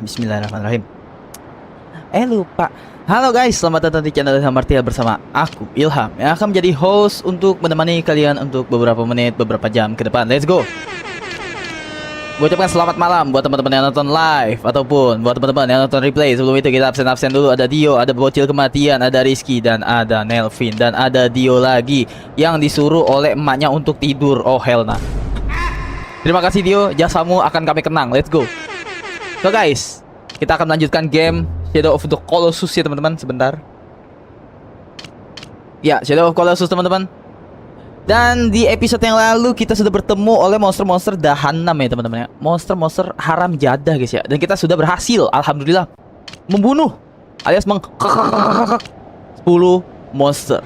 Bismillahirrahmanirrahim. Lupa. Halo guys, selamat datang di channel Ilham Martial bersama aku Ilham yang akan menjadi host untuk menemani kalian untuk beberapa menit, beberapa jam ke depan. Let's go. Gue ucapkan selamat malam buat teman-teman yang nonton live ataupun buat teman-teman yang nonton replay. Sebelum itu kita absen dulu. Ada Dio, ada Bocil Kematian, ada Rizky, dan ada Nelvin, dan ada Dio lagi yang disuruh oleh emaknya untuk tidur. Oh hell nah. Terima kasih Dio, jasamu akan kami kenang. Let's go. So guys, kita akan melanjutkan game Shadow of the Colossus ya teman-teman. Sebentar. Ya, Shadow of Colossus teman-teman. Dan di episode yang lalu kita sudah bertemu oleh monster-monster Dahanam ya teman-teman ya. Monster-monster haram jadah guys ya. Dan kita sudah berhasil, alhamdulillah, membunuh alias 10 monster.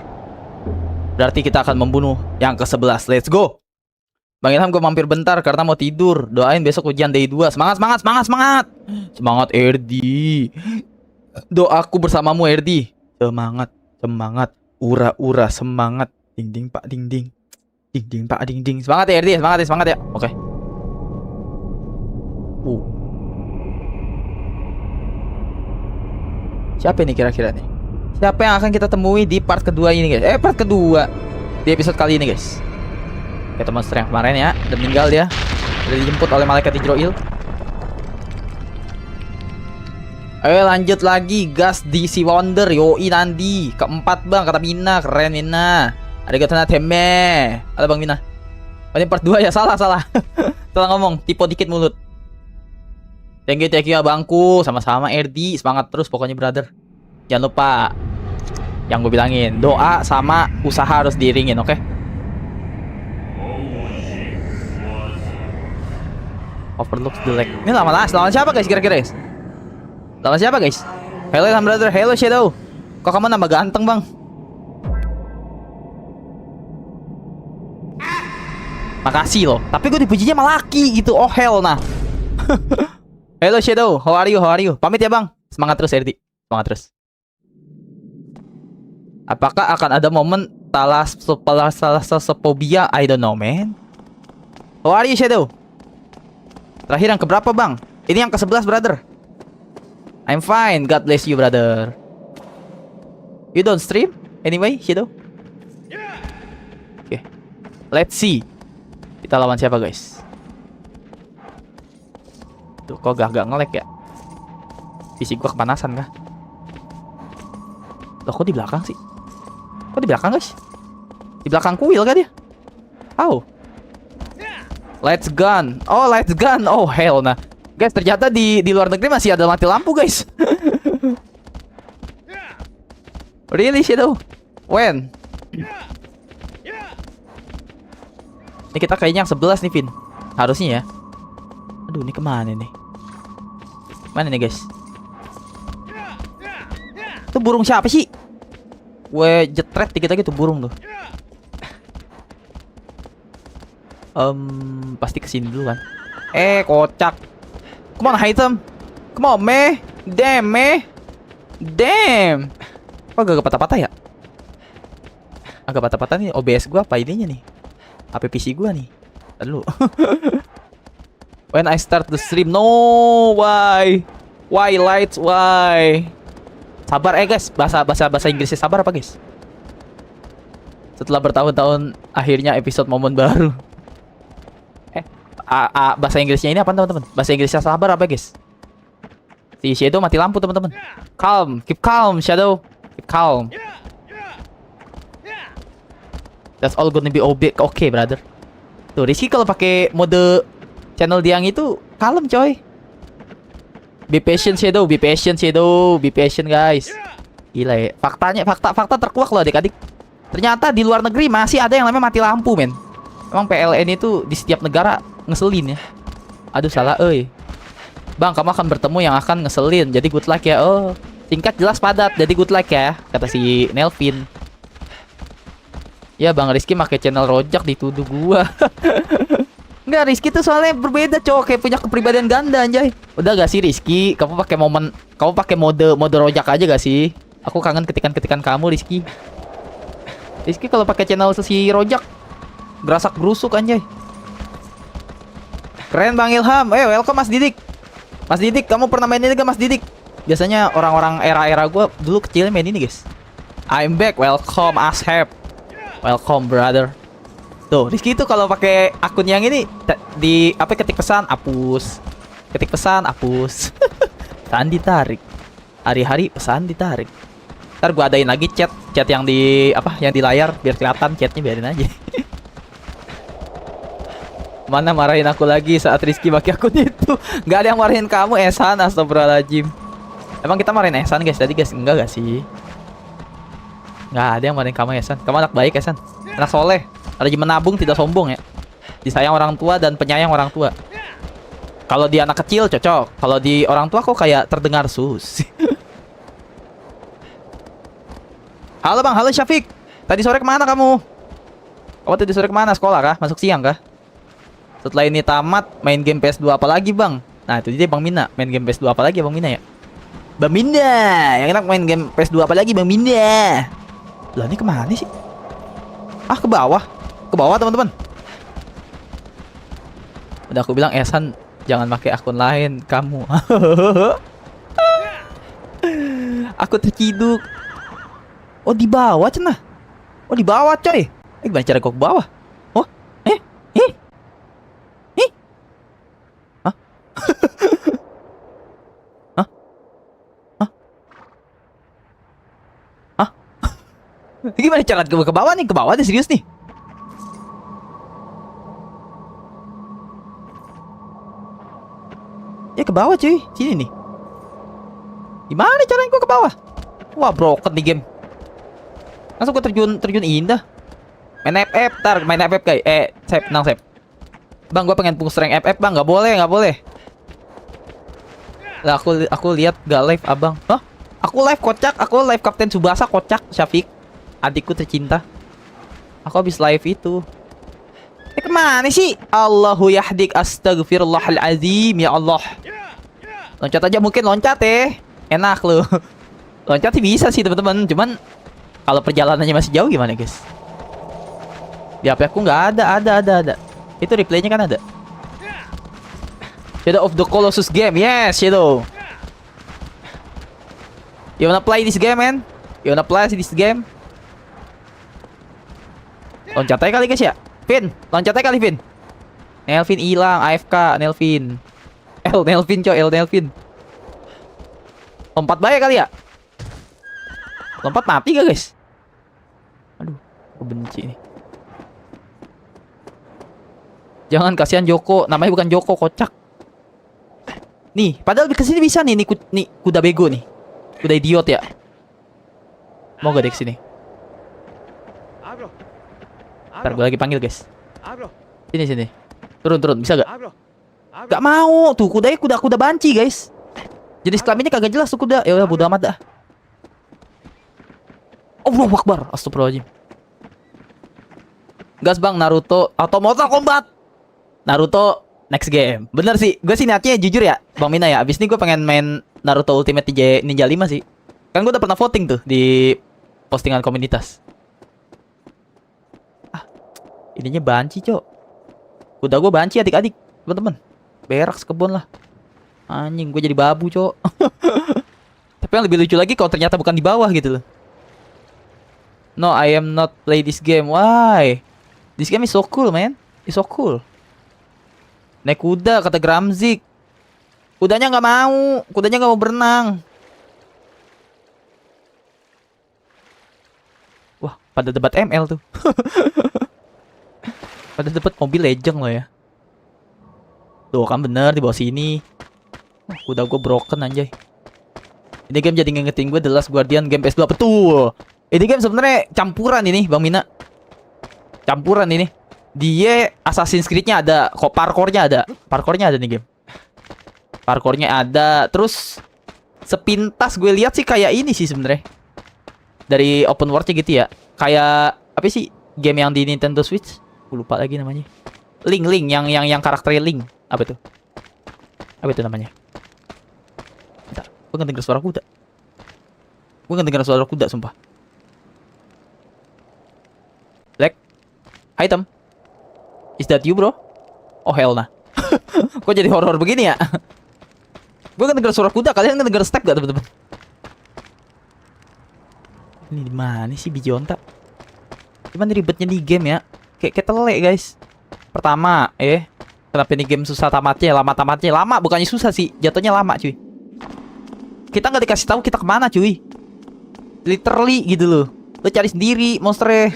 Berarti kita akan membunuh yang ke-11. Let's go. Bang Ilham, gue mampir bentar karena mau tidur. Doain besok ujian day 2. Semangat, semangat, semangat, semangat. Semangat Erdi. Doaku bersamamu Erdi. Semangat, semangat. Ura-ura semangat. Ding ding pak ding ding. Ding ding pak ding ding. Semangat ya Erdi, semangat ya, semangat ya. Oke. Siapa nih kira-kira nih? Siapa yang akan kita temui di part kedua ini guys? Part kedua di episode kali ini guys. Kayak monster yang kemarin ya, udah meninggal dia. Udah dijemput oleh malaikat Israel. Ayo lanjut lagi gas DC Wonder. Yoi Nandi. Keempat bang, kata Mina. Keren Mina. Ada Gatana Teme. Ada bang Mina. Ini part 2 ya, salah. Salah ngomong, tipe dikit mulut. Thank you abangku. Sama-sama RD. Semangat terus pokoknya brother. Jangan lupa yang gue bilangin, doa sama usaha harus diiringin, oke? Overlooks the lake. Ini lawan siapa guys kira-kira guys? Lawan siapa guys? Hello Ilham brother, hello Shadow. Kok kamu nambah ganteng bang? Makasih loh. Tapi gue dipujinya sama laki gitu. Oh hell nah. Hello Shadow, how are you? Pamit ya bang. Semangat terus Erdi. Semangat terus. Apakah akan ada momen thalassophobia? I don't know man. How are you Shadow? Terakhir yang keberapa bang? Ini yang ke-11 brother. I'm fine, God bless you brother. You don't stream? Anyway, Shadow? Oke, let's see. Kita lawan siapa guys? Tuh, kok gak nge-lag ya? PC gua kepanasan kah? Loh, kok di belakang sih? Kok di belakang guys? Di belakang kuil kah dia? Oh, Let's gun. Oh hell nah. Guys, ternyata di luar negeri masih ada mati lampu guys. Really Shadow? When? Ini kita kayaknya yang 11 nih Vin. Harusnya ya. Aduh, ini kemana nih? Mana nih guys? Itu burung siapa sih? Gue jetret dikit lagi tuh burung tuh. Pasti kesini dulu kan. Kocak. Come on item. Come on meh. Damn meh. Damn. Kok agak patah-patah ya? Agak patah-patah nih OBS gua apa ininya nih? HP PC gua nih. Lalu. When I start the stream. No, why? Why lights? Why? Sabar guys. Bahasa Inggrisnya sabar apa guys? Setelah bertahun-tahun akhirnya episode momen baru. Bahasa Inggrisnya ini apa teman-teman? Bahasa Inggrisnya sabar apa guys? Si Shadow mati lampu teman-teman. Calm, keep calm Shadow, keep calm. That's all gonna be okay brother. Tuh Rizky kalau pakai mode channel dia yang itu kalem coy. Be patient Shadow, be patient Shadow, be patient guys. Gila ya, fakta terkuak loh adik-adik. Ternyata di luar negeri masih ada yang namanya mati lampu men. Emang PLN itu di setiap negara ngeselin ya. Aduh salah Bang, kamu akan bertemu yang akan ngeselin. Jadi good luck ya. Oh, singkat jelas padat. Jadi good luck ya, kata si Nelvin. Ya Bang Rizky pakai channel rojak dituduh gua. Enggak, Rizky tuh soalnya berbeda cowok, kayak punya kepribadian ganda anjay. Udah gak sih Rizky? Kamu pakai mode rojak aja gak sih? Aku kangen ketikan-ketikan kamu Rizky. Rizky kalau pakai channel si rojak gerasak gerusuk anjay. Keren Bang Ilham. Welcome Mas Didik. Mas Didik, kamu pernah main ini gak Mas Didik? Biasanya orang-orang era-era gue dulu kecilnya main ini guys. I'm back, welcome Ashab. Welcome brother. Tuh, Rizky itu kalau pakai akun yang ini di apa ketik pesan hapus. Ketik pesan hapus. Pesan ditarik. Hari-hari pesan ditarik. Ntar gua adain lagi chat yang di apa? Yang di layar biar kelihatan chatnya, biarin aja. Mana marahin aku lagi saat Rizky pakai akun itu? Nggak ada yang marahin kamu, Ehsan. Astagfirullahaladzim. Emang kita marahin Ehsan guys tadi guys? Enggak gak sih? Nggak ada yang marahin kamu, Ehsan. Kamu anak baik, Ehsan. Anak soleh. Rajin menabung, tidak sombong ya. Disayang orang tua dan penyayang orang tua. Kalau di anak kecil cocok. Kalau di orang tua kok kayak terdengar sus. Halo bang, halo Syafiq. Tadi sore kemana kamu? Kamu tadi sore kemana? Sekolah kah? Masuk siang kah? Setelah ini tamat, main game PS2 apa lagi bang? Nah itu dia Bang Mina. Main game PS2 apa lagi ya Bang Mina ya? Bang Mina, yang enak main game PS2 apa lagi Bang Mina? Lah ini kemana sih? Ah ke bawah. Ke bawah teman-teman. Udah aku bilang Ehsan jangan pakai akun lain kamu. Aku terciduk. Oh di bawah cenah. Oh di bawah coy. Gimana cara kok ke bawah? Oh eh. Hah? Hah? Hah? Hah? Gimana cara ke bawah nih? Ke bawah deh serius nih. Ya ke bawah cuy, sini nih. Gimana caranya gua ke bawah? Wah broken di game. Langsung gua terjun indah. Main FF, main FF guys. Sep, nang Sep. Bang, gua pengen push rank FF bang, nggak boleh. Lah aku lihat gak live abang. Hah? Aku live kocak, aku live Kapten Tsubasa kocak, Syafiq. Adikku tercinta. Aku habis live itu. Kemana sih? Allahu yahdik, astagfirullahalazim, ya Allah. Loncat aja mungkin loncat enak loh. Loncat sih bisa sih teman-teman, cuman kalau perjalanannya masih jauh gimana guys? Di HP aku nggak ada. Itu replaynya kan ada. Shadow of the Colossus game, yes Shadow. You wanna play this game man? You wanna play this game? Loncat aja kali guys ya. Vin, loncat aja kali Vin. Nelvin hilang, AFK Nelvin. Nelvin coy, Nelvin. Lompat bayar kali ya. Lompat mati gak guys? Aduh, aku benci nih. Jangan, kasihan Joko, namanya bukan Joko, kocak. Nih, padahal kesini bisa nih, nih kuda bego nih. Kuda idiot ya. Mau gak deh kesini? Ntar gue lagi panggil guys. Sini. Turun, bisa gak? Gak mau, tuh kudanya kuda banci guys. Jenis kelaminnya kagak jelas tuh kuda. Ya udah bodo amat dah. Allahu Akbar, astagfirullahaladzim. Gas bang, Naruto atau Mortal Kombat. Naruto next game. Bener sih, gue sih niatnya jujur ya Bang Mina ya. Abis ini gue pengen main Naruto Ultimate Ninja 5 sih. Kan gue udah pernah voting tuh di postingan komunitas. Ininya banci cok. Kuda gue banci adik-adik teman-teman. Berak sekebun lah. Anjing gue jadi babu cok. Tapi yang lebih lucu lagi kalau ternyata bukan di bawah gitu loh. No, I am not play this game. Why? This game is so cool man. It's so cool. Naik kuda kata Gramzik. Kudanya nggak mau berenang. Wah pada debat ML tuh. Pada dapat mobil Legend loh ya. Tuh kan bener di bawah sini. Kuda gue broken anjay. Ini game jadi ngingetin gue The Last Guardian game PS2. Betul. Ini game sebenarnya campuran ini Bang Mina. Campuran ini. Dia Assassin's Creed-nya ada, kok parkournya ada. Parkournya ada nih game. Parkournya ada. Terus sepintas gue lihat sih kayak ini sih sebenarnya. Dari open world-nya gitu ya. Kayak apa sih game yang di Nintendo Switch? Gue lupa lagi namanya. Link yang karakternya Link. Apa itu? Apa itu namanya? Bentar, gue nggak denger suara kuda. Gue nggak denger suara kuda sumpah. Black item. Is that you bro? Oh hell nah. Kok jadi horor begini ya? Gue kan negara suara kuda, kalian kan negara step gak teman-teman? Ini di mana sih Bionta? Gimana ribetnya di game ya? Kayak telek guys. Pertama, kenapa ini game susah tamatnya, lama tamatnya? Lama, bukannya susah sih, jatuhnya lama cuy. Kita nggak dikasih tahu kita kemana cuy. Literally gitu loh. Lo cari sendiri monsternya.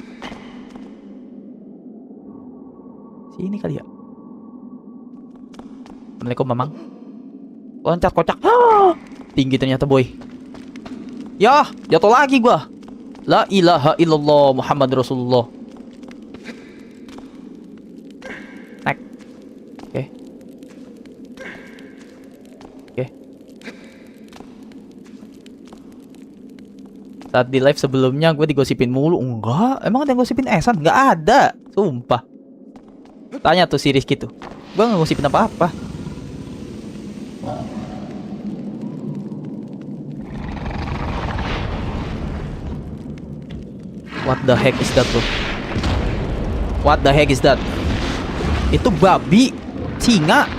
Sini kali ya. Assalamualaikum mamang. Loncat kocak. Tinggi ternyata boy. Yah, jatuh lagi gua. La ilaha illallah Muhammad Rasulullah. Naik. Oke. Oke. Saat di live sebelumnya gue digosipin mulu. Enggak, emang ada yang gosipin Esan? Enggak ada. Sumpah. Tanya tuh si Rizky tuh. Gue gak gosipin apa-apa. What the heck is that tuh? What the heck is that? Itu babi, singa,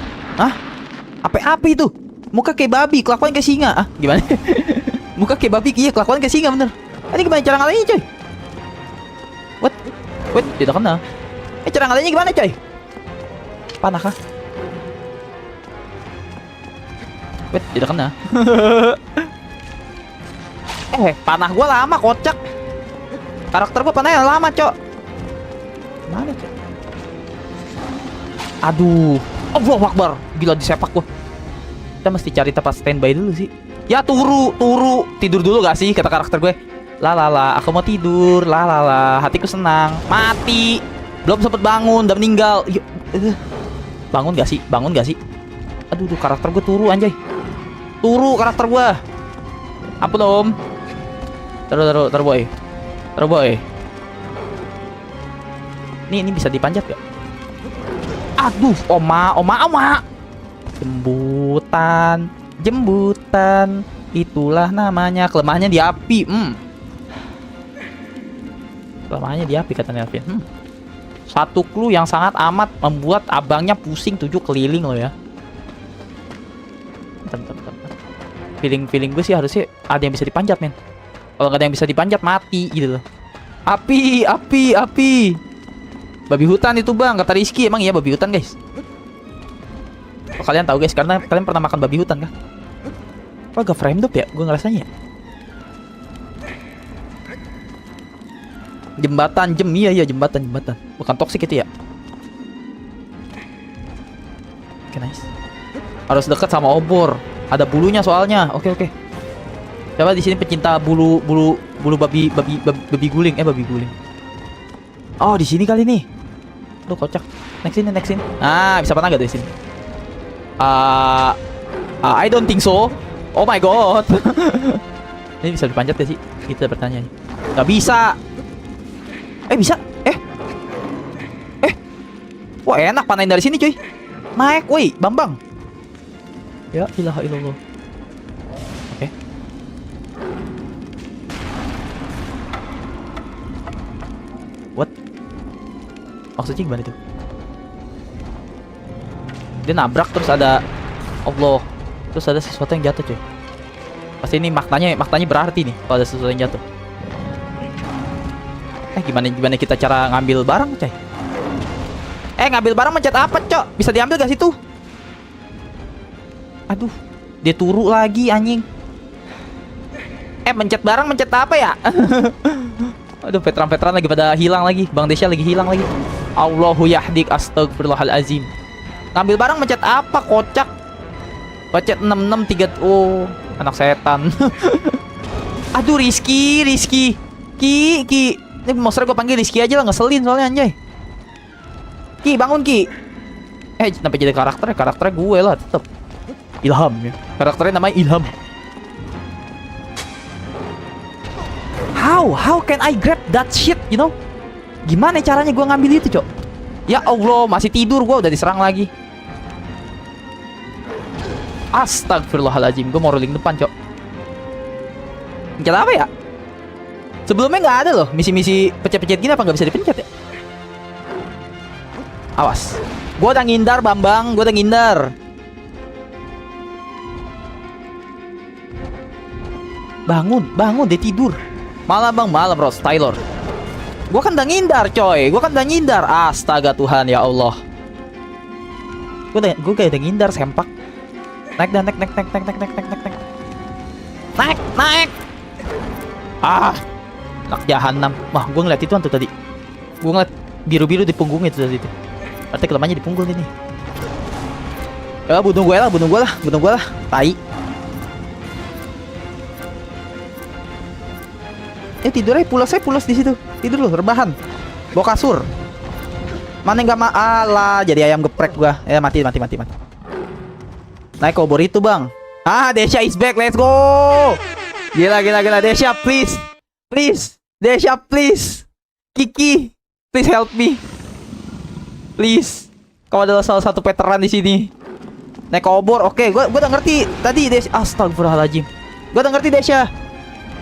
apa itu? Muka kayak babi, kelakuan kayak singa. Gimana? Muka kayak babi, iya kelakuan kayak singa bener. Ini gimana cara ngalahinnya coy? What? Tidak kena. Cara ngalahinnya gimana coy? Panah kah? What? Tidak kena. Panah gua lama kocak. Karakter gue panahnya lama, cok. Mana, cok? Aduh. Allahu Akbar. Gila disepak gue. Kita mesti cari tempat standby dulu sih. Ya, turu. Tidur dulu gak sih, kata karakter gue. Lalala, aku mau tidur. Lalala, hatiku senang. Mati. Belum sempet bangun, udah meninggal. Bangun gak sih? Aduh, karakter gue turu, anjay. Turu karakter gue. Ampun, om. Taruh, boy. Boy. Ini bisa dipanjat gak? Aduh, oma. Jembutan. Itulah namanya. Kelemahannya di api. Kelemahannya di api kata Nelvin. Satu clue yang sangat amat membuat abangnya pusing 7 keliling loh ya. Bentar. Feeling gue sih harusnya ada yang bisa dipanjat, men. Kalau nggak ada yang bisa dipanjat mati gitu loh. Api. Babi hutan itu bang, kata Rizky. Emang iya babi hutan guys? Oh, kalian tahu guys, karena kalian pernah makan babi hutan kah? Kok agak frame drop ya? Gue ngerasanya. Jembatan, iya jembatan. Bukan toksik itu ya? Oke, nice. Harus dekat sama obor. Ada bulunya soalnya. Oke. Coba di sini pecinta bulu babi guling, babi guling. Oh, di sini kali nih. Aduh, kocak. Next in. Ah, bisa panah gak dari sini? I don't think so. Oh my god. Ini bisa dipanjat gak sih? Kita bertanya. Gak bisa. Bisa. Wah, enak panahin dari sini, cuy. Naik, woi, Bambang. Ya, ilaha illallah. Oke. What? Maksudnya gimana itu? Dia nabrak terus ada Allah. Terus ada sesuatu yang jatuh, cuy. Pasti ini maknanya berarti nih kalau ada sesuatu yang jatuh. Gimana kita cara ngambil barang, coy? Ngambil barang mencet apa, cok? Bisa diambil gak situ? Aduh, dia turu lagi anjing. Mencet barang mencet apa ya? Aduh, veteran lagi pada hilang lagi. Bang Desya lagi hilang lagi. Allahu yahdik, astagfirullahalazim. Ngambil barang mencet apa, kocak? Pencet 663. Oh, anak setan. Aduh, Rizky. Ki. Ini monster gue panggil Rizky aja lah, ngeselin soalnya anjay. Ki, bangun Ki. Sampai jadi karakternya gue lah tetep. Ilham ya. Karakternya namanya Ilham. How can I grab that shit, you know? Gimana caranya gue ngambil itu, cok? Ya Allah, masih tidur gue, udah diserang lagi. Astagfirullahaladzim, gue mau rolling depan, cok. Pencet apa ya? Sebelumnya nggak ada loh misi-misi pencet-pencet gini, apa nggak bisa dipencet ya? Awas, gue udah ngindar Bambang, gue udah ngindar. Bangun, dia tidur. Malam bang, malam Rod Tyler. Gua kan udah ngindar coy, astaga Tuhan ya Allah. Gue kayak udah ngindar sempak. Naik. Nak jahanam. Wah, gue ngeliat itu tuh tadi. Gue ngeliat biru-biru di punggungnya itu tadi. Berarti kelemahannya di punggung ini. Ya, bunuh gue lah. Tai. Tidur aja, pulas di situ. Tidur lu, rebahan. Bawa kasur. Mana enggak alah, jadi ayam geprek gua. Ya mati. Naik obor itu, Bang. Desha is back. Let's go. Gila. Desha, please. Desha, please. Kiki, please help me. Please. Kau adalah salah satu veteran di sini. Naik obor. Oke, gua udah ngerti tadi Desha. Astagfirullahaladzim. Gua udah ngerti Desha.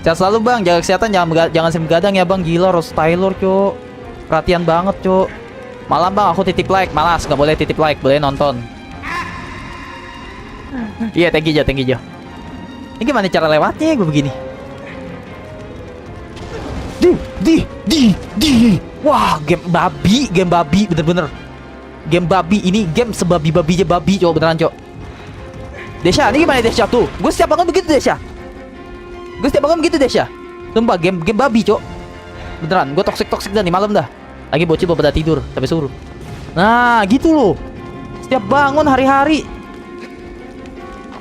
Sehat selalu bang, jaga kesehatan, jangan sering begadang ya bang. Gila, Rod Tyler cok, perhatian banget cok. Malam bang, aku titip like. Malas, nggak boleh titip like, boleh nonton. Iya, thank you Jo. Ini gimana cara lewatnya gue begini? Wah, game babi, bener-bener. Game babi, ini game sebabi-babinya babi cok, beneran cok. Desha, ini gimana Desha tuh? Gue setiap bangun begitu Desha. Sumpah game babi cok. Beneran, gue toxic dah nih malam dah. Lagi bocil pada tidur, tapi suruh. Nah gitu loh. Setiap bangun hari-hari.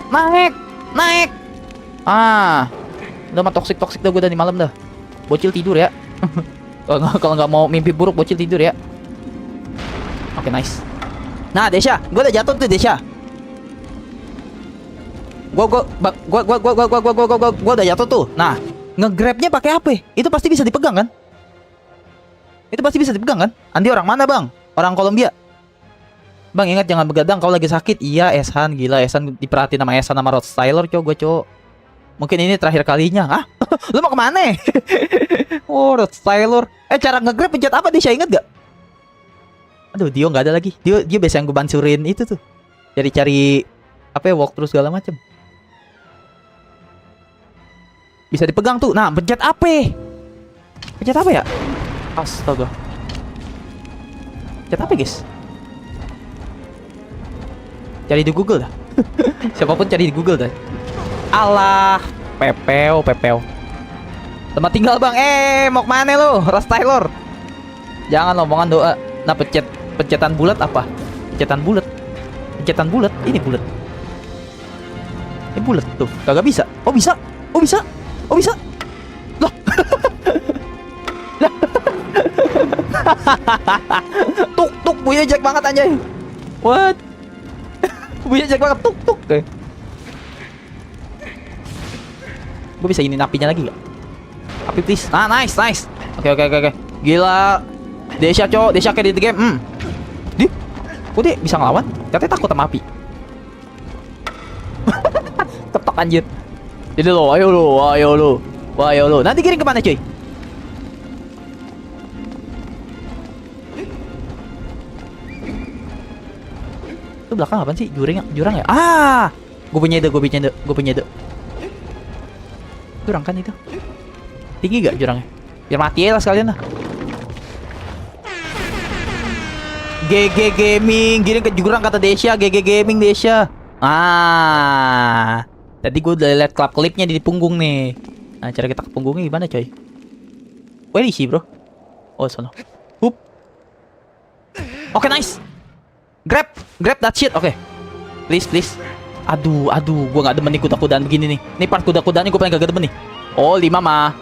Naik. Udah mah toxic dah gue dah nih malam dah. Bocil tidur ya. Kalau nggak mau mimpi buruk, bocil tidur ya. Oke, nice. Nah Desha, gue udah jatuh tuh Desha. Gua udah jatuh tuh. Nah, nge-grabnya pakai apa? Itu pasti bisa dipegang kan? Andi orang mana bang? Orang Kolombia. Bang ingat jangan begadang, kau lagi sakit. Iya Esan, gila Esan diperhatiin sama Esan sama Rod Tyler cok. Mungkin ini terakhir kalinya. Hah? Lu mau kemana? Rod Tyler. Cara nge-grab pencet apa Desha, inget gak? Aduh, Dio nggak ada lagi. Dia biasa yang gue bansurin itu tuh. Cari apa ya, walk terus segala macem. Bisa dipegang tuh. Nah, pencet apa ya? Astaga. Pencet apa guys? Cari di Google dah. Siapapun cari di Google dah. Alah, pepeo. Tempat tinggal bang. Mau kemana lo? Rod Tyler. Jangan omongan doa. Nah, pencetan bulat apa? Pencetan bulat. Ini bulat. Ini bulat tuh. Kagak bisa. Oh bisa. Loh. Tuk bunyinya jelek banget anjay. What? Bunyinya jelek banget. Tuk. Gue bisa ini napinya lagi gak? Api please. Nice. Oke. Gila. Desha cowok, Desha kayak di game. Kok dia bisa ngelawan? Katanya takut sama api. Tepak anjir. Jadi lo, ayo lo. Nanti kirim kemana cuy? Itu belakang apaan sih? Jurang ya? Gue punya ide. Jurang kan itu? Tinggi gak jurangnya? Biar mati aja lah sekalian lah. GG Gaming, giring ke jurang kata Desha. GG Gaming Desha. Tadi gue udah liat klipnya di punggung nih. Nah, cara kita ke punggungnya gimana coy? Where is he bro? Oh sono. Hup. Oke, nice. Grab that shit. Oke. Please. Aduh, gue gak demen nih kuda-kudaan begini nih. Nih part kuda-kudaannya gue paling gak demen nih. Oli mama.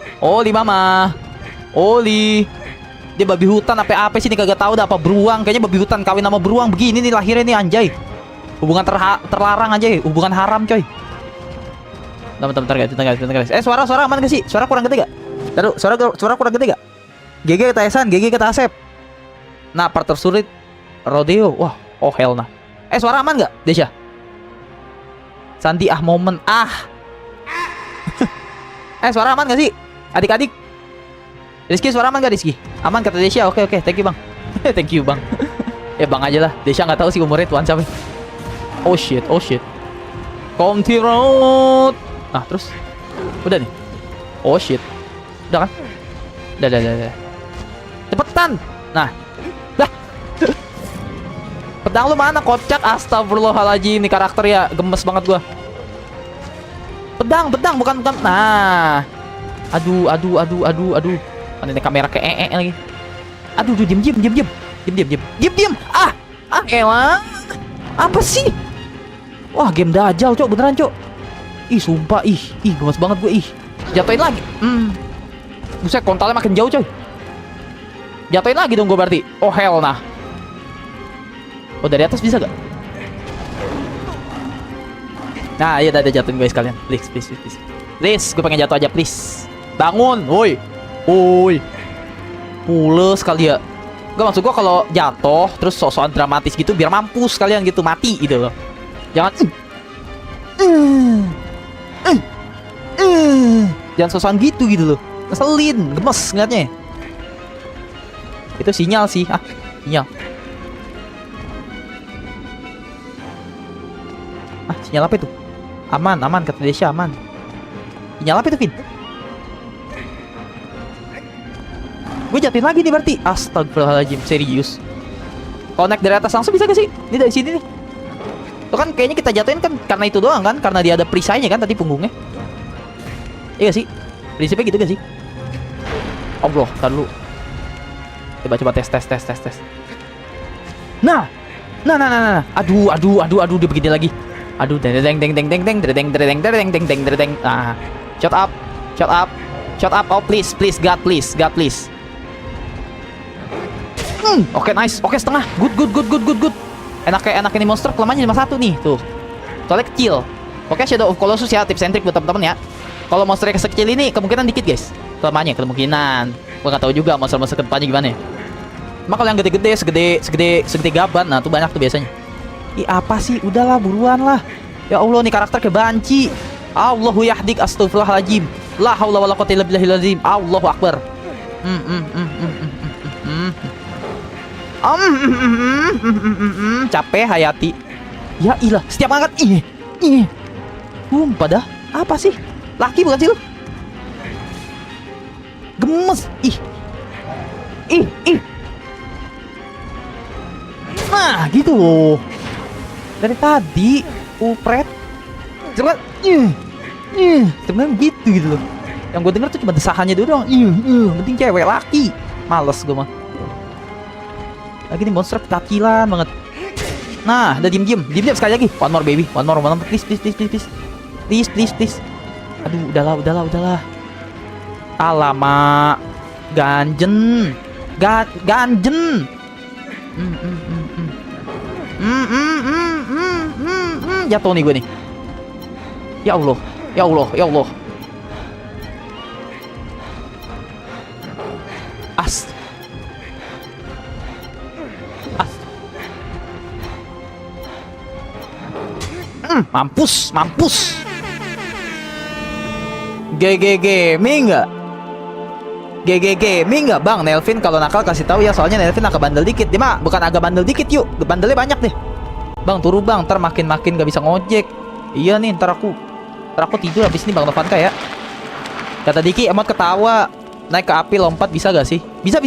Dia babi hutan apa sih nih, kagak tahu dah apa beruang. Kayaknya babi hutan kawin sama beruang begini nih lahirnya nih anjay. Hubungan terlarang anjay, hubungan haram coy. Bentar guys. Suara aman gak sih? Suara kurang gede gak? Taruh, suara kurang gede gak? GG kata Esan, GG kata Asep. Nah, part tersulit rodeo. Wah, oh hell nah. Suara aman gak, Desha? Sandi momen. Suara aman gak sih? Adik-adik. Rizky, suara aman gak Rizky? Aman kata Desha. Oke, thank you bang. Thank you bang. Ya bang aja lah. Desha nggak tahu sih umurnya tuan sampai. Oh shit. County road. Nah terus, udah nih. Oh shit. Udah kan? Udah. Cepetan. Nah. Dah. Pedang lu mana, kocak? Astagfirullahaladzim, ini karakter ya gemes banget gua. Pedang bukan. Nah. Aduh. Ini kamera kayak lagi. Aduh, diam. Ah, elah. Apa sih? Wah, game dajal, cok, beneran, cok. Ih, sumpah, ih, gemes banget gue, ih. Jatuhin lagi. Buset, kontalnya makin jauh, coy. Jatuhin lagi dong gue berarti. Oh, hell nah. Oh, dari atas bisa gak? Nah, iya, udah jatuhin guys kalian. Please. Please, gue pengen jatuh aja, please. Bangun, woi. Pules kali ya. Gak, maksud gue kalau jatuh terus sok-sokan dramatis gitu biar mampus kalian gitu, mati gitu loh. Jangan jangan sok-sokan gitu loh. Ngeselin, gemes ngeliatnya. Itu sinyal sih. Sinyal. Sinyal apa itu? Aman, kata Desya, aman. Sinyal apa itu, Vin? Gue jatuhin lagi nih berarti. Astagfirullahaladzim, serius. Kalau naik dari atas langsung bisa gak sih? Ini dari sini nih. Tuh kan kayaknya kita jatuhin kan karena itu doang kan? Karena dia ada perisainya kan tadi punggungnya. Iya gak sih? Prinsipnya gitu gak sih? Allah, tar dulu. Coba tes. Nah. Aduh, dia begini lagi. Aduh, deng. Ah, shut up. Oh, please, God, please. Oke, nice. Oke, setengah. Good. Enak ini monster kelemahannya cuma satu nih, tuh. Soalnya kecil. Oke, Shadow of Colossus ya, tips and trick buat teman-teman ya. Kalau monster yang kecil ini kemungkinan dikit, guys. Kelemahannya kemungkinan. Gua nggak tahu juga monster-monster kedepannya gimana ya. Cuma kalau yang gede-gede, segede gaban, nah tuh banyak tuh biasanya. Ih, apa sih? Udahlah, buruan lah. Ya Allah, nih karakter kayak banci. Allahu yahdik, astagfirullahaladzim. La haula wala quwwata illa billahil azim. Allahu akbar. Capek Hayati. Ya ilah, setiap angkat sumpah dah. Apa sih? Laki bukan sih lu? Gemes. Ih. Nah, gitu loh. Dari tadi upret. Cepat. Sebenarnya gitu loh. Yang gue denger tuh cuma desahannya doang. Penting cewek, laki. Males gue mah. Lagi nih monster ketakilan banget. Nah, udah diem sekali lagi. One more baby, one more please. Aduh, udahlah. Alamak, ganjen. Jatuh nih gue nih. Ya Allah. Mampus. GG Gaming nggak Bang? Nelvin kalau nakal kasih tahu ya, soalnya Nelvin agak bandel dikit. Dia mah bukan agak bandel dikit, yuk. Bandelnya banyak deh. Bang, turu Bang, ntar makin gak bisa ngojek. Iya nih, ntar aku tidur habis ini Bang Novanka ya. Kata Diki, emot ketawa. Naik ke api lompat bisa gak sih? Bisa.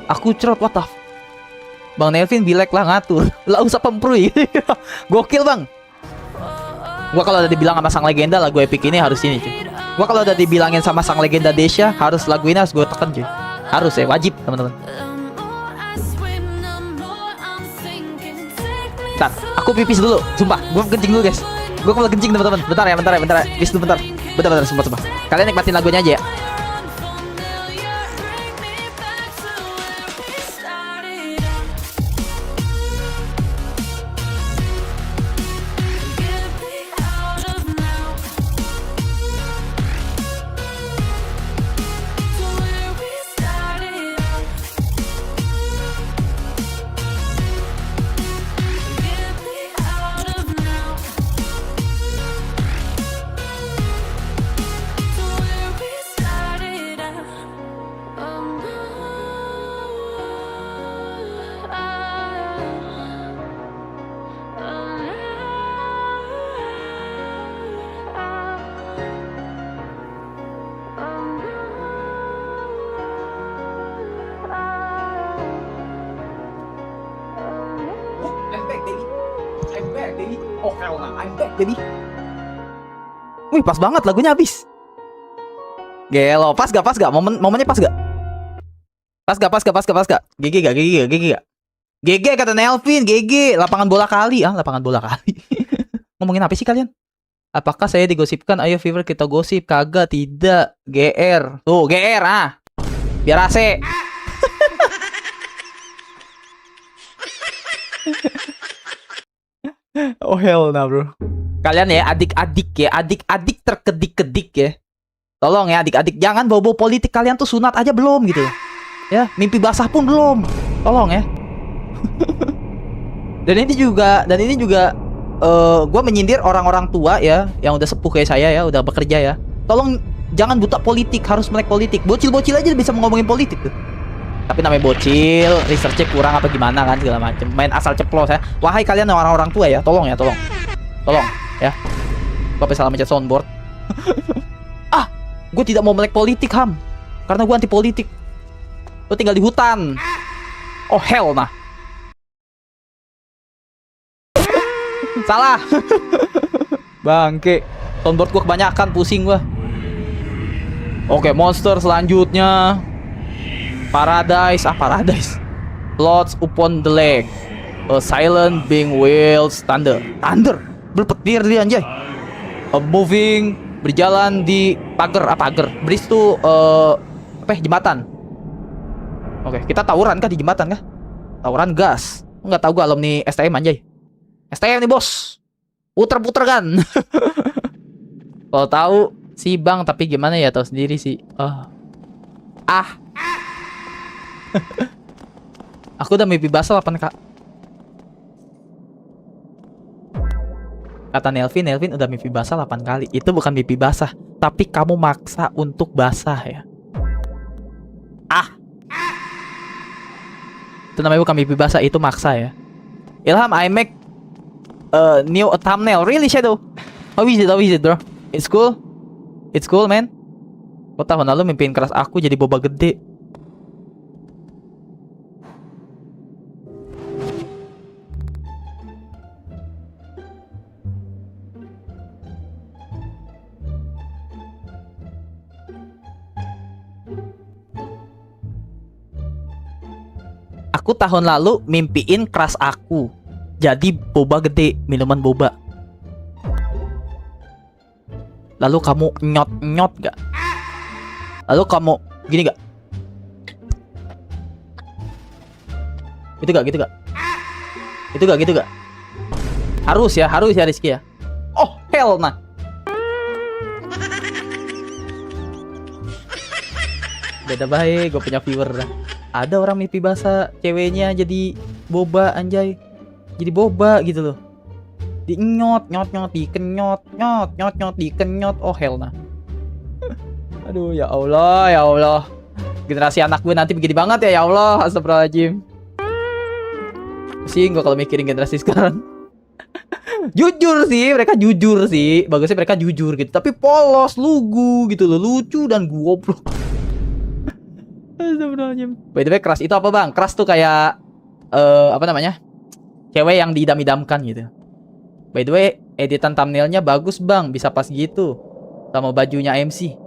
Aku cerot, what the Bang Nelvin bilek lah ngatur. Lah usah pemprui. Gokil Bang. Gua kalau udah dibilang sama sang legenda lagu epic ini harus ini cuy. Gua kalau udah dibilangin sama sang legenda Desya harus lagu ini harus gue tekan cuy. Harus ya, wajib teman-teman. Bentar, aku pipis dulu. Sumpah, gue kencing dulu guys. Gue kalau kencing teman-teman. Bentar ya. Pipis dulu bentar. Sumpah. Kalian nikmatin lagunya aja ya. hell nah, I'm back baby. Wih, pas banget lagunya habis. Gelo, pas gak? Momennya pas gak? Pas gak? GG gak? GG kata Nelvin, GG. Lapangan bola kali. Lapangan bola kali. Ngomongin apa sih kalian? Apakah saya digosipkan? Ayo Fever kita gosip. Kagak, tidak. GR. Tuh, GR biar AC. Oh hell nah bro. Kalian ya adik-adik terkedik-kedik ya. Tolong ya adik-adik, jangan bawa-bawa politik. Kalian tuh sunat aja belum gitu. Ya, mimpi basah pun belum. Tolong ya. Dan ini juga gue menyindir orang-orang tua ya, yang udah sepuh kayak saya ya, udah bekerja ya. Tolong jangan buta politik, harus melek politik. Bocil-bocil aja bisa ngomongin politik tuh. Tapi namanya bocil, researchnya kurang apa gimana kan segala macem. Main asal ceplos ya. Wahai kalian orang-orang tua ya, tolong ya. Tolong ya. Gue sampai salah mencet soundboard. Gue tidak mau melek politik Ham, karena gue anti politik. Gue tinggal di hutan. Oh hell nah. Salah. Bangke. Soundboard gue kebanyakan, pusing gue. Oke, monster selanjutnya. Paradise. Floats upon the lake. A silent being wails thunder. Berpetir dia anjay. A moving, berjalan di pagar. Bridge tuh jembatan. Oke, kita tawuran kah di jembatan kah? Tawuran gas. Enggak tahu gue alumni STM anjay. STM nih bos. Puter-puter kan. Kalau tahu sih bang, tapi gimana ya, tahu sendiri sih. Aku udah mimpi basah 8 kak. Kata Nelvin udah mimpi basah 8 kali. Itu bukan mimpi basah, tapi kamu maksa untuk basah ya. Itu namanya bukan mimpi basah, itu maksa ya. Ilham, I make new thumbnail. Really Shadow? How is it bro? It's cool man. Kok tahun lalu mimpiin keras aku jadi boba gede. Aku tahun lalu mimpiin keras aku jadi boba gede, minuman boba. Lalu kamu nyot gak? Lalu kamu gini gak? Gitu gak? Harus ya Rizky ya. Oh hell nah. Beda baik, gue punya viewer dah. Ada orang mimpi basah ceweknya jadi boba anjay. Jadi boba gitu loh. Nyot, dikenyot. Oh hell nah. Aduh ya Allah. Generasi anak gue nanti begini banget ya Allah. Astagfirullahaladzim. Pusing gue kalau mikirin generasi sekarang. Jujur sih. Bagusnya mereka jujur gitu. Tapi polos, lugu gitu loh. Lucu dan goblok. Astagfirullahaladzim. By the way, keras itu apa bang? Keras tuh kayak apa namanya? Cewek yang diidam-idamkan gitu. By the way, editan thumbnailnya bagus bang, bisa pas gitu sama bajunya MC.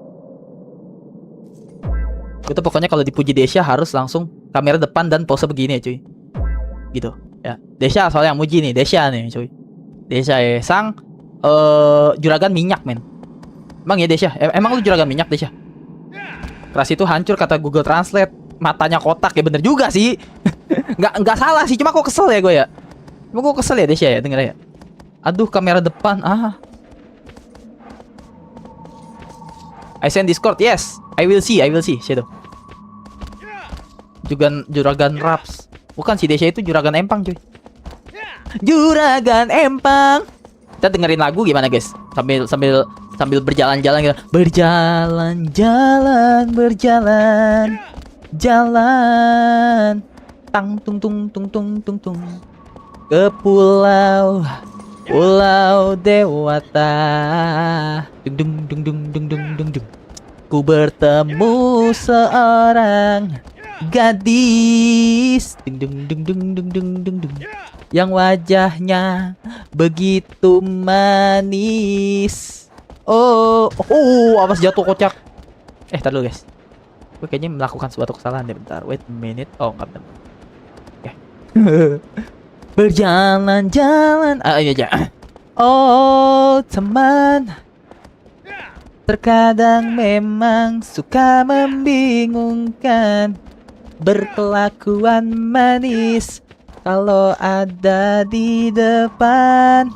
Itu pokoknya kalau dipuji Desya harus langsung kamera depan dan pose begini ya cuy. Gitu ya. Desya soalnya yang muji nih, Desya nih cuy. Desya ya, sang juragan minyak men. Emang ya Desya? Emang lu juragan minyak Desya? Keras itu hancur kata Google Translate. Matanya kotak ya, bener juga sih. Nggak salah sih, cuma kok kesel ya gue ya. Cuma gue kesel ya Desya ya, denger ya. Aduh kamera depan. I send Discord. Yes, I will see Shadow. Juragan Raps. Bukan si Desya itu juragan empang cuy. Juragan empang. Kita dengerin lagu gimana guys? Sambil berjalan-jalan gitu. Berjalan. Tang tung tung. Ke pulau dewata. Dung. Ku bertemu seorang gadis ding ding ding ding ding ding ding ding, yang wajahnya begitu manis. Oh, oh, awas jatuh kocak. Tar dulu guys. Gue kayaknya melakukan suatu kesalahan deh, bentar. Wait a minute. Oh, enggak benar. Oke. Berjalan-jalan. Ini aja. Oh, teman. Terkadang memang suka membingungkan. Berkelakuan manis kalau ada di depan.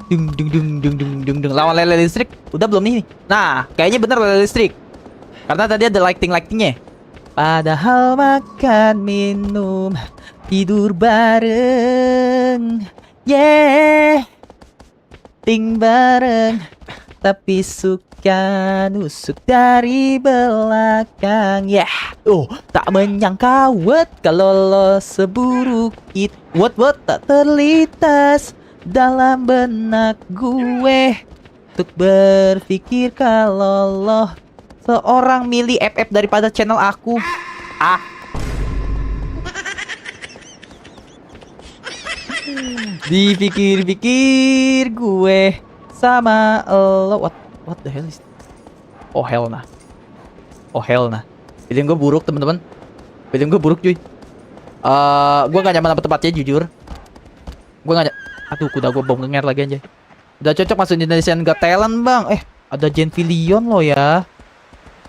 Dung dung dung dung dung dung dung. Lawan lele listrik. Udah belum nih? Nah, kayaknya bener lele listrik. Karena tadi ada lighting-lightingnya. Padahal makan, minum, tidur bareng. Yeah. Ting bareng. Tapi suka nusuk dari belakang. Yeah. Tak menyangka kalau lo seburuk it. What tak terlintas dalam benak gue untuk berpikir kalau lo seorang milih FF daripada channel aku. Dipikir-pikir gue sama lo. What the hell is this? Oh hell nah. Feeling gue buruk teman-teman. Feeling gue buruk cuy. Gue gak nyaman sama tempatnya jujur. Gue gak Aduh, kuda gue bau ngenger lagi aja. Udah cocok masuk Indonesian Got Talent bang. Ada Jen Villion lo ya.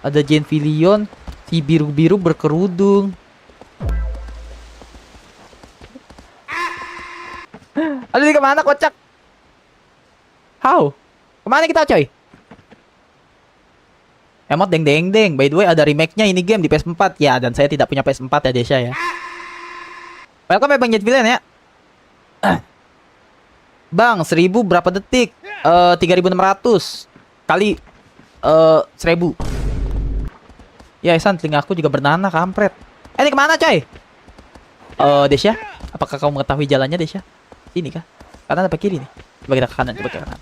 Ada Jen Villion, si biru-biru berkerudung. Aduh, ini kemana kocak? How? Kemana kita coy? Emot deng deng deng. By the way ada remake-nya ini game di PS4 ya. Dan saya tidak punya PS4 ya Desya ya. Welcome ya Bang Jen Villion ya. Bang, 1000 berapa detik? 3600 kali 1000. Ya Isan, telinga aku juga bernanah kampret. Ini kemana coy? Desya, apakah kamu mengetahui jalannya Desya? Sini kah? Kanan apa kiri nih? Coba kita ke kanan, coba ke kanan.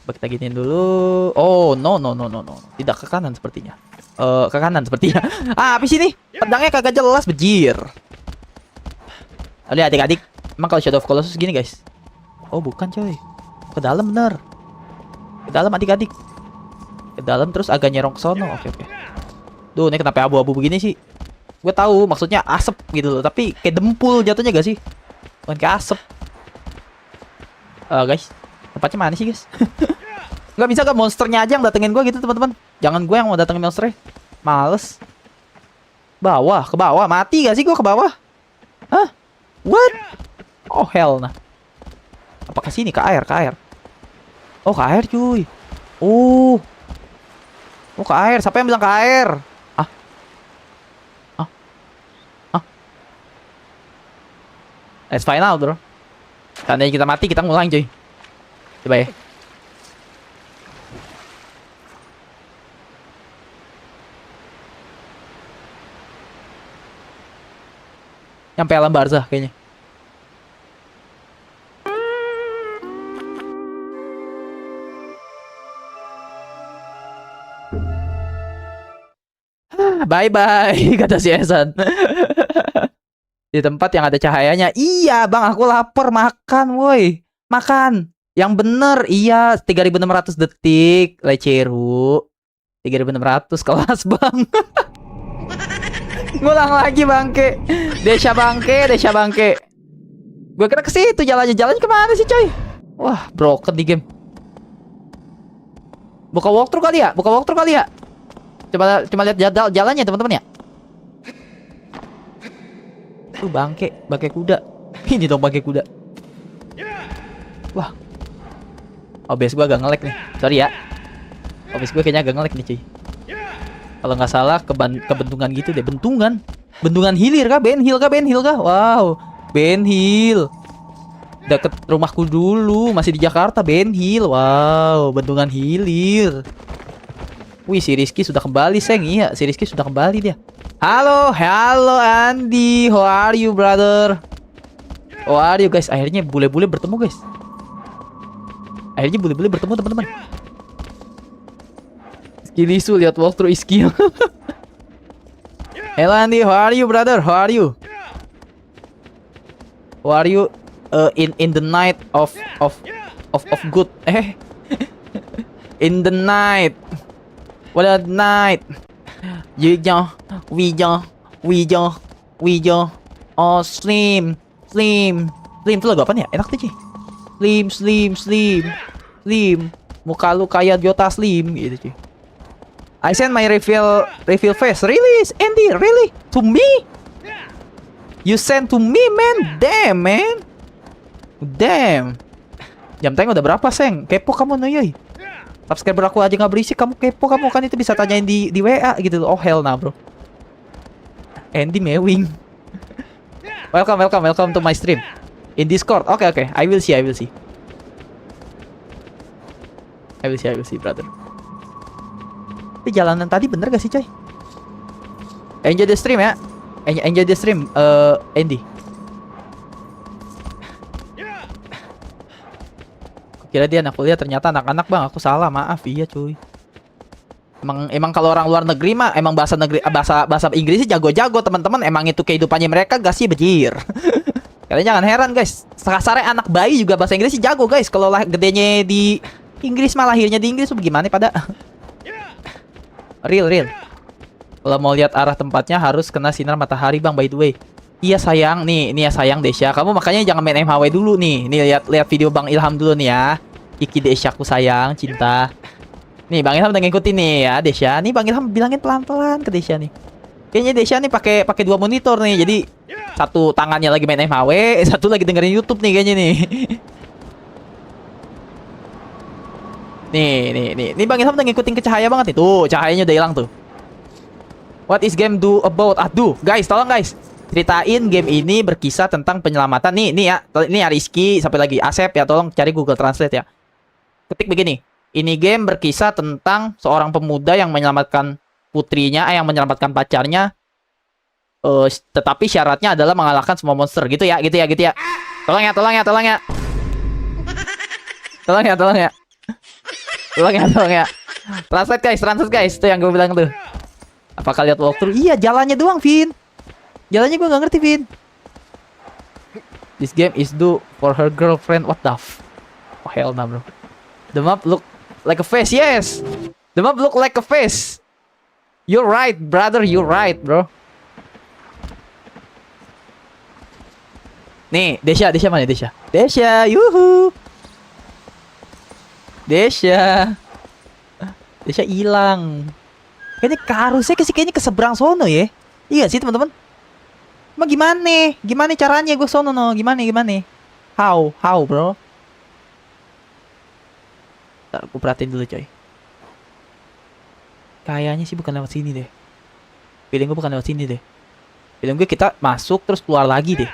Coba kita giniin dulu. Oh, no. Tidak ke kanan sepertinya. Ke kanan sepertinya. Apa sih nih? Pedangnya kagak jelas, bejir. Lihat adik-adik. Emang kalau Shadow of Colossus gini guys. Oh, bukan coy. Ke dalam bener. Ke dalam adik-adik. Ke dalam terus agak nyerong ke sono. Oke. Duh, ini kenapa abu-abu begini sih? Gue tahu maksudnya asap gitu loh, tapi kayak dempul jatuhnya gak sih? Bukan kayak asap. Guys, tempatnya mana sih guys? Nggak bisa gak monsternya aja yang datengin gue gitu teman-teman? Jangan gue yang mau datengin monsternya. Males. Ke bawah. Mati gak sih gue ke bawah? Hah? What? Oh hell nah. Apakah sini ke air? Oh ke air cuy. Oh ke air. Siapa yang bilang ke air? Let's find out bro. Tandanya kita mati, kita ngulang cuy. Coba ya. Nyampe alam barzah kayaknya. Bye bye kata si Esan. Di tempat yang ada cahayanya. Iya bang, aku lapar, makan woi. Makan yang bener. Iya 3600 detik Leceru 3600 kelas bang. Ngulang lagi bangke. Desya bangke. Gue kira ke situ jalannya kemana sih coy? Wah broken di game. Buka walkthrough kali ya. Coba lihat jalannya teman-teman ya. Tuh bangke kuda. Ini dong bangke kuda. Wah. OBS gue agak nge-lag nih. Sorry ya. OBS gue kayaknya agak nge-lag nih cuy. Kalau nggak salah kebentungan gitu deh. Bendungan hilir kah? Ben Hill kah? Wow. Ben Hill. Deket rumahku dulu. Masih di Jakarta. Ben Hill. Wow. Bendungan hilir. Wih, si Rizky sudah kembali, Seng. Iya, si Rizky sudah kembali dia. Halo Andy. How are you, brother? How are you, guys? Akhirnya bule-bule bertemu, guys. Teman-teman. Skill isu, lihat walkthrough skill. Hello Andy, how are you brother? How are you? How are you in the night of good in the night. What a night. You know, we oh slim itu lagu apa nih ya? Enak tuh cuy. Slim muka lu kayak Jota Slim gitu cuy. I send my reveal face. Really Andy, really to me? You send to me man. Damn. Jam tayang udah berapa seng? Kepo kamu noyoy. Subscriber aku aja nggak berisik, kamu kepo, kamu kan itu bisa tanyain di WA gitu loh. Oh hell nah bro. Andy mewing. Welcome to my stream in Discord. Oke. I will see brother. Tapi jalanan tadi bener gak sih coy? Enjoy the stream ya. Enjoy the stream Andy. Kira dia anak kuliah, ternyata anak-anak bang. Aku salah, maaf. Iya cuy. Emang kalau orang luar negeri mah emang bahasa Inggrisnya jago-jago teman-teman. Emang itu kehidupannya mereka gak sih bejir. Kalian jangan heran guys. Sekasarnya anak bayi juga bahasa Inggrisnya jago guys. Kalau gedenya di Inggris mah lahirnya di Inggris tuh bagaimana pada. Real. Kalau mau lihat arah tempatnya harus kena sinar matahari bang, by the way. Iya sayang, nih ya sayang Desya. Kamu makanya jangan main MHW dulu nih. Nih lihat video Bang Ilham dulu nih ya. Iki Desyaku sayang, cinta. Nih Bang Ilham udah ngikutin nih ya Desya. Nih Bang Ilham bilangin pelan-pelan ke Desya nih. Kayaknya Desya nih pakai 2 monitor nih. Jadi satu tangannya lagi main MHW, satu lagi dengerin YouTube nih kayaknya nih. Nih Bang Ilham udah ngikutin ke cahaya banget nih. Tuh, cahayanya udah hilang tuh. What is game do about? Aduh, guys, tolong guys. Ceritain game ini berkisah tentang penyelamatan. Nih ya. Ini ya Rizky, sampai lagi Asep ya. Tolong cari Google Translate ya. Ketik begini. Ini game berkisah tentang seorang pemuda yang menyelamatkan putrinya, yang menyelamatkan pacarnya. Tetapi syaratnya adalah mengalahkan semua monster. Gitu ya. Tolong ya. Translate guys. Itu yang gue bilang tuh. Apakah lihat walkthrough? Iya, jalannya doang, Vin. Jalannya gue gak ngerti, Vin. This game is due for her girlfriend. What the f... Oh, hell nah, bro. The map look like a face. Yes! The map look like a face. You're right, brother. You're right, bro. Nih, Desya mana Desya? Desya, yuhu. Desya hilang. Kayaknya harusnya kayaknya ke seberang sono ya. Iya sih, teman-teman. Emang gimana caranya gue sono no? Gimana? How bro? Ntar gue perhatiin dulu coy. Kayaknya sih bukan lewat sini deh. Feeling gue bukan lewat sini deh. Feeling gue kita masuk terus keluar lagi deh.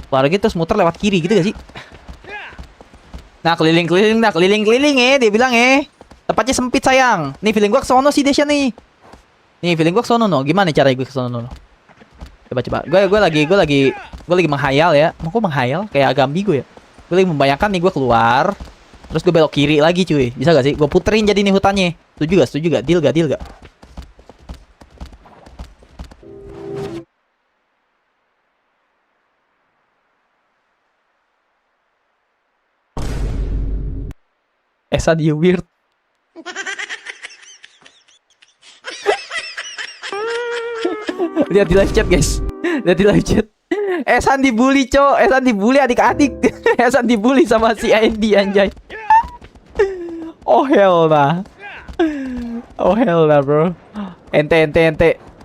Keluar lagi terus muter lewat kiri gitu gak sih? Nah keliling-keliling ya dia bilang ya. Tempatnya sempit sayang. Nih feeling gue kesono sih Desya nih. Nih feeling gue kesono no. Gimana cara gue kesono no? Coba. Gue lagi menghayal ya. Mau kok menghayal kayak agak ambigu ya. Gue lagi membayangkan nih gue keluar. Terus gue belok kiri lagi cuy. Bisa gak sih? Gue puterin jadi nih hutannya. Setuju gak? Deal gak? Esan you weird. Lihat di live chat guys. Esan dibully cok. Esan dibully adik-adik. Esan dibully sama si Andy anjay. Oh hell nah bro. Ente.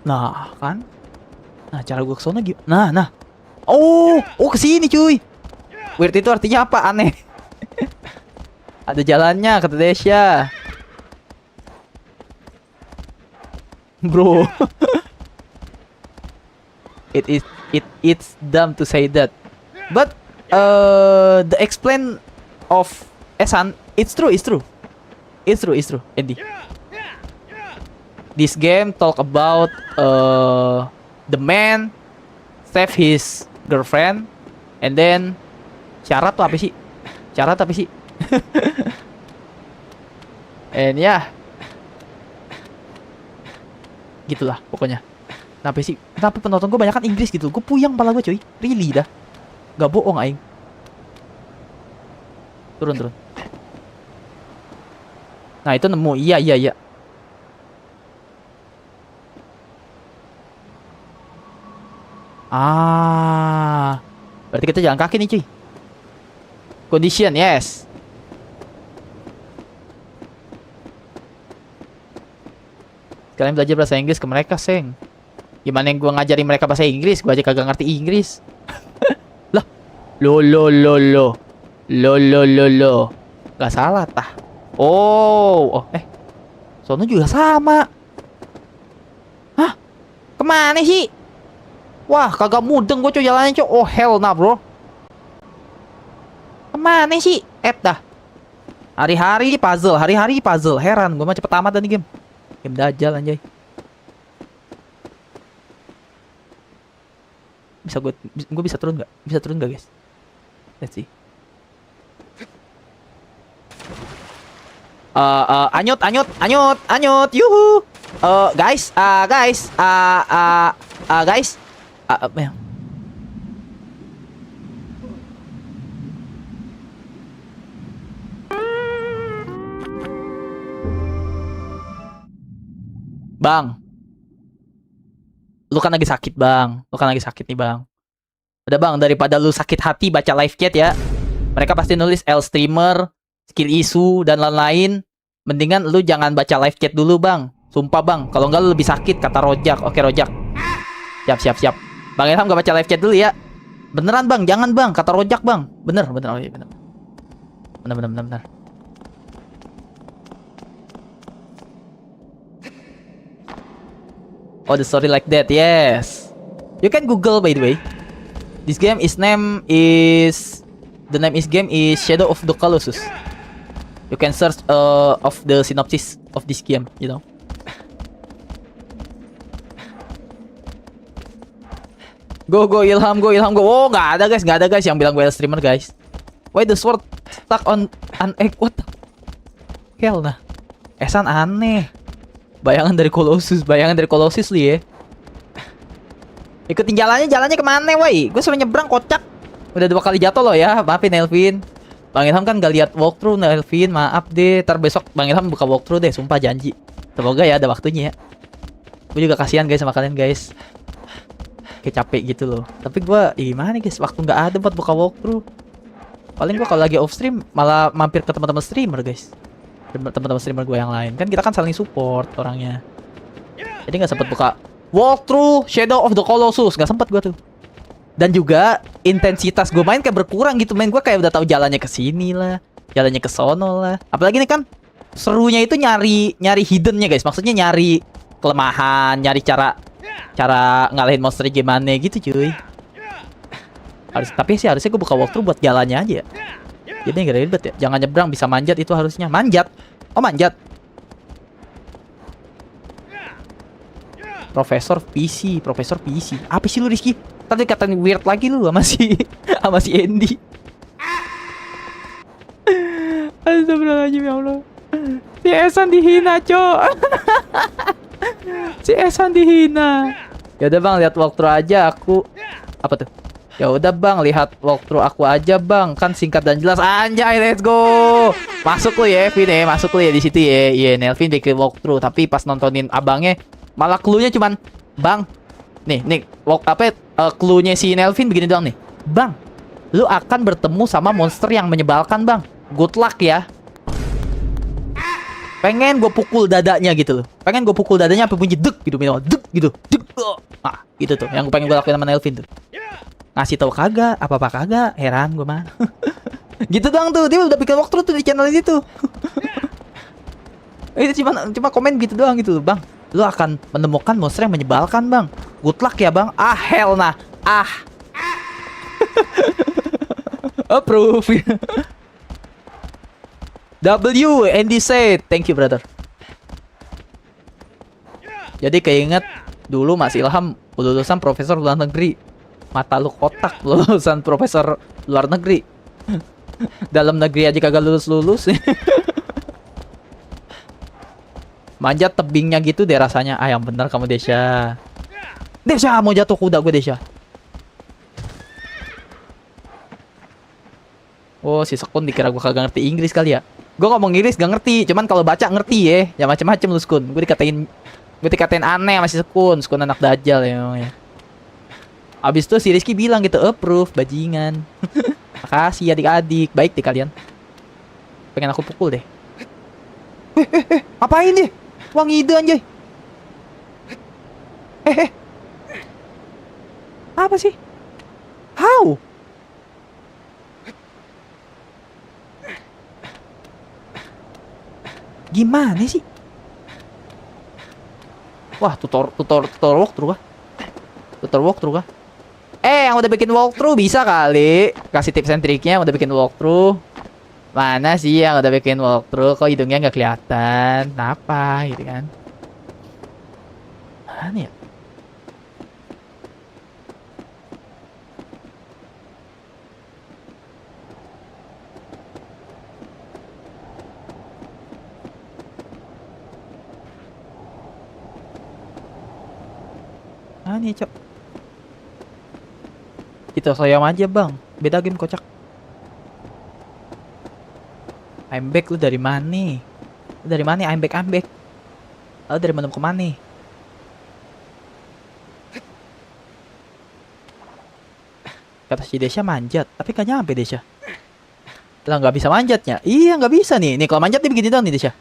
Nah kan. Nah cara gue kesana gimana? Nah. Oh kesini cuy. Weird itu artinya apa? Aneh. Ada jalannya kata Desya. Bro. It's dumb to say that. But the explain of Esan, it's true. Andy. This game talk about the man save his girlfriend and then syarat apa sih? And ya, gitulah pokoknya. Kenapa sih? Kenapa penonton gue banyak kan Inggris gitu? Gue puyang pala gue cuy. Really dah. Gak bohong aing. Turun turun. Nah itu nemu. Iya iya iya. Ah. Berarti kita jalan kaki nih cuy. Condition yes. Kalian belajar bahasa Inggris ke mereka, Seng. Gimana yang gue ngajarin mereka bahasa Inggris? Gue aja kagak ngerti Inggris. Lah. Lo. Lo. Gak salah tah. Oh. Sono juga sama. Hah? Kemana sih? Wah, kagak mudeng gue coy jalannya coy. Oh hell nah bro. Kemana sih? Dah. Hari-hari puzzle. Heran, gue mah cepet amat nih game. Game dajal anjay. Gue bisa turun nggak? Bisa turun nggak guys? Let's see. Anyut. Yuhu. Guys. Apa ya? Bang. Lu kan lagi sakit, Bang. Nih, Bang. Udah, Bang, daripada lu sakit hati baca live chat ya. Mereka pasti nulis L streamer, skill issue dan lain-lain. Mendingan lu jangan baca live chat dulu, Bang. Sumpah, Bang. Kalau enggak lu lebih sakit, kata Rojak. Oke, Rojak. Siap. Bang Ilham gak baca live chat dulu ya. Beneran, Bang. Jangan, Bang. Kata Rojak, Bang. Bener. Oh, iya, bener. Bener. Oh, the story like that. Yes. You can Google by the way. The name is Shadow of the Colossus. You can search of the synopsis of this game, you know. Go Ilham go. Oh, nggak ada guys yang bilang gue streamer guys. Why the sword stuck on an egg? What the hell nah? Esan aneh. Bayangan dari Colossus lu ya. Ikutin jalannya kemana woi? Gue suruh nyebrang kocak. Udah 2 kali jatuh loh ya. Maafin Elvin. Bang Ilham kan gak lihat walkthrough nah Elvin. Maaf deh. Ntar besok Bang Ilham buka walkthrough deh. Sumpah janji. Semoga ya ada waktunya ya. Gue juga kasihan guys sama kalian guys. Kayak capek gitu loh. Tapi gue gimana guys? Waktu gak ada buat buka walkthrough. Paling gue kalau lagi off stream malah mampir ke teman-teman streamer guys. Teman-teman streamer gue yang lain. Kan kita kan saling support orangnya. Jadi gak sempet buka walkthrough Shadow of the Colossus. Gak sempet gue tuh. Dan juga intensitas gue main kayak berkurang gitu. Main gue kayak udah tahu jalannya ke sini lah, jalannya ke sono lah. Apalagi nih kan serunya itu nyari hiddennya guys. Maksudnya nyari kelemahan, nyari cara ngalahin monster gimana gitu cuy. Tapi sih harusnya gue buka walkthrough buat jalannya aja. Jadi nggak ribet ya. Jangan nyebrang, bisa manjat itu harusnya. Manjat. Oh manjat. Profesor PC. Apa sih lu Rizky? Tadi katain weird lagi lu sama si Andy. Astagfirullahaladzim ya Allah. Si Esan dihina, Cok. Si Esan dihina. Ya udah Bang, lihat walkthrough aja aku. Apa tuh? Ya udah Bang, lihat walkthrough aku aja Bang. Kan singkat dan jelas. Anjay, let's go. Masuk lu ya, Vin ya. Masuk lu ya di situ ya. Iya, Nelvin bikin walkthrough. Tapi pas nontonin abangnya, malah cluenya cuman Bang, nih, cluenya si Nelvin begini doang nih. Bang, lu akan bertemu sama monster yang menyebalkan Bang. Good luck ya. Pengen gue pukul dadanya gitu loh. Pengen gue pukul dadanya sampai bunyi deg gitu, minimal deg gitu. Deg. Ah, gitu tuh. Yang gue pengen gue lakuin sama Nelvin tuh. Ngasih tahu kagak, apa-apa kagak, heran gue mah. Gitu doang tuh, dia udah bikin walkthrough tuh di channel itu. Itu cuma komen gitu doang gitu loh, Bang. Lu akan menemukan monster yang menyebalkan, Bang. Good luck ya, Bang. Ah, hell nah. Ah. Approve. W, Andy said, thank you brother. Jadi keinget dulu Mas Ilham lulusan profesor luar negeri. Mata lu kotak, lulusan profesor luar negeri. Dalam negeri aja kagak lulus. Manjat tebingnya gitu deh rasanya. Ah yang bener kamu Desya. Desha, mau jatuh kuda gue Desha. Oh, si Sekun dikira gue kagak ngerti Inggris kali ya. Gue ngomong Inggris gak ngerti, cuman kalau baca ngerti ya. Ya macem-macem lu Sekun. Gue dikatain aneh sama si Sekun. Sekun anak dajal ya emang ya. Abis itu si Rizky bilang gitu, approve, bajingan. Makasih adik-adik, baik deh kalian. Pengen aku pukul deh. Ngapain deh? Wang ide anjay. Apa sih? How? Gimana sih? Wah, tutor walkthrough kah? Tutor walkthrough kah? Yang udah bikin walkthrough bisa kali kasih tips and triknya yang udah bikin walkthrough. Mana sih yang udah bikin walkthrough? Kok hidungnya nggak kelihatan? Kenapa gitu kan? Mana ya? Mana ya, Cok? Kita sayang aja, Bang. Beda game kocak. I'm back, lu dari mana? Lu dari mana? I'm back. Lu dari mana ke mana? Kata si Desha manjat, tapi gak nyampe Desha. Lah nggak bisa manjatnya. Iya nggak bisa nih. Nih kalau manjat dia begini dong nih Desha.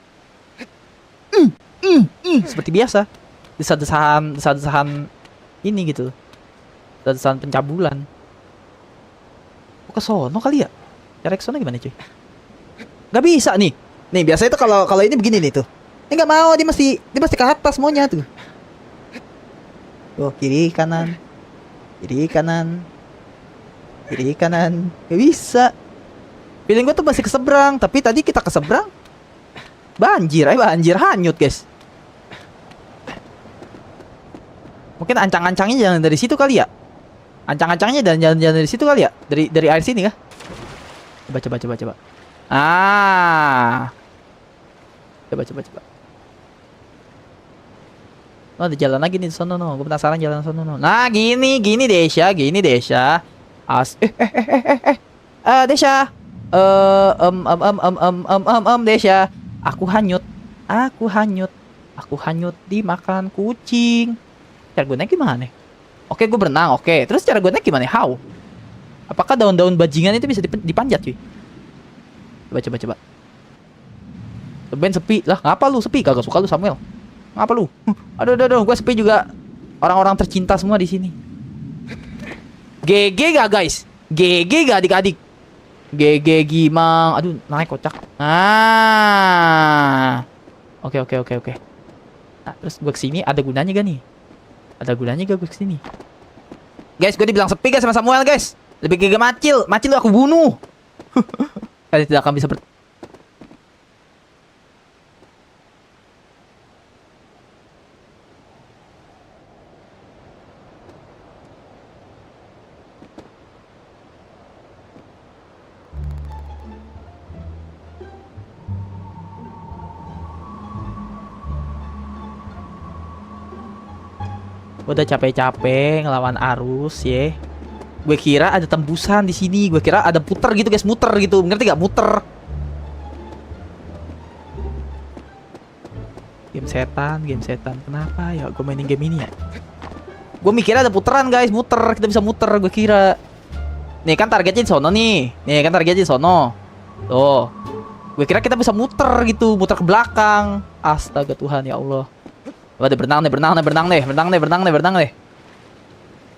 Seperti biasa. Desa-desahan ini gitu. Desa-desahan pencabulan. Oh, ke sono kali ya? Cara ke sono gimana cuy? Gak bisa nih. Nih biasanya tuh kalau ini begini nih tuh. Ini nggak mau, dia masih ke atas maunya tuh. Oh, kiri kanan. Gak bisa. Feeling gue tuh masih ke seberang, tapi tadi kita ke seberang. Banjir hanyut guys. Mungkin ancang-ancangnya jalan dari situ kali ya. Ancang-ancangnya dan jalan-jalan dari situ kali ya. Dari air sini kah? Coba. Coba. Oh, ada jalan lagi nih di sono no. Gue penasaran jalan sono no. Nah, gini Desha. Desha. Desha. Aku hanyut dimakan kucing. Cara gue naik gimana? Oke, gue berenang. Oke, terus cara gue naik gimana? How? Apakah daun-daun bajingan itu bisa dipanjat, cuy? Coba. Ben sepi lah. Ngapa lu sepi? Kagak suka lu Samuel. Ngapa lu? Aduh, gue sepi juga. Orang-orang tercinta semua di sini. GG gak guys? GG gak adik-adik? GG Gimang. Aduh, naik kocak. Oke. Nah, terus gue kesini ada gunanya gak nih? Ada gunanya gak gue kesini? Guys, gue dibilang sepi guys sama Samuel guys. Lebih ke Macil aku bunuh. Kalian tidak akan bisa udah capek-capek ngelawan arus ya. Gue kira ada tembusan di sini. Gue kira ada puter gitu guys, muter gitu. Ngerti gak? Muter. Game setan. Kenapa ya gue mainin game ini ya? Gue mikirnya ada puteran guys, muter. Kita bisa muter gue kira. Nih kan targetnya di sono nih. Tuh. Gue kira kita bisa muter gitu, muter ke belakang. Astaga Tuhan ya Allah. Waduh, berenang deh.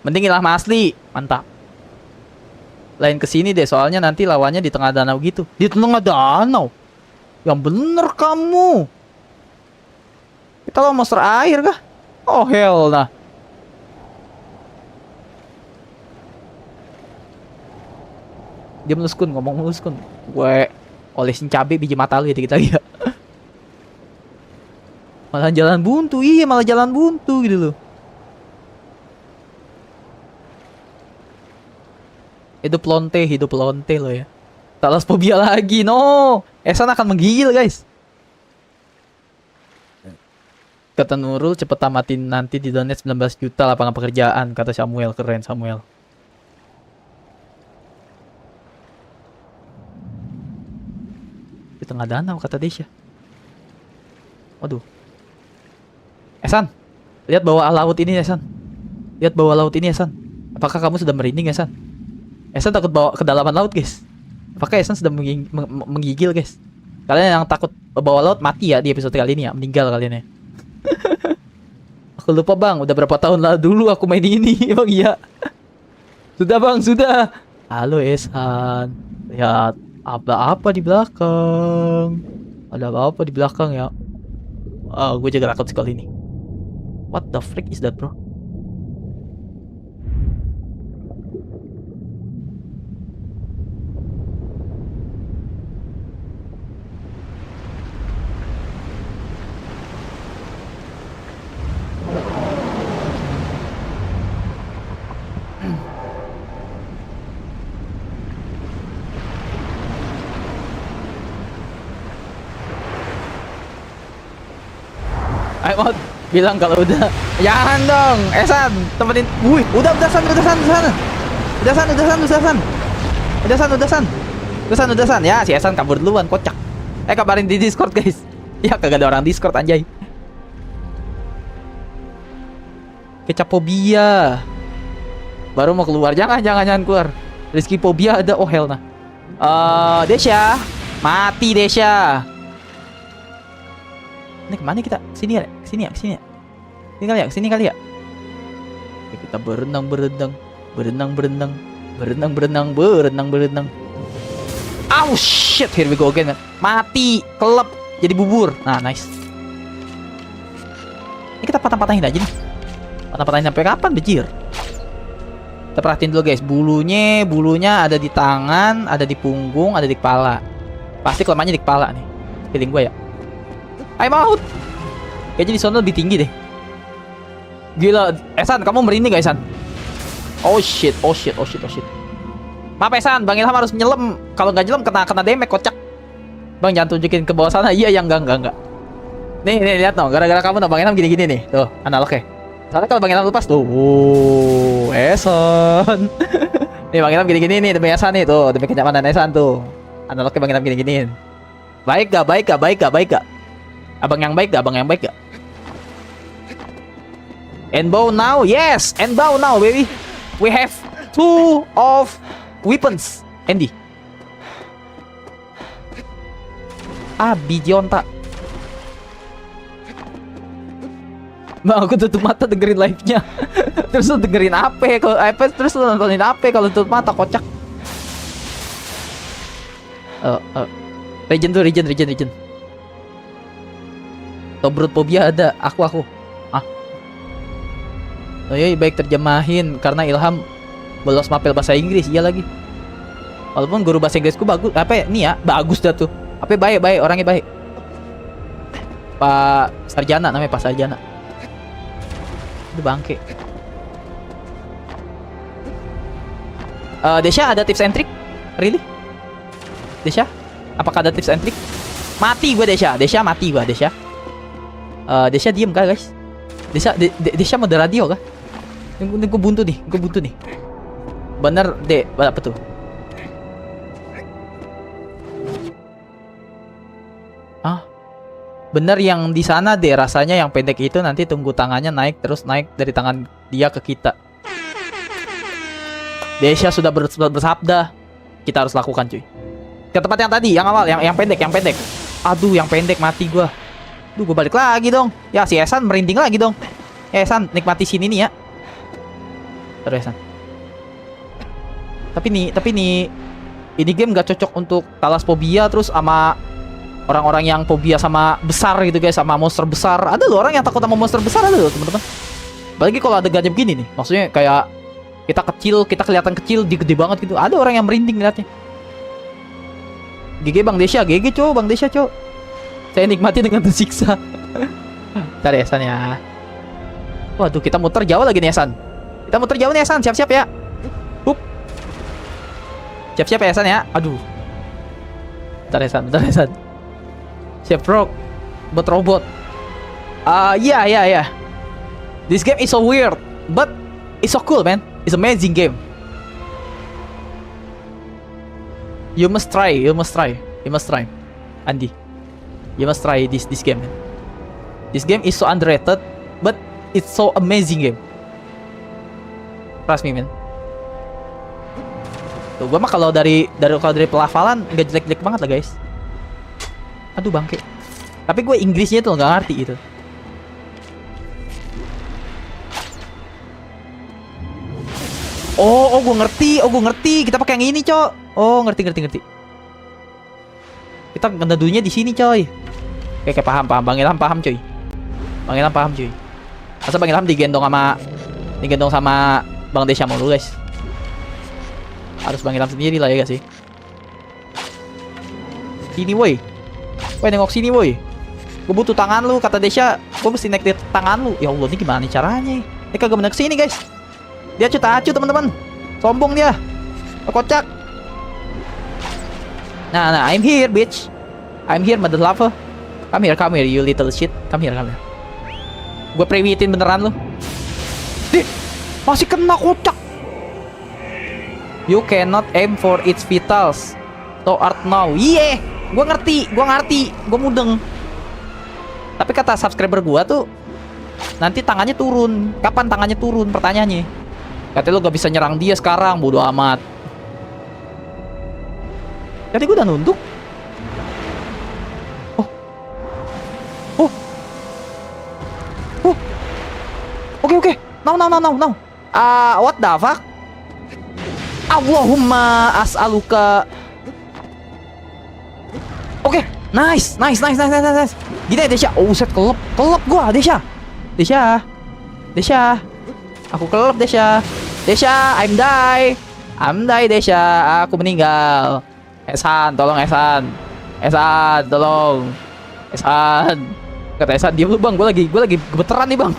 Mending ilah asli. Mantap. Lain kesini deh, soalnya nanti lawannya di tengah danau gitu. Di tengah danau? Yang bener kamu. Kita lawan monster air kah? Oh hell nah. Dia ngomong meluskun. Gue olesin cabai biji mata lu gitu ya. Malah jalan buntu gitu loh. Hidup lonte loh ya. Talasfobia lagi, no. Esan akan menggigil guys. Kata Nurul, cepet tamatin nanti di donate 19 juta lapangan pekerjaan. Kata Samuel, keren Samuel. Di tengah danau, kata Desya. Waduh. Esan, lihat bawah laut ini Esan. Lihat bawah laut ini Esan. Apakah kamu sudah merinding Esan? Esan takut bawa ke dalaman laut guys. Apakah Esan sudah menggigil guys? Kalian yang takut bawah laut mati ya di episode kali ini ya. Meninggal kalian ya. Aku lupa bang, udah berapa tahun lalu dulu aku main ini. Bang iya. Sudah bang, sudah. Halo Esan. Lihat, apa di belakang. Ada apa di belakang ya. Gue juga takut sekali nih. What the frick is that bro? Ayo Maut, bilang kalau udah. Jangan dong, Esan, temenin. Wih, udah San. Ya, si Esan kabur duluan, kocak. Kabarin di Discord guys. Ya kagak ada orang Discord anjay. Kecapobia. Baru mau keluar, jangan keluar. Rizky Pobia ada, oh hell nah. Desya, mati Desya. Ini kemana kita? Sini ya? Sini kali ya? Oke, kita berenang. Oh shit, here we go again. Mati, kelep, jadi bubur. Nah, nice. Ini kita patah-patahin aja nih. Patah-patahin sampai kapan, bejir? Kita perhatiin dulu guys, bulunya ada di tangan, ada di punggung, ada di kepala. Pasti kelemahannya di kepala nih. Feeling gue ya. Ayo Maut. Kayaknya di sana lebih tinggi deh. Gila, Esan, kamu merinding gak Esan? Oh shit. Maaf Esan, Bang Ilham harus nyelam. Kalau nggak nyelam kena damage kocak. Bang jangan tunjukin ke bawah sana. Iya, yang enggak. Nih lihat no, gara-gara kamu no Bang Ilham gini nih. Tuh, analognya. Soalnya kalau Bang Ilham lepas tuh, Esan. Nih Bang Ilham gini nih demi Esan nih tuh, demi kenyamanan Esan tuh. Analognya Bang Ilham gini-giniin. Baik gak? Abang yang baik gak? Endbow now, yes, endbow now, baby. We have 2 of weapons, Andy. Bionta. Bang, aku tutup mata dengerin live-nya. Terus lu dengerin apa? Terus lu nontonin apa kalau tutup mata, kocak. Regen. Tobrut Pobia ada, aku. Oh iya, baik terjemahin karena Ilham bolos mapel bahasa Inggris, iya lagi. Walaupun guru bahasa Inggrisku bagus, bagus dah tuh. Baik, orangnya baik. Pak Sarjana namanya, Pak Sarjana. Itu bangke. Desya ada tips and trick? Really? Desya? Apakah ada tips and trick? Mati gue Desya mati gue Desya. Desya diem kah guys? Desya mode radio kah? Ini gue buntu nih. Bener deh, apa tuh? Bener yang di sana deh, rasanya yang pendek itu nanti tunggu tangannya naik dari tangan dia ke kita. Desya sudah bersabda, kita harus lakukan cuy. Ke tempat yang tadi, yang awal, yang pendek. Aduh, yang pendek mati gua. Duh, gue balik lagi dong. Ya, si Esan merinding lagi dong. Esan, nikmati sini nih ya. Terus Esan. Tapi nih ini game gak cocok untuk talasfobia terus sama orang-orang yang fobia sama besar gitu guys, sama monster besar. Ada loh orang yang takut sama monster besar, ada loh teman-teman. Apalagi kalau ada gajah begini nih. Maksudnya kayak kita kelihatan kecil, dia gede banget gitu. Ada orang yang merinding liatnya. GG Bang Desya, GG Bang Desya. Saya nikmati dengan tersiksa. Ntar ya San ya. Waduh, kita muter jauh lagi nih San. Siap-siap ya. Hup. Siap-siap ya San ya. Aduh. Bentar ya San. Siap bro. Robot. Yeah. This game is so weird, but it's so cool, man. It's amazing game. You must try, Andy. You must try this game, man. This game is so underrated, but it's so amazing game. Trust me, man. Tuh, gua mah kalau dari pelafalan nggak jelek-jelek banget lah, guys. Aduh bangke. Tapi gue Inggrisnya tuh nggak ngerti gitu. Oh, gue ngerti. Kita pakai yang ini, Cok. Oh, ngerti. Kita ngedudunya di sini, coy. Oke, paham. Bang Ilham paham, cuy. Masa Bang Ilham digendong sama Bang Desya mulu, guys. Harus Bang Ilham sendiri lah ya, guys sih. Sini, woi. Woi, nengok sini, woi. Gue butuh tangan lu, kata Desya. Gue mesti naik di tangan lu. Ya Allah, ini gimana nih caranya? Ini kagak bener kesini, guys. Dia acu, teman-teman. Sombong dia. Kocak. Nah, I'm here, bitch. I'm here, mother lover. Come here, you little shit. Come here. Gue prewitin beneran lu. Dih, masih kena, kocak. You cannot aim for its vitals. So art now. Iya, gue ngerti. Gue mudeng. Tapi kata subscriber gue tuh, nanti tangannya turun. Kapan tangannya turun? Pertanyaannya. Katanya lu gak bisa nyerang dia sekarang. Bodoh amat. Tadi gue udah nunduk. Oke. Now. What the fuck? Allahumma as'aluka. Oke, nice. Gini ya, Desya. Oh, set kelep gua, Desya. Aku kelep, Desya. I'm die, Desya. Aku meninggal. Esan, tolong Esan, tolong. Kata Esan, diam lu bang, gue lagi gemeteran nih bang.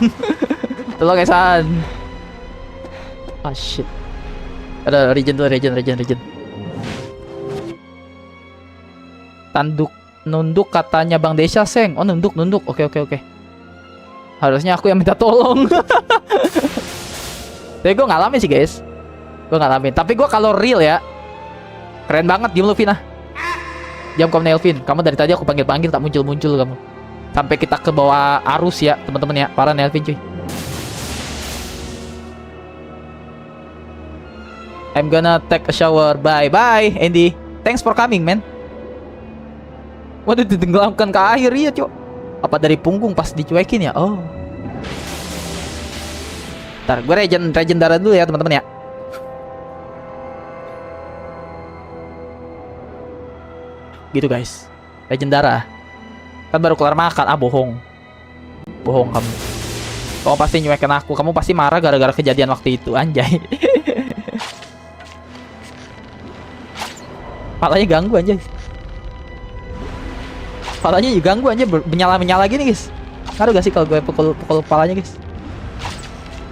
Tolong Esan. Ah shit. Ada regen. Nunduk katanya Bang Desya, Seng. Oh, nunduk. Oke. Harusnya aku yang minta tolong. Tapi gue ngalamin sih, guys. Tapi gue kalau real ya, keren banget. Diem lu, Vin. Diam kamu, Nelvin. Kamu dari tadi aku panggil tak muncul kamu. Sampai kita ke bawah arus ya, teman-teman ya. Parah Nelvin, cuy. I'm gonna take a shower. Bye, Andy. Thanks for coming, man. Waduh, ditenggelamkan ke air ya, Cok. Apa dari punggung pas dicuekin ya? Oh. Ntar, gue regen darah dulu ya, teman-teman ya. Gitu, guys. Regen darah. Kan baru kelar makan. Ah, bohong kamu. Kamu pasti nyuekin aku. Kamu pasti marah gara-gara kejadian waktu itu, anjay. Palanya ganggu anjay. Menyala gini, guys. Ngaruh gak sih kalau gue pukul palanya, guys?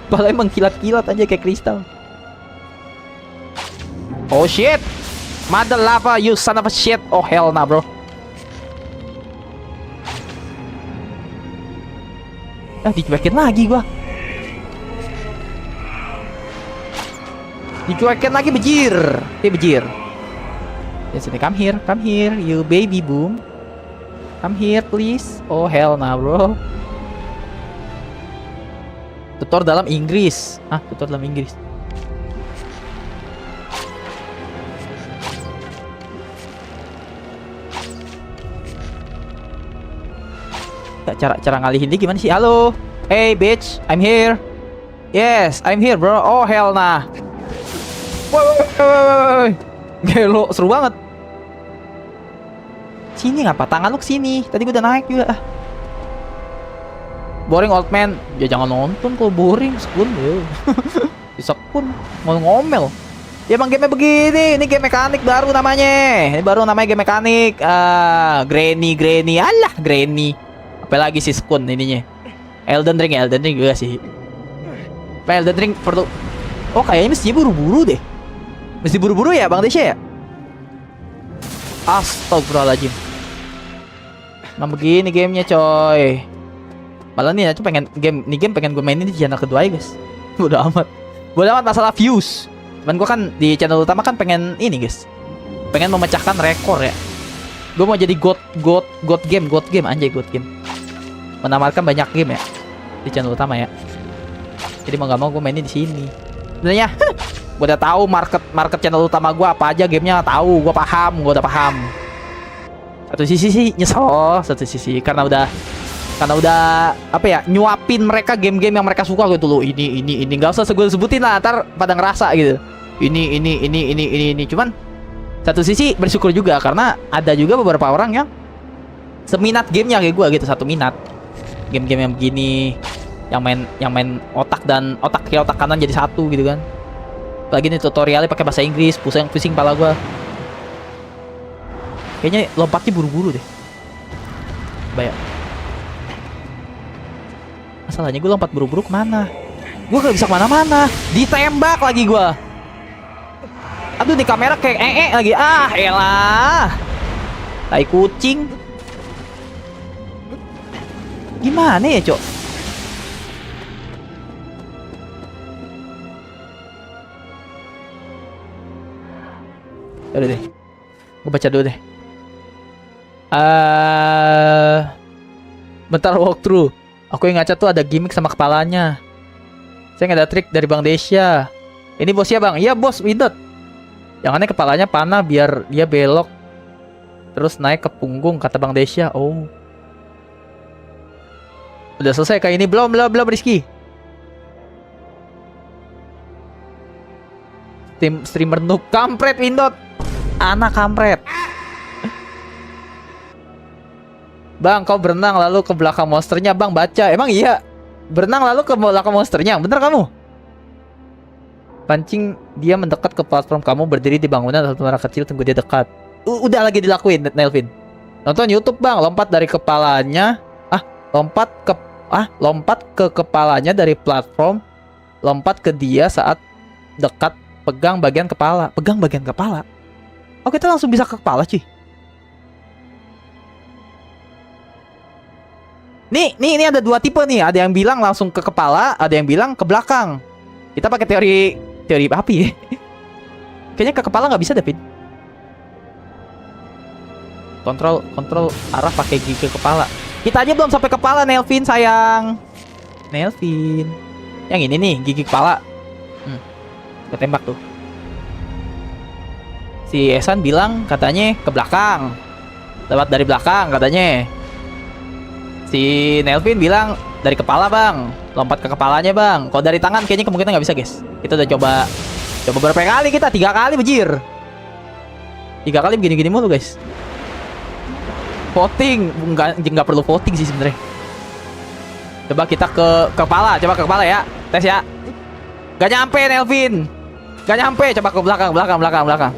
Palanya mengkilat-kilat aja kayak kristal. Oh shit. Mother lava, you son of a shit. Oh hell nah, bro. Dicuekin lagi gua. Bejir. Ya sini, come here, you baby boom. Come here please. Oh hell nah, bro. Tutor dalam Inggris. Tutor dalam Inggris. Cara ngalihin dia gimana sih? Halo. Hey bitch, I'm here. Yes, I'm here, bro. Oh hell nah. Woi. Gelo, seru banget. Sini ngapa? Tangan lu kesini. Tadi gue udah naik juga. Boring old man. Ya jangan nonton kalau boring. Sekun ya. Sekun mau ngomel. Ya emang game begini. Ini game mekanik baru namanya. Game mekanik. Granny. Alah, Granny. Apalagi sih Sekun ininya. Elden Ring juga sih. Elden Ring perlu. Oh kayaknya mestinya buru-buru deh. Mesti buru-buru ya Bang Desya ya? Astagfirullahaladzim. Nah begini gamenya coy. Malah nih aku pengen game pengen gue mainin di channel kedua ya guys. Bodo amat. Bodo amat masalah views. Cuman gue kan di channel utama kan pengen ini guys. Pengen memecahkan rekor ya. Gue mau jadi god game anjay, god game. Menamatkan banyak game ya di channel utama ya. Jadi mau gak mau gue mainin di sini. Sebenarnya gue udah tahu market channel utama gue apa aja gamenya, tahu, gue udah paham. Satu sisi sih nyesel, satu sisi karena udah apa ya, nyuapin mereka game-game yang mereka suka gitu loh. Ini nggak usah sebutin lah, ntar pada ngerasa gitu. Ini cuman satu sisi bersyukur juga karena ada juga beberapa orang yang seminat gamenya kayak gue gitu, satu minat game-game yang begini, yang main otak dan otak kiri otak kanan jadi satu gitu kan. Apalagi nih tutorialnya pakai bahasa Inggris, pusing kepala gue. Kayaknya lompatnya buru-buru deh. Bayar. Masalahnya gue lompat buru-buru kemana? Gue gak bisa kemana-mana. Ditembak lagi gue. Aduh, di kamera kayak lagi. Ah, elah. Tai kucing. Gimana ya, Cok? Udah deh. Gue baca dulu deh. Bentar walkthrough. Aku yang ngaca tuh ada gimmick sama kepalanya. Saya nggak ada trik dari Bang Desya. Ini bosnya Bang. Iya bos, Widot. Yang aneh kepalanya panah biar dia belok terus naik ke punggung, kata Bang Desya. Oh. Udah selesai kayak ini belum Rizky? Streamer noob kampret Windot. Anak kampret. Bang, kau berenang lalu ke belakang monsternya, Bang, baca. Emang iya? Berenang lalu ke belakang monsternya? Bener kamu? Pancing dia mendekat ke platform kamu, berdiri di bangunan atau menara kecil, tunggu dia dekat. Udah lagi dilakuin, Nelvin. Nonton YouTube, Bang, lompat dari kepalanya. Lompat ke kepalanya dari platform. Lompat ke dia saat dekat, pegang bagian kepala. Pegang bagian kepala. Oh, kita langsung bisa ke kepala, cuy. Nih ada dua tipe nih. Ada yang bilang langsung ke kepala, ada yang bilang ke belakang. Kita pakai teori api ya. Kayaknya ke kepala nggak bisa, David. Kontrol arah pakai gigi ke kepala. Kita aja belum sampai kepala, Nelvin sayang. Nelvin. Yang ini nih, gigi kepala. Gue tembak tuh. Si Esan bilang katanya ke belakang. Lewat dari belakang katanya. Si Nelvin bilang dari kepala, Bang. Lompat ke kepalanya, Bang. Kalau dari tangan kayaknya kemungkinan nggak bisa, guys. Kita udah coba berapa kali kita? 3 kali, bejir. 3 kali begini-gini mulu, guys. Voting nggak perlu voting sih sebenarnya. Coba kita ke kepala, coba ke kepala ya. Tes ya. Gak nyampe, Nelvin. Gak nyampe. Coba ke belakang. Coba ke belakang.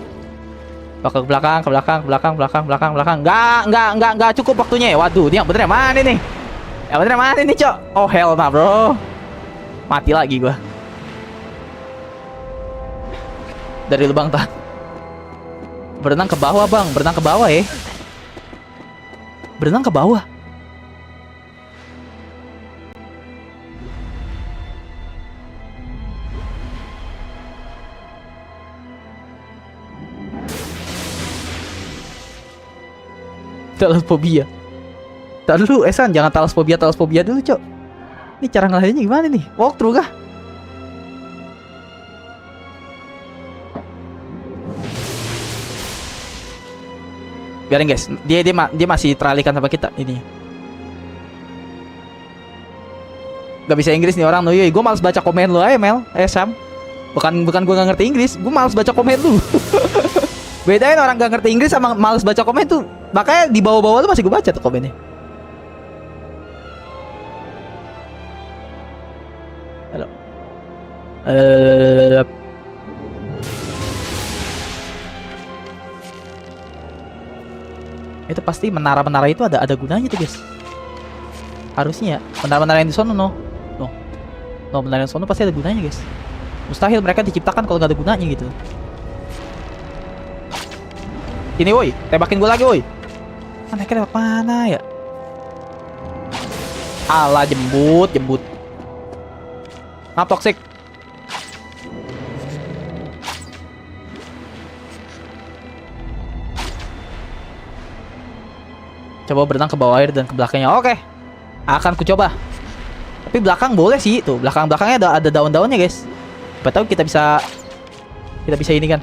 Nggak cukup waktunya. Waduh, ini yang bener mana nih? Yang bener mana nih, Cok? Oh, hell nah, bro. Mati lagi gua. Dari lubang tak. Berenang ke bawah, Bang. Berenang ke bawah ya. Berenang ke bawah. Talasfobia. Tar dulu, Esan, jangan talasfobia dulu, Cok. Ini cara ngelahirinnya gimana nih? Walkthrough kah? Biarin, guys. Dia masih teralihkan sama kita ini. Gak bisa Inggris nih orang. Gue males baca komen lu aja, Mel. Sam. Bukan gue gak ngerti Inggris. Gue males baca komen lu. Bedain orang gak ngerti Inggris sama males baca komen tuh. Makanya di bawah-bawah tuh masih gue baca tuh komennya. Halo. Itu pasti menara-menara itu ada gunanya tuh, guys. Harusnya menara-menara yang di sono no, menara yang di sono pasti ada gunanya, guys. Mustahil mereka diciptakan kalau nggak ada gunanya gitu. Ini woi, tembakin gue lagi woi. Mereka lewat mana ya? Alah, jembut. Ah, toxic. Coba berenang ke bawah air dan ke belakangnya. Oke. Akan ku coba. Tapi belakang boleh sih tuh. Belakangnya ada daun-daunnya, guys. Siapa tahu kita bisa ini kan.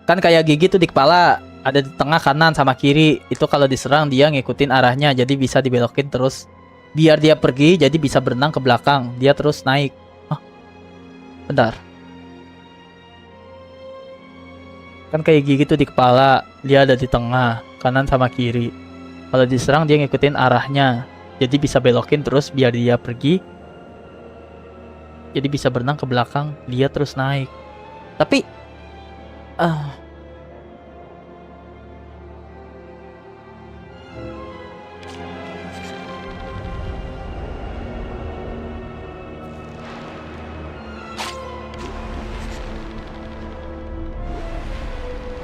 Kan kayak gigi tuh di kepala, ada di tengah, kanan sama kiri. Itu kalau diserang dia ngikutin arahnya, jadi bisa dibelokin terus. Biar dia pergi, jadi bisa berenang ke belakang. Dia terus naik. Hah? Bentar. Kan kayak gigi tuh di kepala, dia ada di tengah, kanan sama kiri. Kalau diserang dia ngikutin arahnya, jadi bisa belokin terus biar dia pergi. Jadi bisa berenang ke belakang, dia terus naik. Tapi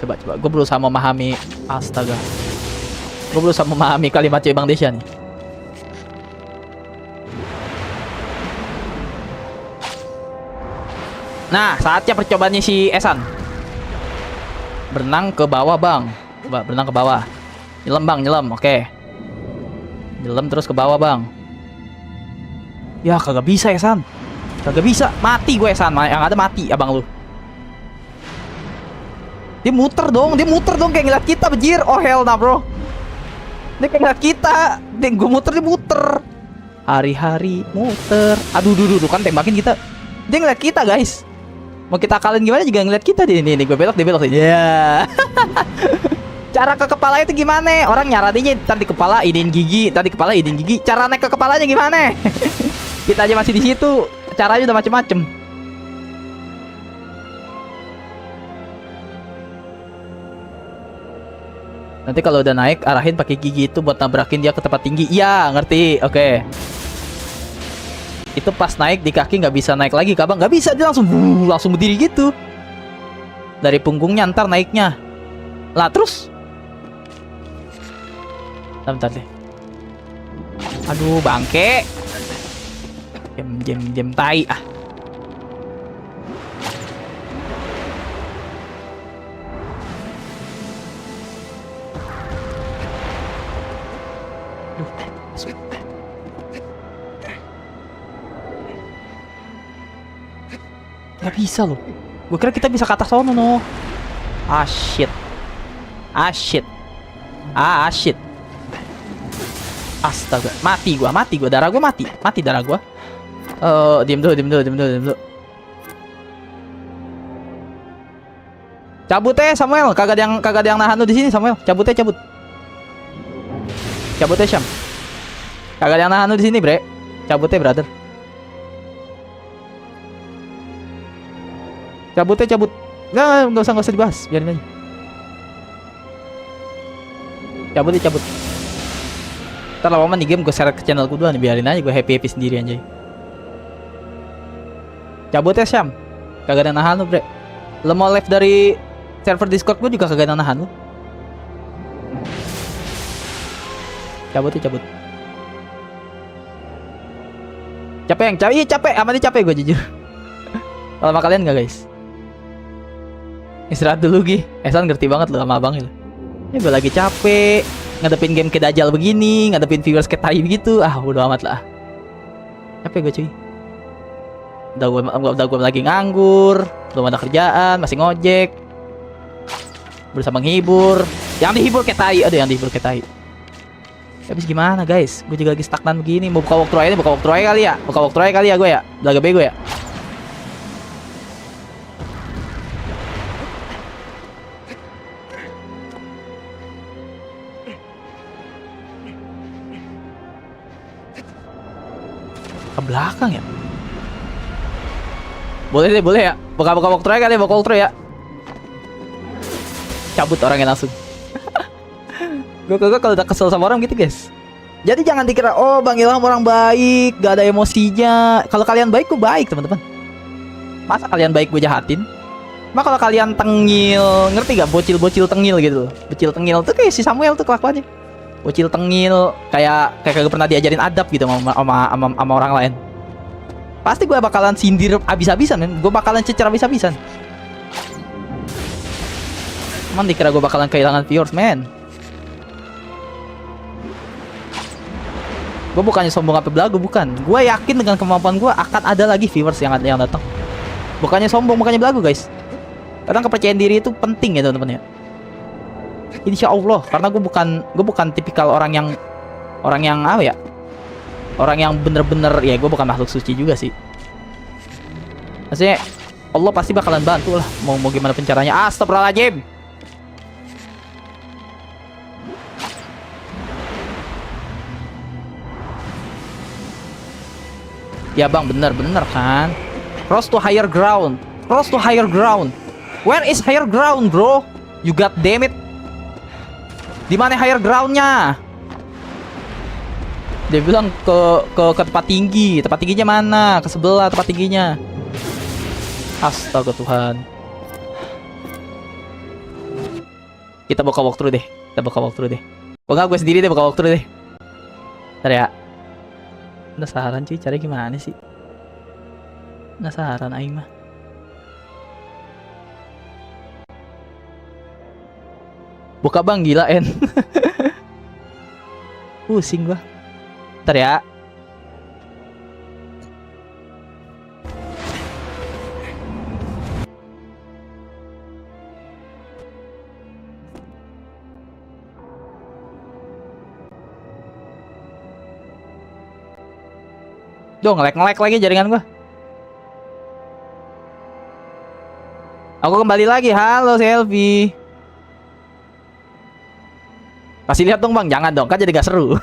coba gue berusaha memahami. Astaga, gue berusaha memahami kalimat Bang Desya nih. Nah, saatnya percobaannya si Esan. Berenang ke bawah, Bang. Coba berenang ke bawah. Nyelam, Bang, nyelam. Oke. Nyelam terus ke bawah, Bang. Ya, kagak bisa, Esan. Kagak bisa. Mati gue, Esan. Yang ada mati, abang lu. Dia muter dong kayak ngeliat kita, bejir. Oh, hell nah, bro. Dia kayak ngeliat kita. Dia gue muter, dia muter. Hari-hari muter. Aduh, kan tembakin kita. Dia ngeliat kita, guys. Mau kita akalin gimana juga ngeliat kita deh. Nih gue belok, dia belok. Ya. Cara ke kepala itu gimana? Orang nyaraninnya tadi kepala iniin gigi, Cara naik ke kepalanya gimana? Kita aja masih di situ. Caranya udah macem-macem. Nanti kalau udah naik, arahin pakai gigi itu buat nabrakin dia ke tempat tinggi. Iya, ngerti. Oke. Itu pas naik di kaki nggak bisa naik lagi, Kabang. Nggak bisa, dia langsung berdiri gitu. Dari punggungnya ntar naiknya. Lah terus. Bentar deh. Aduh, bangke. Jam tai ah. Gak bisa loh. Gue kira kita bisa ke atas sono no. Ah shit. Astaga, mati gua, darah gua mati darah gua. Diem dulu. Cabut Samuel, kagak ada yang nahan lu di sini Samuel. Cabut Syam. Kagak ada yang nahan lu di sini, bre. Cabut brother. Cabut. Nggak usah dibahas, biarin aja. Cabut. Ntar lama-lama nih game gue share ke channel gue dulu nih, biarin aja gue happy sendiri anjay. Cabut Syam. Kagak ada nahan lu, bre. Lo mau live dari server Discord gue juga kagak ada nahan lu. Cabut. Capek, amat capek gue jujur. Kalau sama kalian nggak, guys? Istirahat dulu Gi. Esan ngerti banget lo sama abang itu. Ya gue lagi capek ngadepin game kayak dajal begini, ngadepin viewers kayak tai begitu. Udah amat lah. Capek gue cuy. Udah gue lagi nganggur, belum ada kerjaan, masih ngojek, berusaha menghibur. Yang dihibur kayak tai, Habis gimana guys? Gue juga lagi stagnan begini. Mau buka walkthrough kali ya gue ya. Belaga bego ya. Ke belakang ya? Boleh ya. Buka walkthrough kali ya. Cabut orangnya langsung. Gue kalau udah kesel sama orang gitu guys. Jadi jangan dikira Bang Ilham orang baik, gak ada emosinya. Kalau kalian baik, gue baik teman-teman. Masa kalian baik gue jahatin? Kalau kalian tengil, ngerti gak? Bocil tengil gitu. Bocil tengil tuh kayak si Samuel tuh kelakuannya. bocil tengil, kayak kagak pernah diajarin adab gitu sama orang lain. Pasti gue bakalan sindir abis-abisan, men. Gue bakalan cecer abis-abisan. Emang dikira gue bakalan kehilangan viewers, men. Gue bukannya sombong apa belagu, bukan. Gue yakin dengan kemampuan gue akan ada lagi viewers yang datang. Bukannya sombong, bukannya belagu, guys. Kadang kepercayaan diri itu penting ya, teman-teman ya. Insya Allah, karena gue bukan tipikal orang yang apa ya? Orang yang bener-bener ya, gue bukan makhluk suci juga sih. Maksudnya Allah pasti bakalan bantu lah. Mau gimana pun caranya. Astagfirullahaladzim. Ya bang, bener kan. Cross to higher ground. Cross to higher ground. Where is higher ground, bro? You got damn it. Di mana higher groundnya? Dia bilang ke tempat tinggi. Tempat tingginya mana? Ke sebelah tempat tingginya. Astaga Tuhan. Kita buka walkthrough deh. Oh enggak, gue sendiri deh buka walkthrough deh. Ntar ya. Penasaran cuy, cari gimana sih? Penasaran aing mah. Buka bang, gila en. Pusing gua. Ntar ya. Duh, nge-lag lagi jaringan gua. Aku kembali lagi. Halo Selfie. Kasih lihat dong bang, jangan dong, kan jadi gak seru.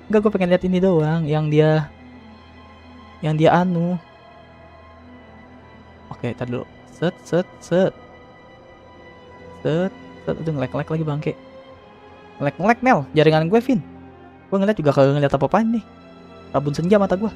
Enggak, gue pengen lihat ini doang, yang dia anu. Oke, tar dulu. Set. Udah nge-lag lagi bangke. Nge-lag Nel, jaringan gue Vin. Gue ngeliat juga kagak ngeliat apa-apaan nih. Rabun senja mata gue.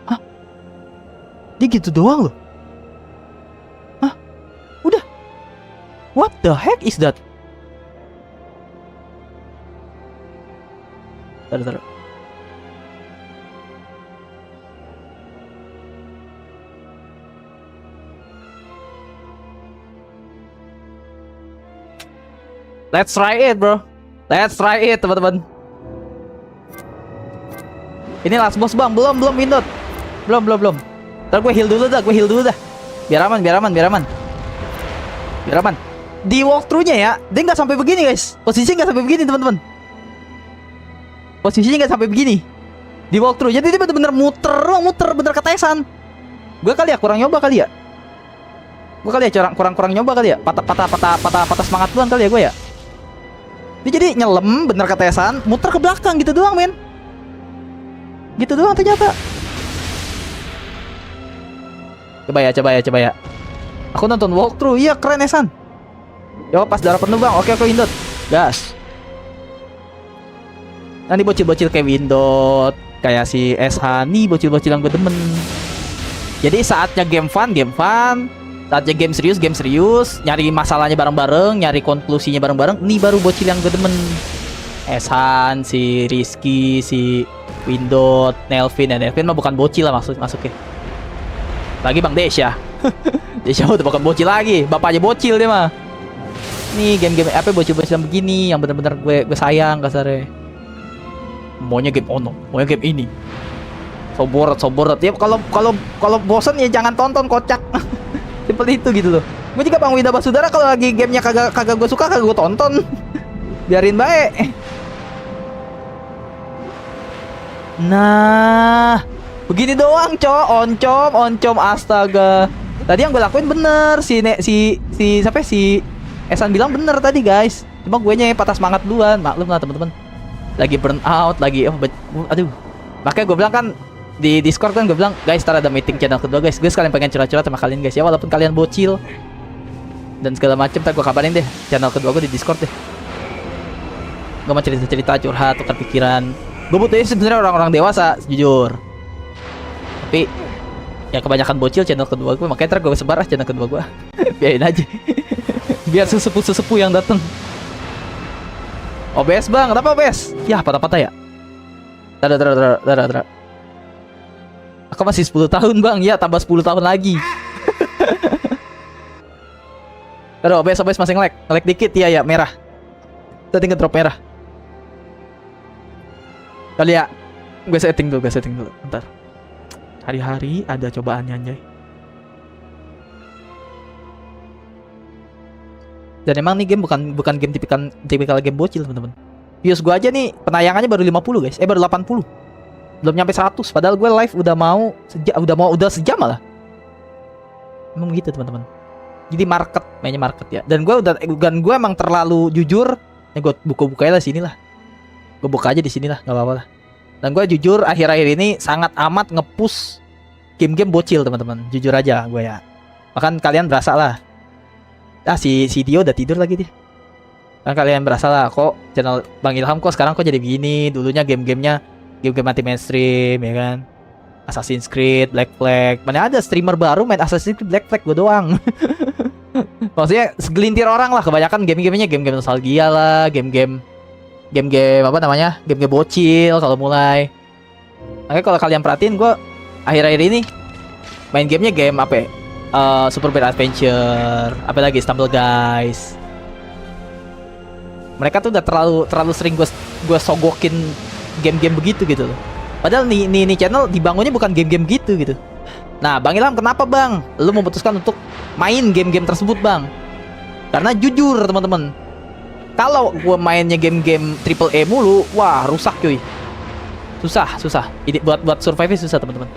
Hah? Dia gitu doang loh? Hah? Udah? What the heck is that? Taruh. Let's try it, bro. Let's try it, teman-teman. Ini last boss bang, belum Windot. Belum. Ntar gue heal dulu dah. Biar aman. Di walkthrough-nya ya, dia nggak sampai begini guys. Posisinya nggak sampai begini teman-teman. Di walkthrough, jadi dia bener-bener muter, bener ketesan. Gue kali ya kurang nyoba kali ya. Kurang nyoba kali ya. Patah semangat duluan kali ya gue ya. Dia jadi nyelem, bener ketesan, muter ke belakang gitu doang men. Gitu doang ternyata. Coba ya. Aku nonton walkthrough, iya keren Esan. Yo pas darah penuh bang, oke Windot. Gas. Nanti bocil-bocil kayak Windot, kayak si SH nih, bocil-bocil yang gue demen. Jadi saatnya game fun, saatnya game serius, nyari masalahnya bareng-bareng, nyari konklusinya bareng-bareng. Nih baru bocil yang gue demen. Eshan, si Rizky, si Windot, Nelvin mah bukan bocil lah masuknya. Lagi Bang Desya. Desya udah bukan bocil lagi, bapaknya bocil dia mah. Nih game-game apa bocil-bocil yang begini yang bener-bener gue sayang kasarnya. Maunya game Ono, maunya game ini. Soborat. Ya kalau bosan ya jangan tonton, kocak. Seperti itu gitu loh. Gue juga Bang Wida Basudara kalau lagi gamenya kagak gue suka, kagak gue tonton. Biarin baik. Nah, begini doang, oncom, astaga. Tadi yang gue lakuin bener, si siapa si Esan bilang bener tadi guys. Cuma gue nya patah semangat duluan, maklum lah teman-teman. Lagi burn out, aduh. Makanya gue bilang kan di Discord kan gue bilang, guys, ntar ada meeting channel kedua guys. Gue sekalian pengen curhat-curhat sama kalian guys ya, walaupun kalian bocil dan segala macem. Ntar gue kabarin deh channel kedua gue di Discord deh. Gue mau cerita-cerita, curhat, tukar pikiran. Gue butuhnya sebenarnya orang-orang dewasa, jujur. Tapi ya kebanyakan bocil channel kedua gue, makanya ntar gue sebar channel kedua gue. Biarin aja. Biar sesepuh yang dateng. OBS bang, kenapa OBS? Ya patah-patah ya. Tada. Aku masih 10 tahun bang, ya tambah 10 tahun lagi. Aduh, OBS masih nge-lag dikit ya merah. Tadi ngedrop merah. Kali ya, gue setting dulu, bentar. Hari-hari ada cobaannya anjay. Dan emang nih game bukan game tipikal game bocil teman-teman. Views gue aja nih penayangannya baru 50 guys, baru 80. Belum nyampe 100, padahal gue live udah sejam malah. Emang gitu teman-teman. Jadi mainnya market ya. Dan gue emang terlalu jujur. Ya gue buka-bukain lah sini lah. Gue buka aja di sini lah, nggak apa-apa lah. Dan gue jujur akhir-akhir ini sangat amat nge-push game-game bocil teman-teman. Jujur aja gue ya. Bahkan kalian berasa lah. Si Dio udah tidur lagi dia. Kan kalian berasa lah, kok channel Bang Ilham kok sekarang kok jadi begini. Dulunya game-gamenya game anti mainstream ya kan. Assassin's Creed, Black Flag. Mana ada streamer baru main Assassin's Creed, Black Flag, gue doang. Maksudnya segelintir orang lah, kebanyakan game-gamenya game-game nostalgia lah, game-game apa namanya? Game-game bocil kalau mulai. Makanya kalau kalian perhatiin, gue akhir-akhir ini main gamenya game apa ya? Super Bad Adventure, apa lagi Stumble Guys. Mereka tuh udah terlalu sering gue sogokin game-game begitu gitu loh. Padahal nih channel dibangunnya bukan game-game gitu. Nah, Bang Ilham kenapa bang? Lu memutuskan untuk main game-game tersebut bang? Karena jujur teman-teman, kalau gue mainnya game-game triple E mulu, wah rusak cuy. Susah. Ini buat survive susah teman-teman.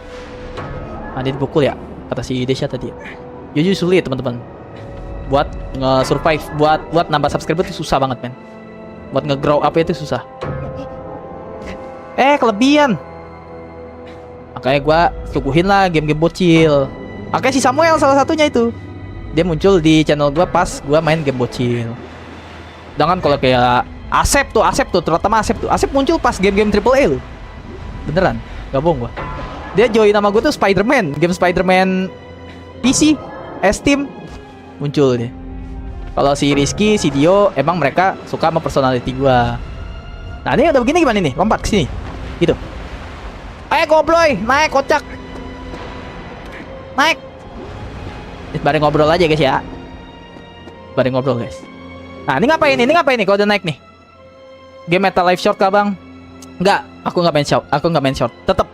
Nah, dia dipukul ya, kata si Desya tadi. Jujur sulit teman-teman. Buat nge-survive, buat nambah subscriber itu susah banget men. Buat nge-grow up itu susah. Kelebihan. Makanya gue suguhin lah game-game bocil. Makanya si Samuel salah satunya itu. Dia muncul di channel gue pas gue main game bocil. Sedangkan kalau kayak Asep tuh, terutama Asep muncul pas game-game triple E lu. Beneran, gak bohong gue. Dia join nama gue tuh Spider-Man, game Spider-Man PC, Steam muncul dia. Kalau si Rizky, si Dio, emang mereka suka sama personality gue. Nah ini udah begini gimana nih? Lompat ke sini. Gitu. Gobloy, naik kocak. Naik. Bareng ngobrol aja guys ya. Bareng ngobrol guys. Nah, ini ngapain nih kalau udah naik nih? Game Meta Live Short kah, Bang? Enggak, aku nggak main short. Tetap.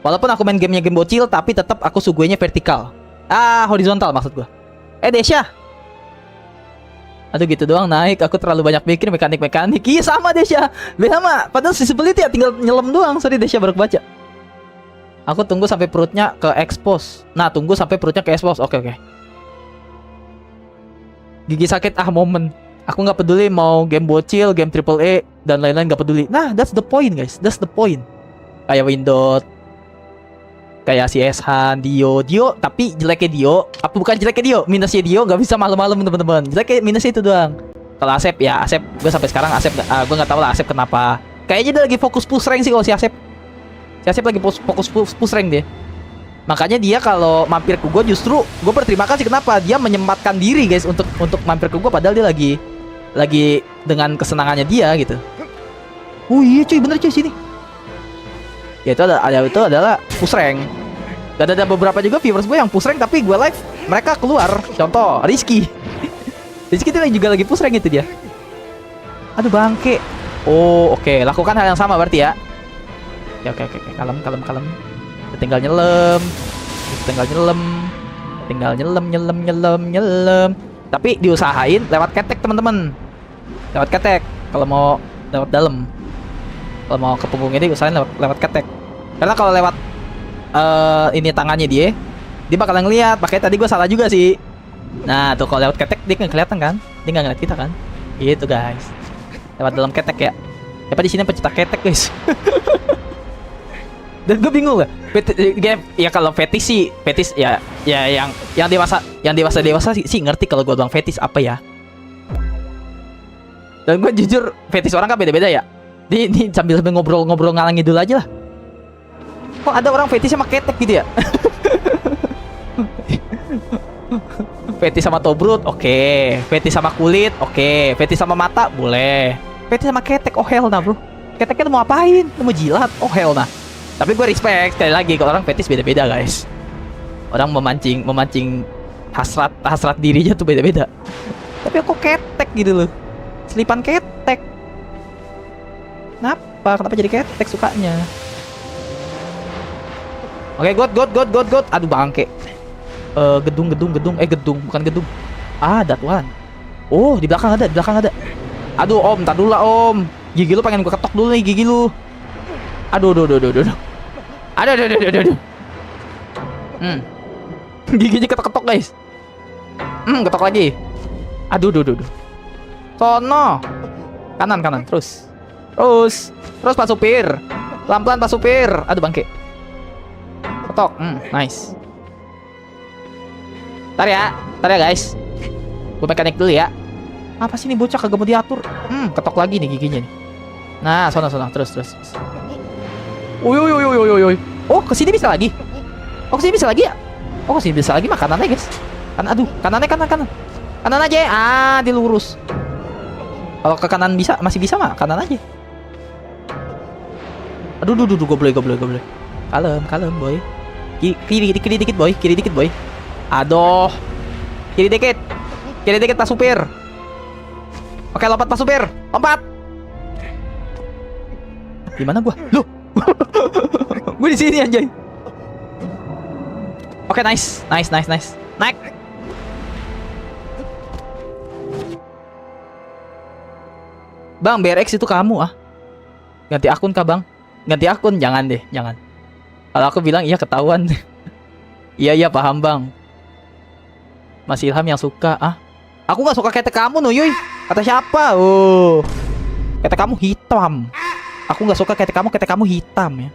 Walaupun aku main gamenya game bocil, tapi tetap aku suguhnya vertikal. Horizontal maksud gua. Desya. Aduh gitu doang naik, aku terlalu banyak mikir mekanik. Iya sama Desya. Sama, padahal disability ya tinggal nyelam doang. Sorry Desya baru baca. Aku tunggu sampai perutnya ke expose. Nah, tunggu sampai perutnya ke expose. Oke. Gigi sakit momen. Aku nggak peduli mau game bocil, game triple E dan lain-lain nggak peduli. Nah, that's the point guys. That's the point. Kayak Windot, kayak si Eshan, Dio, tapi jeleknya Dio. Apa bukan jeleknya Dio? Minusnya Dio nggak bisa malam-malam teman-teman. Jeleknya minusnya itu doang. Kalau Asep, gue sampai sekarang gue nggak tahu lah Asep kenapa. Kayaknya dia lagi fokus push rank sih kalau si Asep. Si Asep lagi fokus push rank dia. Makanya dia kalau mampir ke gue justru gue berterima kasih kenapa dia menyempatkan diri guys untuk mampir ke gue padahal dia lagi dengan kesenangannya dia gitu. Oh iya cuy, bener cuy sini. Ya itu adalah push rank. Dan ada beberapa juga viewers gue yang push rank tapi gue live mereka keluar. Contoh Rizky. Rizky itu juga lagi push rank itu dia. Aduh bangke. Oh oke. Lakukan hal yang sama berarti ya. Ya oke. Kalem. Tinggal nyelam. Tapi diusahain lewat ketek teman-teman. Lewat ketek kalau mau lewat dalam. Kalau mau ke punggung ini usahain lewat ketek. Karena kalau lewat ini tangannya dia bakalan ngeliat. Makanya tadi gue salah juga sih. Nah tuh kalau lewat ketek dia nggak kelihatan kan? Dia nggak ngeliat kita kan? Gitu guys. Lewat dalam ketek ya. Siapa di sini pencipta ketek guys? Dan gue bingung lah. Ya kalau fetis sih, fetis ya yang dewasa sih ngerti kalau gue bilang fetis apa ya. Dan gue jujur fetis orang kan beda-beda ya. Ini sambil ngobrol-ngobrol ngalang dulu aja lah. Kok ada orang fetis sama ketek gitu ya? Fetis sama tobrut, oke. Fetis sama kulit, oke. Fetis sama mata, boleh. Fetis sama ketek, oh hell nah bro. Keteknya mau apain? Mau jilat, oh hell nah. Tapi gue respect sekali lagi kalau orang fetis beda-beda guys. Orang memancing hasrat dirinya tuh beda-beda. Tapi kok ketek gitu loh. Selipan ketek. Kenapa jadi ketek sukanya? Oke, god. Aduh bangke. Gedung. Gedung, bukan gedung. Ah, that one. Oh, di belakang ada. Aduh, Om, tar dulu lah, Om. Gigi lu pengen gue ketok dulu nih, gigi lu. Aduh. Giginya ketok-ketok, guys. Ketok lagi. Aduh. Sono. Kanan, terus Pak supir. Pelan-pelan Pak supir. Aduh, bangke. Ketok, nice. Ntar ya guys. Gue mekanik dulu ya. Apa sih ini bocah kagak mau diatur? Ketok lagi nih giginya nih. Nah, sono terus. Uy. Oh, kesini bisa lagi. Ya? Oh, kesini bisa lagi makanannya guys. Kanannya kanan. Kanan aja. Ah, dilurus. Kalau ke kanan masih bisa mah kanan aja. Aduh, goblok. Kalem boy. Kiri dikit boy. Aduh. Kiri dikit Pak supir. Oke, lompat Pak supir. Lompat. Gimana gua? Loh. Gue di sini anjay. Oke, nice. Naik. Bang, BRX itu kamu ah. Ganti akun kah, Bang? Ganti akun, jangan deh, jangan. Kalau aku bilang iya ketahuan. Iya, paham, Bang. Mas Ilham yang suka ah. Aku gak suka ketek kamu Nuyuy. Kata siapa? Oh. Ketek kamu hitam. Aku gak suka ketek kamu hitam ya.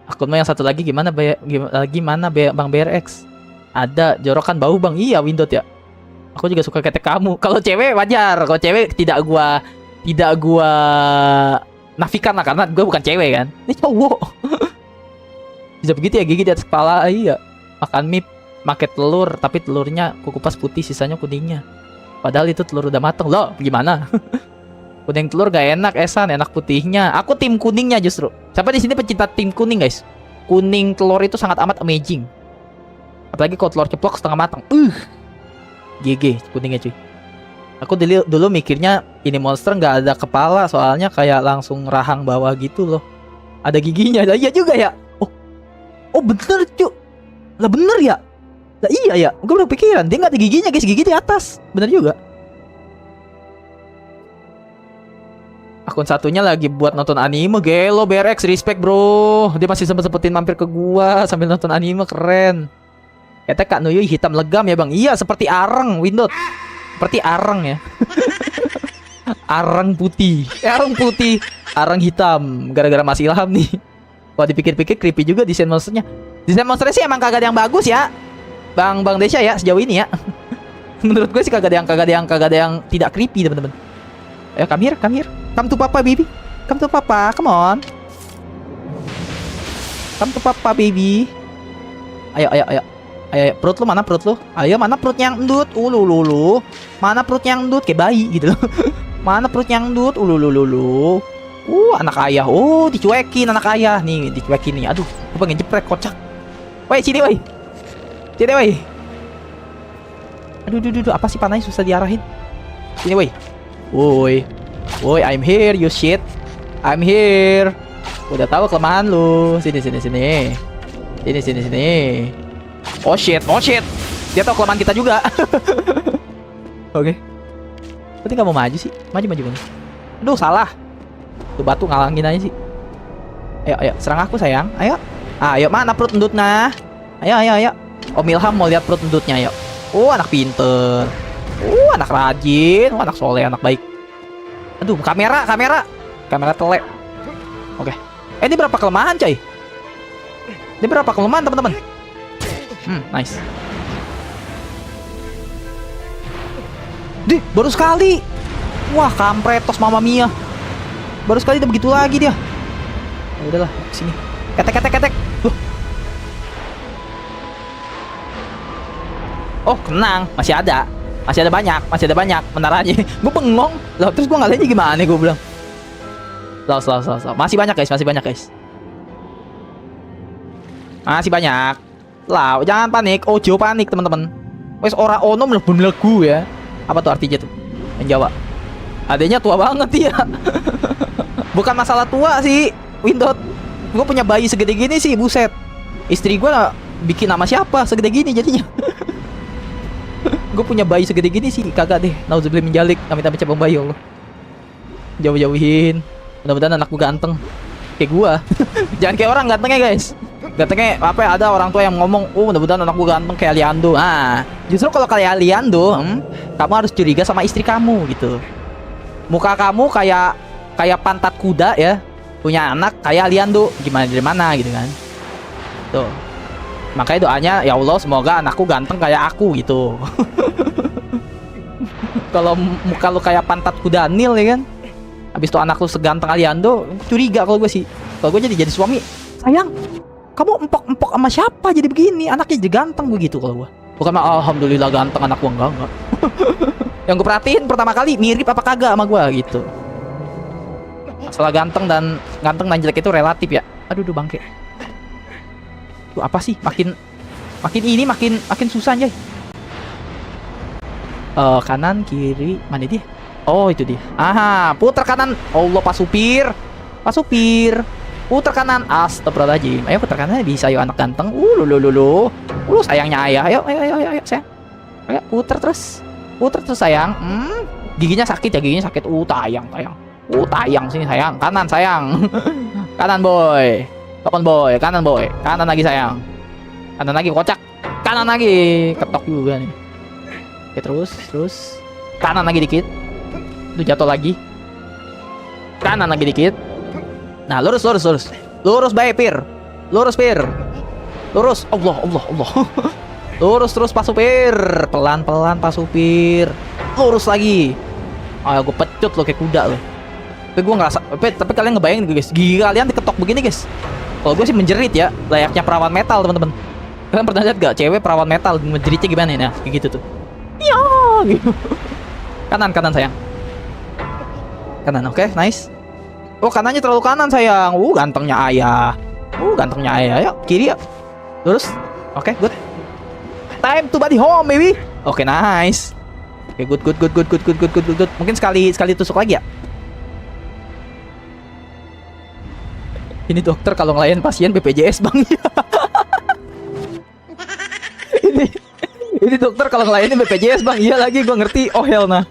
Akun yang satu lagi gimana Bang BRX? Ada jorokan bau Bang. Iya, Windot ya. Aku juga suka ketek kamu. Kalau cewek wajar. Kalau cewek tidak gua nafikan lah karena gue bukan cewek kan. Ini cowok. Bisa begitu ya, gigi di atas kepala. Iya. Makan mie pakai telur, tapi telurnya kupas putih, sisanya kuningnya. Padahal itu telur udah mateng. Loh, gimana? Kuning telur gak enak, Esan, enak putihnya. Aku tim kuningnya justru. Siapa di sini pecinta tim kuning, guys? Kuning telur itu sangat amat amazing. Apalagi kalau telur ceplok setengah matang. GG kuningnya cuy. Aku dulu mikirnya ini monster nggak ada kepala, soalnya kayak langsung rahang bawah gitu loh. Ada giginya. Iya juga ya. Oh bener cuy. Lah bener ya? Lah iya ya, gue baru pikiran dia nggak ada giginya guys, gigi di atas. Bener juga. Akun satunya lagi buat nonton anime, gelo BRX, respect bro. Dia masih sempetin mampir ke gua sambil nonton anime, keren. Kata Kak Nuyuy hitam legam ya bang. Iya seperti arang, Windot. Seperti arang ya. Arang putih, arang hitam. Gara-gara Mas Ilham nih. Wah dipikir-pikir creepy juga desain monsternya. Desain monsternya sih emang kagak ada yang bagus ya, Bang Desya ya sejauh ini ya. Menurut gue sih kagak ada yang tidak creepy teman-teman. Ayo come here. Come to papa baby. Come to papa, come on. Come to papa baby. Ayo. Perut lu mana perut lu? Ayo mana perut yang endut? Ulululu. Mana perut yang endut kayak bayi gitu loh. Mana perut yang endut? Ulululu. Anak ayah. Oh, dicuekin anak ayah. Nih, dicuekin nih. Aduh, gue pengen jeprek kocak. Woi, sini woi. Sini woi. Aduh, apa sih panahnya susah diarahin. Sini woi. Woi, I'm here, you shit. I'm here. Udah tahu kelemahan lu. Sini. Sini. Oh shit. Dia tahu kelemahan kita juga. Oke. Berarti nggak mau maju sih. Maju. Aduh, salah. Tuh batu ngalangin aja sih. Ayo, serang aku sayang. Ayo, mana perut endutnya? Ayo. Om Ilham mau lihat perut endutnya, ayo. Anak pinter. Anak rajin. Anak soleh, anak baik. Aduh, kamera telek. Oke. Ini berapa kelemahan, coy? Ini berapa kelemahan, teman-teman? Nice. Dih, baru sekali. Wah, kampretos Mama Mia. Baru sekali udah begitu lagi dia. Ya udahlah, sini. Ketek. Loh. Oh, tenang, masih ada. Masih ada banyak menaranya. Gue bengong. Lah, terus gue ngalahinnya gimana gue bilang. Slow. Masih banyak, guys. Masih banyak. Lah, jangan panik. Ojo panik, teman-teman. Wes ora ono mlebu ya. Apa tuh artinya tuh? Yang Jawa. Adanya tua banget ya. Bukan masalah tua sih, Windot. Gue punya bayi segede gini sih, buset. Istri gue bikin nama siapa segede gini jadinya. Gue punya bayi segede gini sih, kagak deh. Nauzubillah min dzalik, amit-amit cabang bayi Allah. Jauh-jauhin. Mudah-mudahan anak gue ganteng kayak gue. Jangan kayak orang gantengnya, guys. Gantengnya apa ya, ada orang tua yang ngomong, "Oh, mudah-mudahan anak gue ganteng kayak Liando." Ah, justru kalau kayak Liando, kamu harus curiga sama istri kamu gitu. Muka kamu kayak pantat kuda ya. Punya anak kayak Liando, gimana dari mana gitu kan. Tuh. Makanya doanya, ya Allah semoga anakku ganteng kayak aku gitu. Kalau muka lu kayak pantat kuda Nil ya kan. Habis itu anak lu seganteng Aliando, curiga kalau gue sih. Kalau gue jadi suami, sayang, kamu empok-empok sama siapa jadi begini? Anaknya jadi ganteng begitu kalau gue. Bukan mah alhamdulillah ganteng anak gue, enggak. Yang gue perhatiin pertama kali mirip apa kagak sama gue gitu. Masalah ganteng dan jelek itu relatif ya. Aduh bangke. Tuh apa sih? Makin susah anjay. Kanan kiri mana dia? Oh itu dia. Aha, putar kanan. Allah Pak Supir. Putar kanan. Astagfirullahaladzim. Ayo putar kanan bisa yuk anak ganteng. Lu sayangnya ayah. Ayo sayang. Ayo putar terus sayang. Giginya sakit. Tayang. Tayang sini sayang. Kanan sayang. Kanan boy. Kapan boy? Kanan boy. Kanan lagi sayang. Kanan lagi kocak. Kanan lagi. Ketok juga nih. Oke terus. Kanan lagi dikit. Itu jatuh lagi. Kanan lagi dikit. Nah, lurus. Lurus baik, Pir. Lurus. Allah. Lurus terus Pak Supir. Pelan-pelan Pak Supir. Lurus lagi. Ayo gue pecut lo kayak kuda lo. Tapi kalian ngebayangin guys, gigi kalian diketok begini guys. Kalau gue sih menjerit ya, layaknya perawan metal teman-teman. Kalian pernah lihat gak cewek perawan metal menjeritnya gimana ya? Nah, kayak gitu tuh. Ya, gitu. Kanan sayang. Kanan, oke, nice. Oh, kanannya terlalu kanan sayang. Gantengnya ayah. Ayo, kiri ya. Lurus. Oke, good. Time to body home, baby. Oke, nice. Oke, good. Mungkin sekali tusuk lagi ya. Ini dokter kalau ngelayan pasien BPJS bang. ini dokter kalau ngelayanin BPJS bang. Iya lagi gue ngerti. Oh hell nah.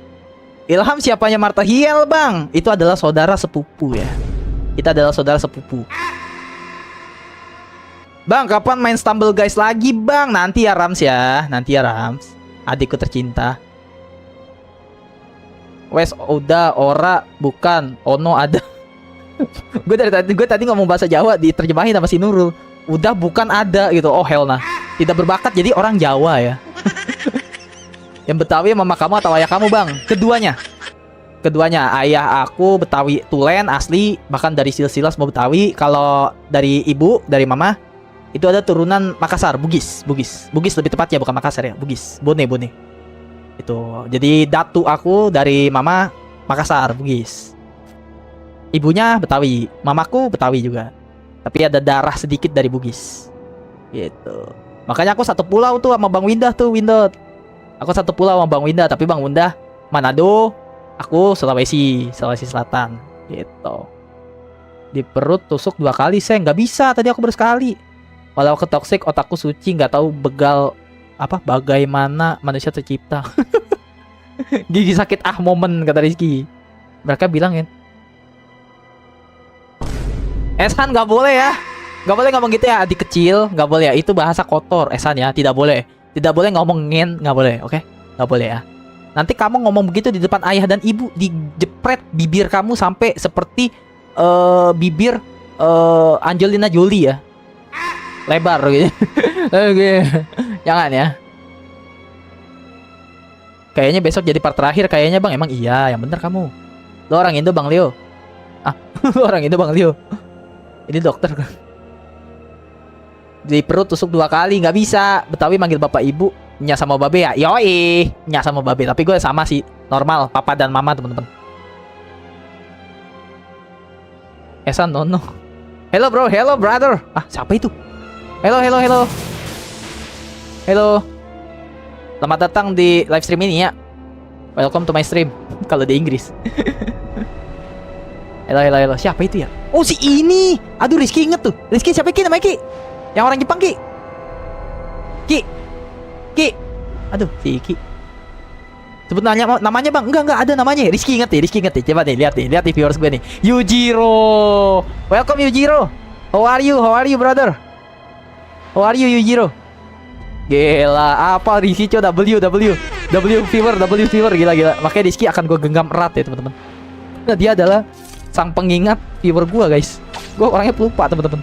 Ilham siapanya Martha Hiel bang? Itu adalah saudara sepupu ya. Kita adalah saudara sepupu. Bang kapan main Stumble Guys lagi bang? Nanti ya Rams ya. Adikku tercinta. Wes udah ora bukan ono ada. Gue tadi ngomong bahasa Jawa diterjemahin sama si Nurul. Udah bukan ada gitu. Oh hell nah. Tidak berbakat jadi orang Jawa ya. Yang Betawi mama kamu atau ayah kamu bang? Keduanya. Ayah aku Betawi Tulen asli, bahkan dari silsilah semua Betawi. Kalau dari ibu, dari mama itu ada turunan Makassar, Bugis lebih tepatnya, bukan Makassar ya, Bugis, Bone. Itu. Jadi datu aku dari mama Makassar, Bugis. Ibunya Betawi, mamaku Betawi juga. Tapi ada darah sedikit dari Bugis. Gitu. Makanya aku satu pulau tuh sama Bang Windah tuh, Windot. Aku satu pulau sama Bang Windah, tapi Bang Windah Manado, aku Sulawesi Selatan. Gitu. Di perut tusuk 2 kali, saya nggak bisa. Tadi aku baru sekali. Walau aku toksik, otakku suci, nggak tahu bagaimana manusia tercipta. Gigi sakit momen kata Rizky. Mereka bilang ya. Esan nggak boleh ya. Nggak boleh ngomong gitu ya, adik kecil. Nggak boleh ya, itu bahasa kotor Esan ya, tidak boleh. Tidak boleh ngomongin, nggak boleh, oke? Nggak boleh ya. Nanti kamu ngomong begitu di depan ayah dan ibu, dijepret bibir kamu sampai seperti bibir Angelina Jolie ya. Lebar gitu. Oke. Jangan ya. Kayaknya besok jadi part terakhir kayaknya Bang. Emang iya, yang bener kamu. Lo orang Indo Bang Leo. Ah, lo orang Indo Bang Leo. Ini dokter kan. Di perut tusuk 2 kali nggak bisa. Betawi manggil bapak ibu, nya sama babe ya. Yoi, nya sama babe. Tapi gue sama sih, normal, papa dan mama teman-teman. Esan no. Hello bro, hello brother. Ah, siapa itu? Hello. Selamat datang di live stream ini ya. Welcome to my stream. Kalau di Inggris. Hello. Siapa itu ya? Oh, si ini. Aduh, Rizky inget tuh. Rizky siapa Ki namanya Ki? Yang orang Jepang Ki. Aduh, si Ki. Sebut namanya Bang. Enggak ada namanya. Rizky inget ya. Coba deh lihat di viewers gue nih. Yujiro. Welcome Yujiro. How are you brother? How are you Yujiro? Gila, apa Rizky coba W fever gila. Makanya Rizky akan gue genggam erat ya teman-teman. Nah, dia adalah sang pengingat viewer gue guys. Gue orangnya pelupa teman-teman.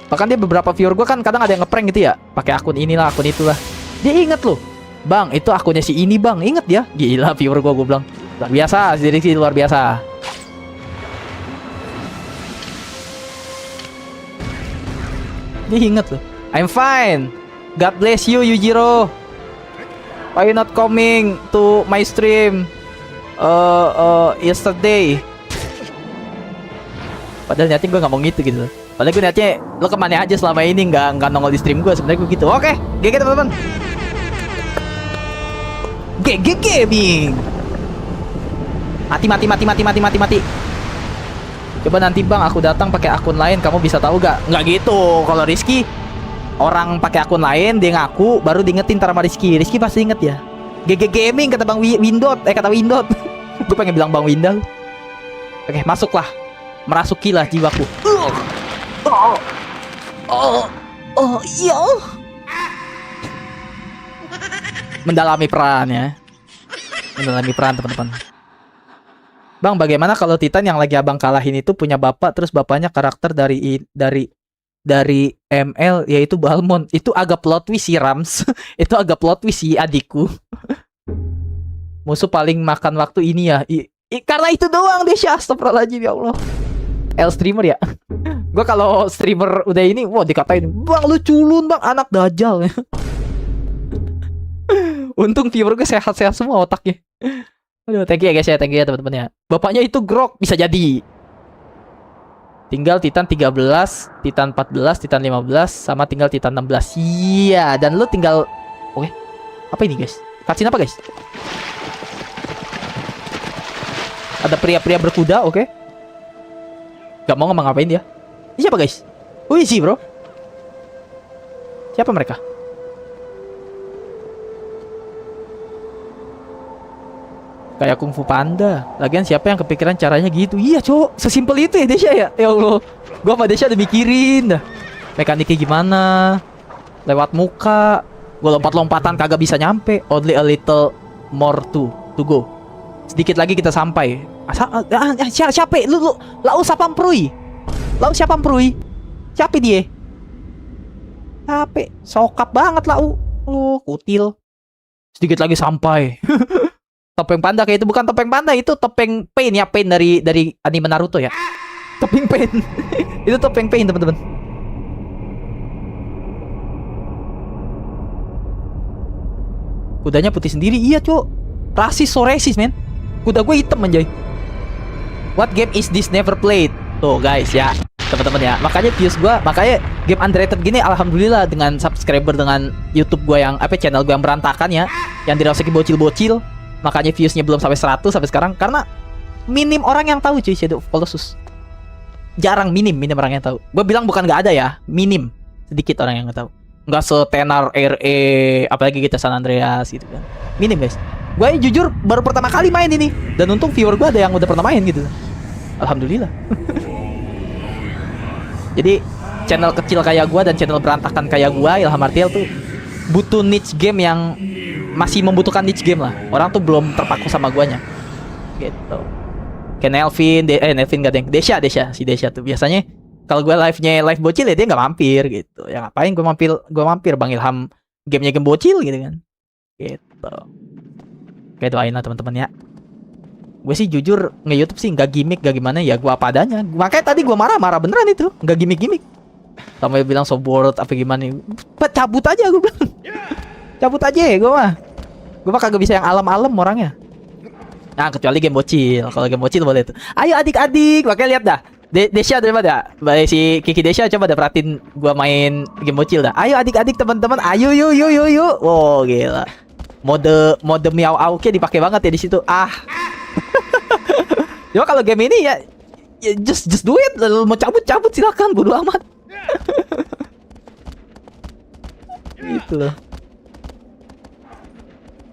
Bahkan dia beberapa viewer gue kan kadang ada yang ngeprank gitu ya, pakai akun inilah akun itulah. Dia inget loh, Bang itu akunnya si ini Bang, inget dia. Gila viewer gue bilang luar biasa, si Rizky luar biasa. Dia inget loh. I'm fine. God bless you Yujiro. Why you not coming to my stream yesterday? Padahal niatnya gue nggak mau gitu. Padahal gue niatnya lo kemana aja selama ini nggak nongol di stream gue. Sebenarnya gue gitu. Oke, GG teman-teman. GG gaming. Mati. Coba nanti Bang aku datang pakai akun lain, kamu bisa tahu gak? Nggak gitu. Kalau Rizky orang pakai akun lain dia ngaku baru diingetin sama Rizky. Rizky pasti inget ya. GG gaming kata Bang Windot. Kata Windot. Gue pengen bilang Bang Windal. Oke, masuklah. Merasukilah jiwaku. Iya. Mendalami peran ya. Mendalami peran teman-teman. Bang, bagaimana kalau Titan yang lagi abang kalahin itu punya bapak, terus bapaknya karakter dari ML yaitu Balmond? Itu agak plot twist si Rams. Itu agak plot twist si adikku. Musuh paling makan waktu ini ya. Karena itu doang Desya. Astagfirullahaladzim ya Allah. L streamer ya. Gue kalau streamer udah ini, wah dikatain, Bang lu culun Bang, anak dajal. Untung viewer gue sehat-sehat semua otaknya. Aduh, thank you ya guys ya, thank you ya teman-teman ya. Bapaknya itu Grok, bisa jadi. Tinggal Titan 13, Titan 14, Titan 15, sama tinggal Titan 16. Iya, dan lu tinggal... Oke, apa ini guys? Cutscene apa guys? Ada pria-pria berkuda, oke. Gak mau ngapain dia. Ini siapa guys? Wih sih bro. Siapa mereka? Kayak Kung Fu Panda. Lagian siapa yang kepikiran caranya gitu? Iya cowok, sesimpel itu ya Desya ya. Ya Allah, gua sama Desya udah mikirin dah. Mekaniknya gimana? Lewat muka. Gua lompat-lompatan kagak bisa nyampe. Only a little more to go. Sedikit lagi kita sampai. Siapa? Lu lau sapam prui. Lau siapa prui? Siapa dia? Siapa? Sokap banget lau. Oh, kutil. Sedikit lagi sampai. Topeng panda kayak itu bukan topeng panda, itu topeng Pain ya, Pain dari anime Naruto ya. Topeng Pain. Itu topeng Pain teman-teman. Kudanya putih sendiri, iya cok. Rasis so racist men. Kuda gue hitam anjay. What game is this never played? Tuh guys ya, teman-teman ya. Makanya views gue, makanya game underrated gini alhamdulillah dengan subscriber dengan YouTube gue yang channel gue yang berantakan ya, yang dirasuki bocil-bocil. Makanya viewsnya belum sampai 100 sampai sekarang karena minim orang yang tahu cuy Shadow of Colossus. Jarang, minim orang yang tahu. Gue bilang bukan nggak ada ya, minim, sedikit orang yang nggak tahu. Nggak setenar RE, apalagi kita San Andreas gitu kan. Minim guys. Gue jujur baru pertama kali main ini dan untung viewer gue ada yang udah pernah main gitu. Alhamdulillah. Jadi channel kecil kayak gue dan channel berantakan kayak gue, Ilham Artiel tuh butuh niche game yang masih membutuhkan niche game lah. Orang tuh belum terpaku sama guanya gitu. Kayak Nelvin gak deng. Desha si Desha tuh biasanya kalau gue live bocil ya dia nggak mampir gitu. Ya ngapain gue mampir Bang Ilham gamenya game bocil gitu kan. Gitu. Kayak doain lah teman-teman ya. Gue sih jujur nge-YouTube sih nggak gimmick gak gimana ya, gue apa adanya. Makanya tadi gue marah beneran itu, nggak gimmick. Sampai bilang so bored apa gimana. Cabut aja gue bilang. Cabut aja ya gue mah. Gue mah kagak bisa yang alam-alam orangnya. Nah, kecuali game bocil. Kalau game bocil boleh tuh. Ayo adik-adik, makanya lihat dah. Desha daripada si Kiki Desha coba dah perhatiin gue main game bocil dah. Ayo adik-adik teman-teman, ayo yuk. Wow, gila. Mode miau auke dipakai banget ya di situ. Cuma kalau game ini ya just do it. Lalu mau cabut silakan, bodo amat. Gitu loh.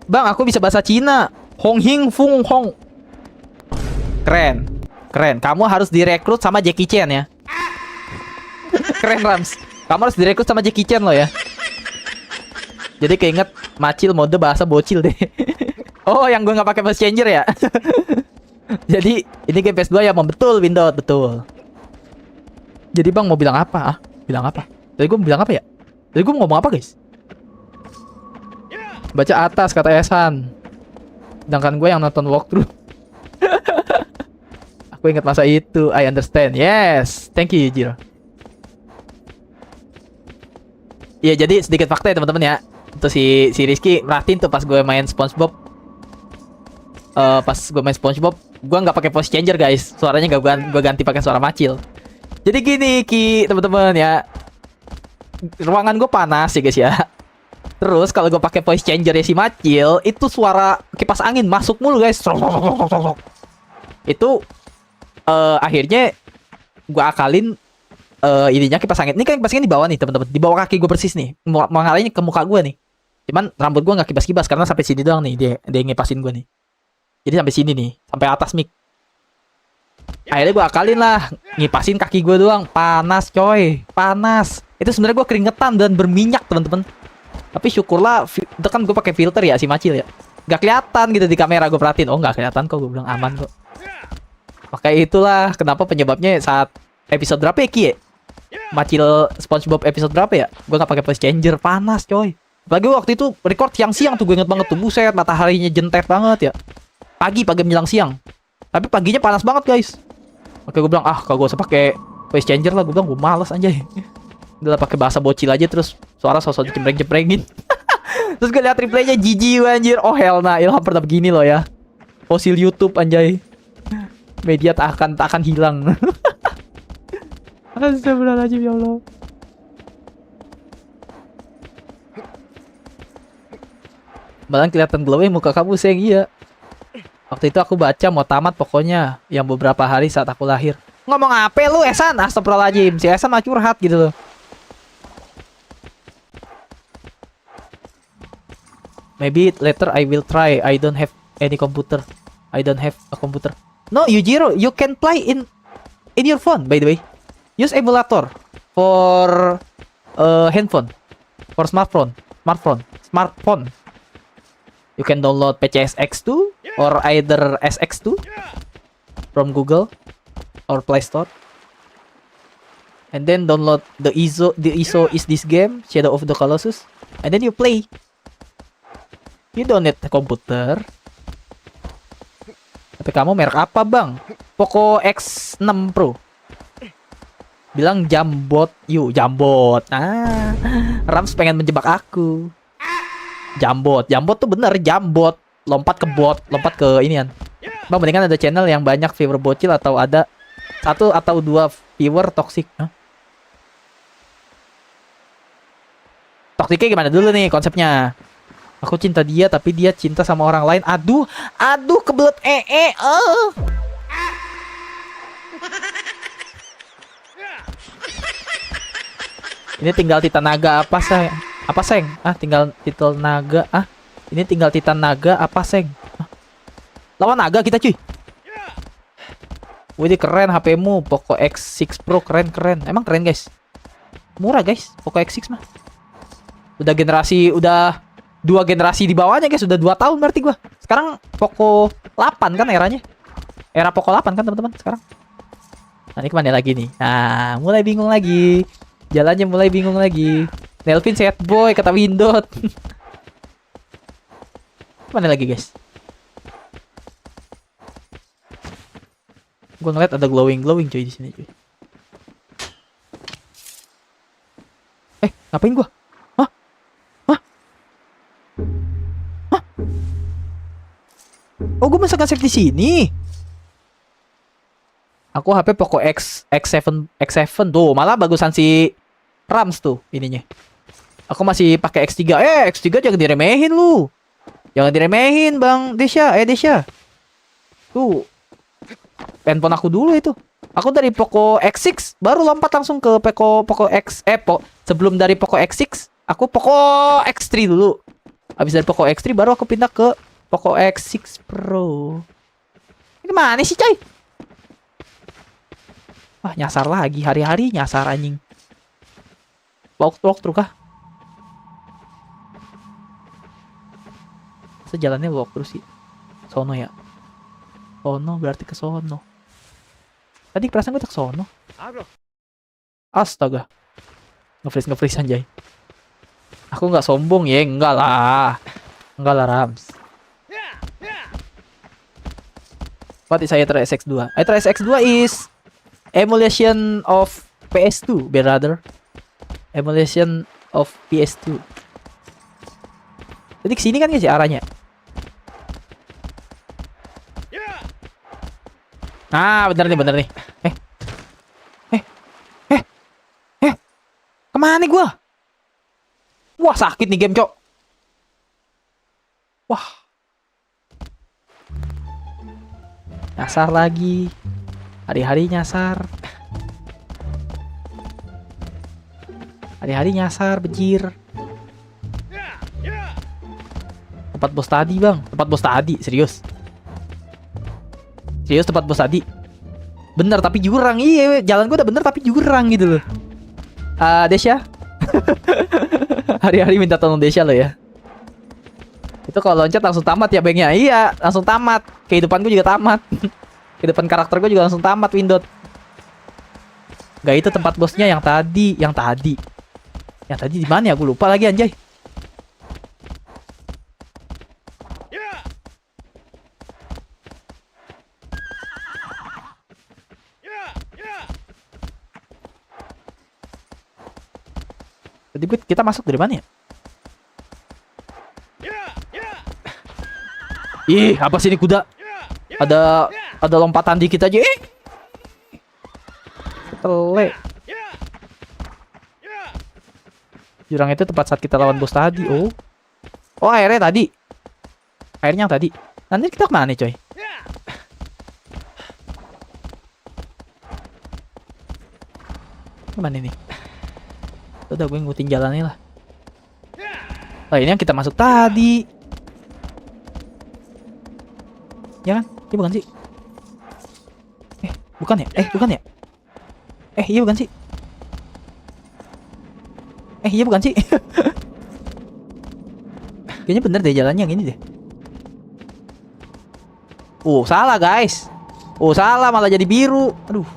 Bang, aku bisa bahasa Cina. Hong Hing Fung Hong. Keren. Kamu harus direkrut sama Jackie Chan ya. Keren Rams. Kamu harus direkrut sama Jackie Chan lo ya. Jadi keinget macil mode bahasa bocil deh. Oh, yang gue nggak pakai voice changer ya. Jadi ini game PS2 ya, betul Windows, betul. Jadi Bang mau bilang apa? Bilang apa? Tadi gue bilang apa ya? Tadi gue ngomong apa guys? Baca atas kata Esan. Sedangkan gue yang nonton walkthrough. Aku ingat masa itu. I understand. Yes. Thank you Jiro. Iya, jadi sedikit fakta ya teman-teman ya. Itu si Rizky merhatiin tuh pas gue main SpongeBob. Pas gue main SpongeBob, gue nggak pakai voice changer guys. Suaranya gue ganti pakai suara macil. Jadi gini Ki, teman-teman ya. Ruangan gue panas ya guys ya. Terus kalau gue pakai voice changer ya si macil, itu suara kipas angin masuk mulu guys. Itu akhirnya gue akalin ininya kipas angin. Ini kan kipas angin di bawah nih teman-teman. Di bawah kaki gue persis nih. Mau ngalahin ke muka gue nih. Cuman rambut gue nggak kibas-kibas karena sampai sini doang nih dia ngipasin gue nih. Jadi sampai sini nih, sampai atas mic. Akhirnya gue akalin lah, ngipasin kaki gue doang. Panas coy, panas. Itu sebenarnya gue keringetan dan berminyak teman-teman. Tapi syukurlah, itu kan gue pakai filter ya si macil ya. Gak kelihatan gitu di kamera, gue perhatiin. Oh nggak kelihatan kok, gue bilang aman kok. Makanya itulah kenapa penyebabnya saat episode berapa ya Ki ya? Macil SpongeBob episode berapa ya? Gue nggak pakai voice changer, panas coy. Apalagi waktu itu record siang-siang tuh, gue inget banget tuh. Buset, mataharinya jentet banget ya. Pagi menjelang siang. Tapi paginya panas banget guys. Oke, gue bilang kalau gue usah pakai voice changer lah, gue bilang gue males anjay. Udah lah pakai bahasa bocil aja, terus suara sosok jempreng-jemprengin. Terus gue lihat replaynya jijik anjir. Oh hell nah, Ilham pernah begini loh ya. Fosil YouTube anjay. Media tak akan hilang. Astagfirullahaladzim ya Allah. Malah kelihatan glowing muka kamu sayang. Iya. Waktu itu aku baca mau tamat pokoknya yang beberapa hari saat aku lahir. Ngomong apa lu Esan? Astagfirullahaladzim. Si Esan mah curhat gitu loh. Maybe later I will try. I don't have any computer. I don't have a computer. No, Yujiro, you can play in your phone by the way. Use emulator for handphone, for smartphone. You can download PCSX2 or either SX2 from Google or Play Store. And then download the ISO is this game, Shadow of the Colossus. And then you play. You don't need a computer. Tapi kamu merek apa bang? Poco X6 Pro. Bilang jambot, jambot. Rams pengen menjebak aku. Jambot tuh bener, jambot. Lompat ke inian. Bang, mendingan ada channel yang banyak viewer bocil atau ada 1 atau 2 viewer toxic. Toksiknya gimana dulu nih konsepnya? Aku cinta dia tapi dia cinta sama orang lain. Aduh, kebelet Ini tinggal Titan Naga apa seng? Tinggal Titan Naga. Ini tinggal Titan Naga apa seng? Lawan naga kita cuy. Wih, keren HP-mu Poco X6 Pro, keren. Emang keren guys. Murah guys Poco X6 mah. Udah 2 generasi di bawahnya guys, udah 2 tahun berarti gua. Sekarang Poco 8 kan eranya. Era Poco 8 kan teman-teman sekarang. Nah ini kemana lagi nih? Nah mulai bingung lagi. Jalannya mulai bingung lagi. Nelvin sad boy kata Windot. Kemana lagi guys? Gue ngeliat ada glowing cuy di sini cuy. Ngapain gua? Hah? Hah? Hah? Oh, gua masa nge-save di sini. Aku HP Poco X7 tuh, malah bagusan si Rams tuh ininya. Aku masih pakai X3. X3 jangan diremehin lu. Jangan diremehin, Bang Desya. Desya. Tuh. Handphone aku dulu itu. Aku dari Poco X6 baru lompat langsung ke Poco X sebelum dari Poco X6 aku Poco X3 dulu. Habis dari Poco X3 baru aku pindah ke Poco X6 Pro. Ini mana sih, coy? Wah, nyasar lagi hari-hari nyasar anjing. Walk through kah? Sejalannya walk through sih. Sono ya. Sono berarti ke sono. Tadi perasaan gue tak sono. Astaga. Nge-freeze anjay. Aku nggak sombong ya, enggak lah. Enggak lah, Rams. What is Aetra SX2? Aetra SX2 is emulation of PS2, brother. Emulation of PS2. Jadi kesini kan guys ya arahnya. Nah, bener nih. Kemana nih gua? Wah, sakit nih game, cok. Wah. Nyasar lagi. Hari-hari nyasar. Hari-hari nyasar, bejir. Tempat bos tadi, Bang. Tempat bos tadi, serius. Serius tempat bos tadi. Bener tapi jurang. Iya, jalan gua udah bener tapi jurang gitu loh. Desya. Hari-hari minta tolong Desya lo ya. Itu kalau loncat langsung tamat ya, Bengnya. Iya, langsung tamat. Kehidupan gue juga tamat. Kehidupan karakter gue juga langsung tamat, Windot. Gak, itu tempat bosnya yang tadi. Yang tadi di mana ya? Gue lupa lagi anjay. Tadi kita masuk dari mana ya? Ih, apa sih ini kuda? Ada lompatan dikit aja. Tele. Jurang itu tempat saat kita lawan bos tadi. Oh, airnya tadi. Airnya tadi. Nanti kita kemana nih, coy? Kemana nih? Udah, gue ngikutin jalannya lah. Ini yang kita masuk tadi. Ya kan? Iya bukan sih? Bukan ya? Bukan ya? Iya bukan sih? Iya bukan sih? Kayaknya bener deh jalannya yang ini deh. Salah guys. Salah malah jadi biru. Aduh.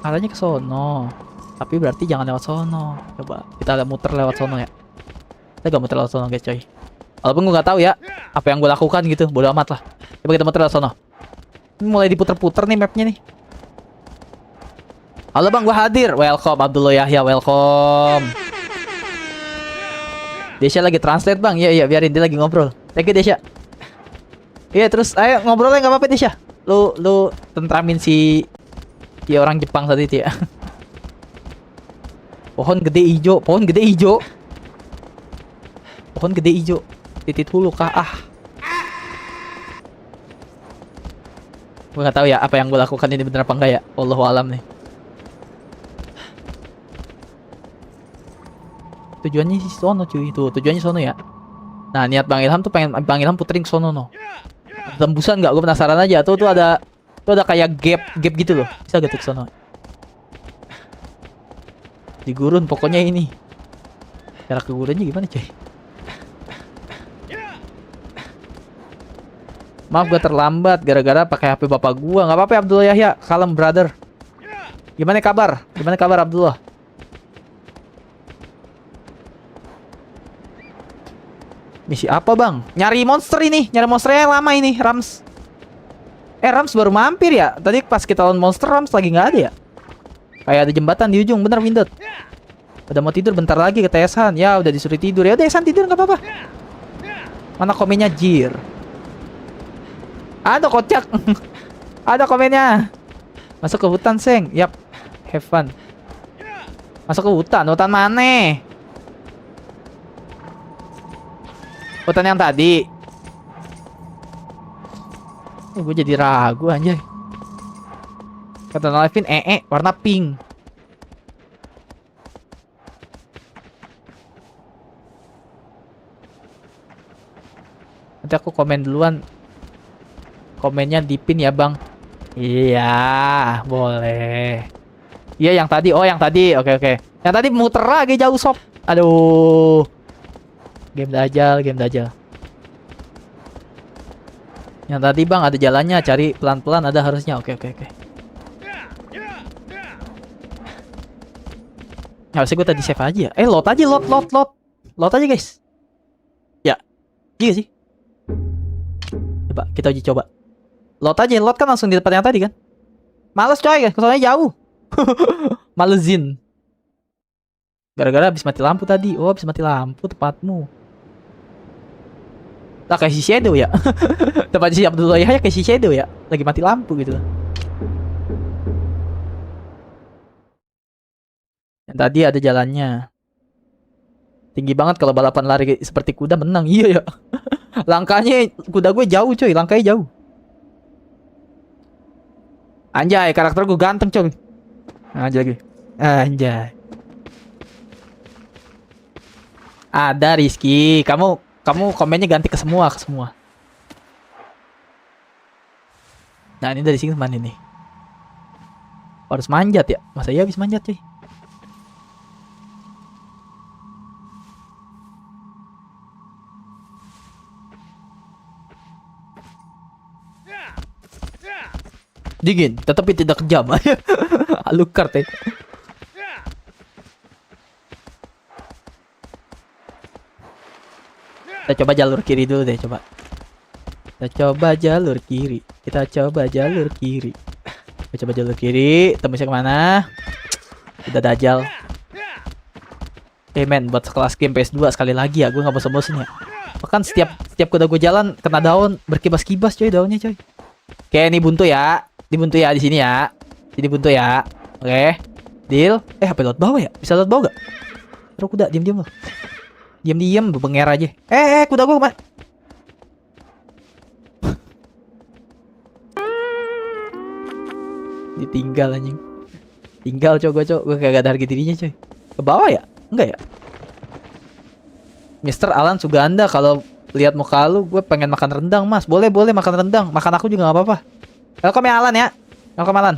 Arahnya ke sono. Tapi berarti jangan lewat sono. Coba kita muter lewat sono ya. Kita gak muter lewat sono guys, coy. Walaupun gue gak tahu ya apa yang gue lakukan gitu. Bodo amat lah. Coba kita muter lewat sono. Ini mulai diputer-puter nih mapnya nih. Halo bang, gue hadir. Welcome Abdullah Yahya, welcome. Desya lagi translate bang. Iya biarin dia lagi ngobrol. Thank you Desya. Iya terus ayo ngobrolnya gak apa-apa Desya. Lu tentramin si orang Jepang tadi itu ya. Pohon gede ijo. Pohon gede ijo. Titit hulu kah? Gue gak tahu ya apa yang gue lakukan ini bener apa enggak ya. Wallahu alam nih. Tujuannya sih sono cuy. Tuh tujuannya sono ya. Nah niat Bang Ilham tuh pengen Bang Ilham puterin sono no. Tembusan nggak? Gue penasaran aja. Tuh ada kayak gap gitu loh. Bisa gak tuh ke sono? Di gurun pokoknya ini. Cara ke gurunnya gimana cuy? Maaf gua terlambat gara-gara pakai HP bapak gua. Nggak apa-apa ya, Abdullah Yahya. Kalem brother. Gimana kabar? Gimana kabar Abdullah? Misi apa bang? Nyari monster ini. Nyari monsternya lama ini Rams. Rams baru mampir ya. Tadi pas kita lawan monster Rams lagi nggak ada ya. Kayak ada jembatan di ujung. Bener Windot. Udah mau tidur bentar lagi kata Esan. Ya udah disuruh tidur. Ya udah Esan tidur nggak apa-apa. Mana komennya Jir? Ada kocak. Ada komennya. Masuk ke hutan Seng. Yap. Have fun. Masuk ke hutan. Hutan mana? Hutan yang tadi. Gue jadi ragu anjay. Kata Alvin warna pink. Nanti aku komen duluan. Komennya dipin ya bang. Iya boleh. Iya yang tadi. Oh yang tadi. Oke. Yang tadi muter lagi jauh sob. Aduh. Game dajal. Yang tadi bang ada jalannya. Cari pelan-pelan ada harusnya. Oke. Harusnya gue tadi save aja. Load aja. Load aja guys. Ya. Iya sih. Coba kita uji coba. Load aja, load kan langsung di tempat yang tadi kan. Males coy, soalnya jauh. Malesin. Gara-gara habis mati lampu tadi. Oh, habis mati lampu tempatmu. Lah kayak si Shadow ya. Tempat si Abdullah Yahya kayak si Shadow ya. Lagi mati lampu gitu. Yang tadi ada jalannya. Tinggi banget kalau balapan lari seperti kuda menang. Iya ya. Langkahnya kuda gue jauh coy, langkahnya jauh. Anjay, karakter gue ganteng coy. Anjay. Ada Rizky, kamu komennya ganti ke semua. Nah, ini dari sini mana nih? Harus manjat ya? Masa iya habis manjat coy? Dingin, tetapi tidak kejam. Alucard ya. Kita coba jalur kiri dulu deh, coba. Kita coba jalur kiri. Tembusnya kemana? Udah dajal. Men, buat kelas game PS2 sekali lagi ya, gue nggak bosan-bosan ya. Bahkan setiap kuda gue jalan kena daun berkibas-kibas coy daunnya coy. Oke, ini buntu ya. Dibuntu ya di sini ya. Jadi buntu ya. Oke. Deal. HP lewat bawah ya? Bisa lewat bawah gak? Terus kuda diam-diam loh. Diam-diam benger aja. Kuda gua kemana? Ditinggal anjing. Tinggal coy. Gue kagak ada harga dirinya coy. Ke bawah ya? Enggak ya? Mr. Alan Suganda, kalau lihat muka lu gue pengen makan rendang mas. Boleh makan rendang. Makan aku juga gak apa-apa. Welcome ya Alan ya. Welcome Alan.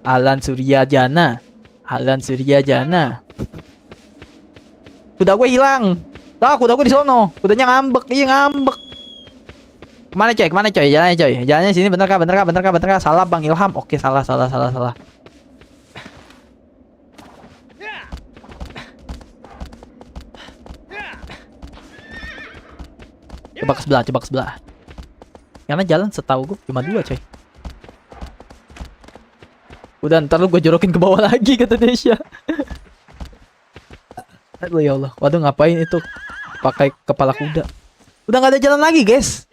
Alan Suryajana. Kuda gue hilang. Kuda gue di sono. Kudanya ngambek. Kemana coy? Jalannya sini bener kah? Salah Bang Ilham. Oke, salah. Coba ke sebelah. Karena jalan setahu gue cuma 2 coy. Udah ntar lu gue jorokin ke bawah lagi kata Desya. Aduh ya Allah. Waduh ngapain itu pakai kepala kuda. Udah gak ada jalan lagi guys.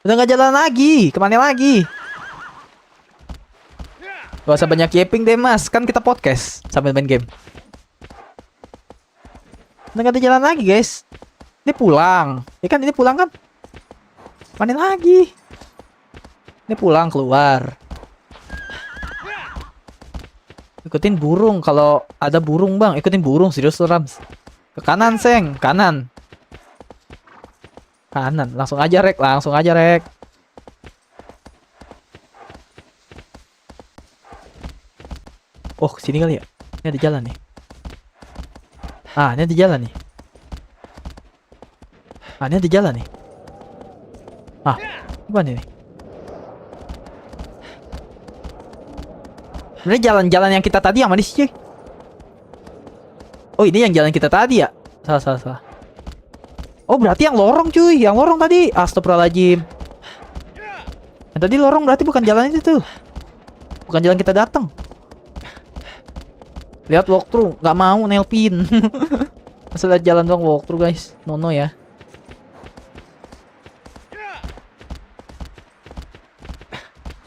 Kemana lagi? Gak usah banyak yapping deh mas. Kan kita podcast sambil main game. Udah gak ada jalan lagi guys. Ini pulang. Ya kan ini pulang kan. Mana lagi? Ini pulang keluar. Ikutin burung, kalau ada burung bang, ikutin burung, serius tuh Rams. Ke kanan Seng, kanan. Langsung aja rek. Oh sini kali ya, ini ada jalan nih. Ini ada jalan nih. Ah, gimana ini? Sebenarnya jalan-jalan yang kita tadi yang mana sih, cuy? Oh, ini yang jalan kita tadi ya? Salah. Oh, berarti yang lorong, cuy. Yang lorong tadi. Astagfirullahaladzim. Yang tadi lorong berarti bukan jalan itu tuh. Bukan jalan kita datang. Lihat walkthrough, nggak mau nelpin. Masa lihat jalan doang walkthrough, guys. No ya.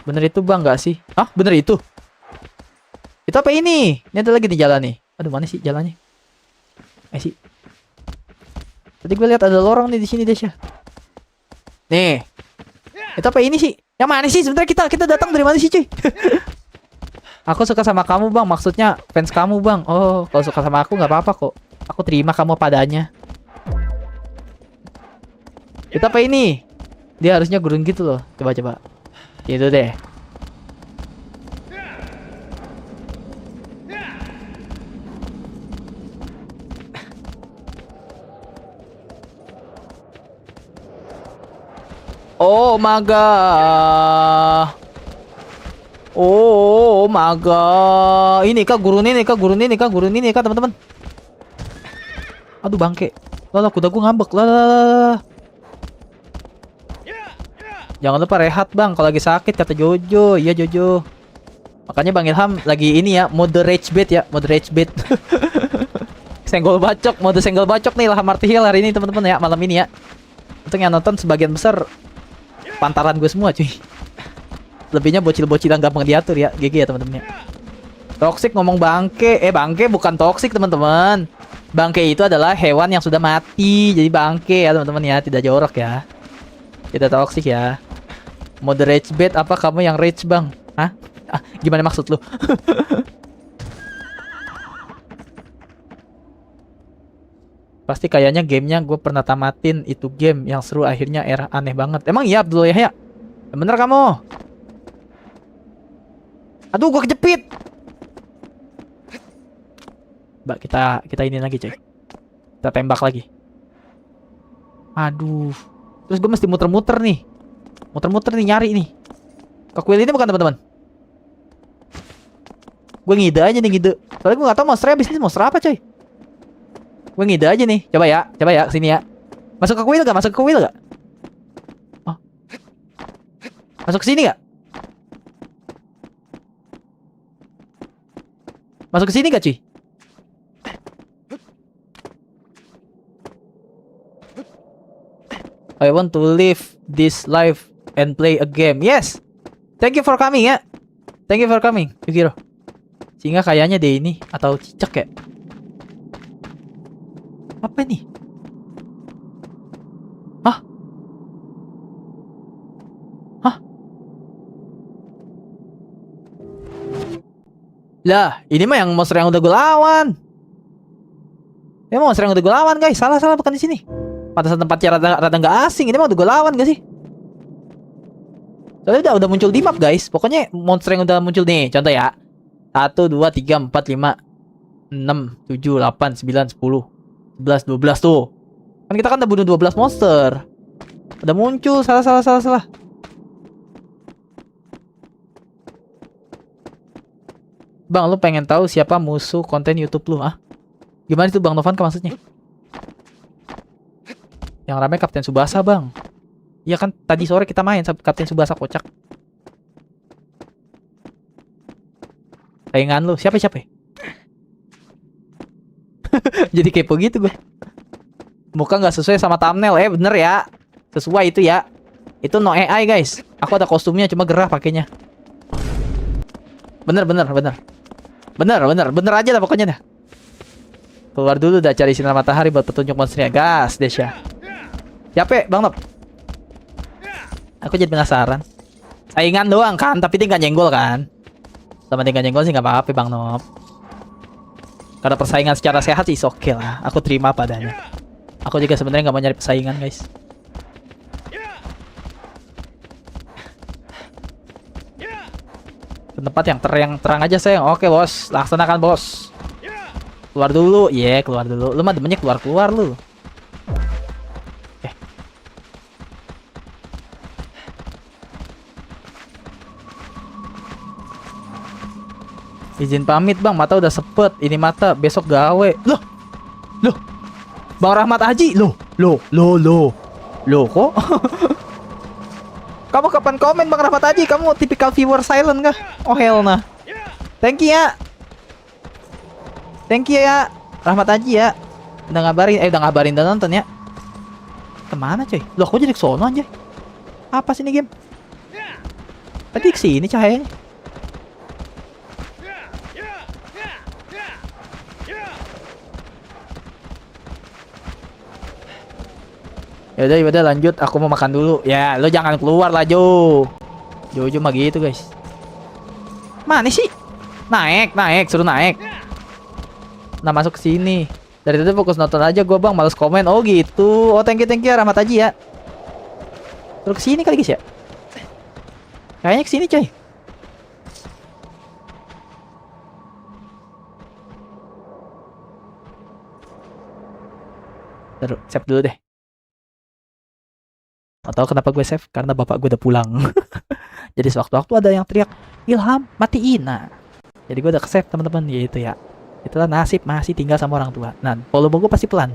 Bener itu bang nggak sih? Hah, bener itu? Itu apa ini? Ini ada lagi di jalan nih. Aduh, mana sih jalannya? Sih. Tadi gue lihat ada lorong nih di sini, Desya. Nih. Itu apa ini sih? Yang mana sih? Sebentar, kita datang dari mana sih, cuy? Aku suka sama kamu, bang. Maksudnya fans kamu, bang. Oh, kalau suka sama aku nggak apa-apa kok. Aku terima kamu padanya. Itu apa ini? Dia harusnya gurun gitu loh. Coba. Itu deh. Oh my god. Oh my god. Ini kah gurun ini kah teman-teman. Aduh bangke. Lah kuda gua ngambek. Lah. Jangan lupa rehat bang kalau lagi sakit kata Jojo. Iya Jojo. Makanya Bang Ilham lagi ini ya, mode rage bait ya, mode rage bait. Mode senggol bacok nih Ilham Martial hari ini teman-teman ya, malam ini ya. Untuk yang nonton sebagian besar pantaran gue semua cuy. Lebihnya bocil-bocil yang gampang diatur ya. GG ya teman-teman ya. Toxic ngomong bangke. Bangke bukan toxic teman-teman. Bangke itu adalah hewan yang sudah mati. Jadi bangke ya teman-teman ya. Tidak jorok ya. Tidak toxic ya. Mode rage bait apa kamu yang rage bang? Hah? Gimana maksud lu? Pasti kayaknya gamenya gue pernah tamatin itu game yang seru akhirnya era aneh banget. Emang iya Abdul Yahya? Bener kamu? Aduh gue kejepit. Mbak kita ini lagi cuy. Kita tembak lagi. Aduh. Terus gue mesti muter-muter nih. Muter-muter nih nyari nih. Kekuil ini bukan teman-teman. Gue ngide aja nih ngide. Soalnya gue gak tau monsternya abis ini monster apa coy. Gue ngide aja nih. Coba ya sini ya. Masuk ke kuil gak? Oh. Masuk ke sini gak? Masuk ke sini gak cuy? I want to live this life and play a game. Yes. Thank you for coming ya. Thank you for coming, Yukiro. Singa kayaknya deh ini atau cicak ya? Apa nih? Hah? Lah, ini mah yang monster yang udah gue lawan. Ini monster yang udah gue lawan, guys. Salah bukan di sini. Pantasan tempatnya rada nggak asing. Ini mah udah gue lawan gak sih? Soalnya udah muncul di map, guys. Pokoknya monster yang udah muncul nih. Contoh ya. 1, 2, 3, 4, 5, 6, 7, 8, 9, 10, 11, 12 tuh. Kan kita kan udah bunuh 12 monster. Udah muncul. Salah. Bang, lu pengen tahu siapa musuh konten YouTube lu, ah? Gimana itu Bang Novanka maksudnya? Yang rame Kapten Tsubasa, Bang. Iya kan tadi sore kita main Kapten Tsubasa kocak. Saingan lu siapa? Jadi kepo gitu gue. Muka nggak sesuai sama thumbnail. Bener ya. Sesuai itu ya. Itu no AI, guys. Aku ada kostumnya cuma gerah pakainya. Bener aja lah pokoknya dah. Keluar dulu dah cari sinar matahari buat petunjuk monsternya. Gas, Desya. Siapa, Bang Nop? Aku jadi penasaran. Saingan doang kan, tapi dia nggak nyenggol kan? Sama dia nggak nyenggol sih nggak apa-apa, Bang Nop. Karena persaingan secara sehat sih oke lah. Aku terima padanya. Aku juga sebenarnya nggak mau nyari persaingan, guys. Tempat yang terang aja sayang. Oke bos, laksanakan bos. Keluar dulu, keluar dulu. Lu mah demennya keluar lu. Izin pamit bang, mata udah sepet. Ini mata besok gawe. Loh, loh, Bang Rahmat Haji, loh kok? Kamu kapan komen Bang Rahmat Haji? Kamu tipikal viewer silent kah? Oh hell nah. Thank you ya. Thank you ya, Rahmat Haji ya. Udah ngabarin udah nonton ya. Kemana coy? Loh, aku jadi kesono aja. Apa sih ini game? Tadi kesini cahayanya. Yaudah lanjut. Aku mau makan dulu. Ya, lo jangan keluar lah Jo. Jojo mah gitu guys. Mana sih? Naik, suruh naik. Nah masuk ke sini. Dari tadi fokus nonton aja gua bang, males komen. Oh gitu. Oh thank you ya Rahmat Haji ya. Suruh ke sini kali guys ya. Kayaknya ke sini coy. Taruh, save dulu deh. Atau kenapa gue save? Karena bapak gue udah pulang. Jadi sewaktu-waktu ada yang teriak, Ilham matiin. Nah, jadi gue udah ke save teman-teman. Ya itu ya. Itulah nasib masih tinggal sama orang tua. Nah, volume gue pasti pelan.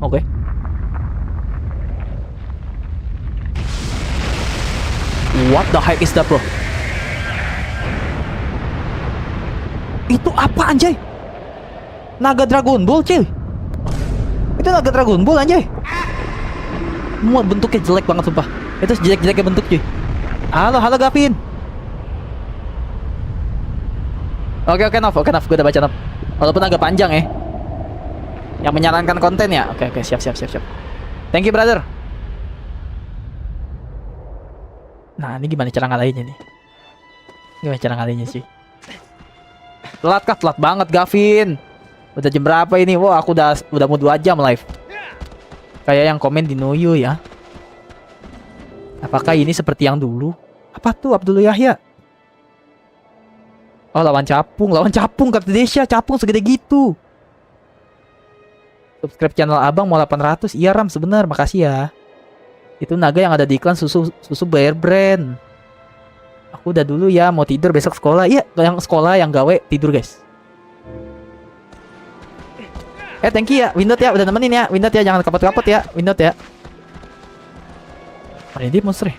Oke. What the heck is that bro? Itu apa anjay? Naga Dragon Ball cuy. Itu naga Dragon Ball anjay. Muat bentuknya jelek banget sumpah. Itu jelek-jeleknya bentuk cuy. Halo Gavin. Oke Nov, gue udah baca Nov. Walaupun agak panjang ya. Yang menyarankan konten ya. Oke, siap. Thank you brother. Nah, ini gimana cara ngalahinnya nih? Gimana cara ngalahinnya sih? Telat banget Gavin. Udah jam berapa ini? Wah, aku udah mau 2 jam live. Kayak yang komen di Noyo ya. Apakah ini seperti yang dulu? Apa tuh Abdul Yahya? Oh, lawan capung kata Desya, capung segede gitu. Subscribe channel Abang mau 800. Iya Ram, sebenar, makasih ya. Itu naga yang ada di iklan susu Bear Brand. Aku udah dulu ya, mau tidur besok sekolah. Iya, yang sekolah yang gawe tidur guys. Thank you ya, Windot ya, udah nemenin ya. Windot ya, jangan kapot-kapot ya, Windot ya. Mana dia monster ya?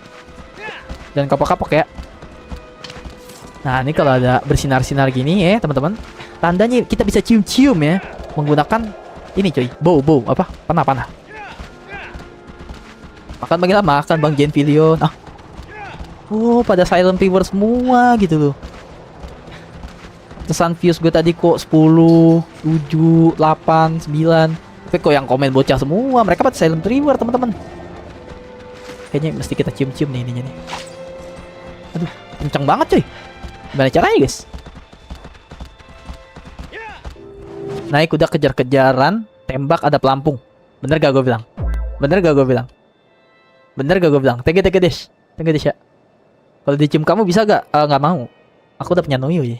Dan kapok-kapok ya. Nah, ini kalau ada bersinar-sinar gini ya, teman-teman. Tandanya kita bisa cium-cium ya. Menggunakan ini coy, bow, apa? Panah. Makan panggil makan Bang Jen Filion. Oh, pada silent viewer semua gitu loh. Pesan views gue tadi kok 10, 7, 8, 9. Tapi kok yang komen bocah semua. Mereka pada silent viewer teman-teman. Kayaknya mesti kita cium-cium nih ininya nih. Aduh, kenceng banget cuy. Gimana caranya guys? Naik kuda kejar-kejaran, tembak ada pelampung. Bener gak gue bilang? Thank you Desh ya. Kalau dicium kamu bisa gak? Gak mau. Aku udah punya Noyo ya.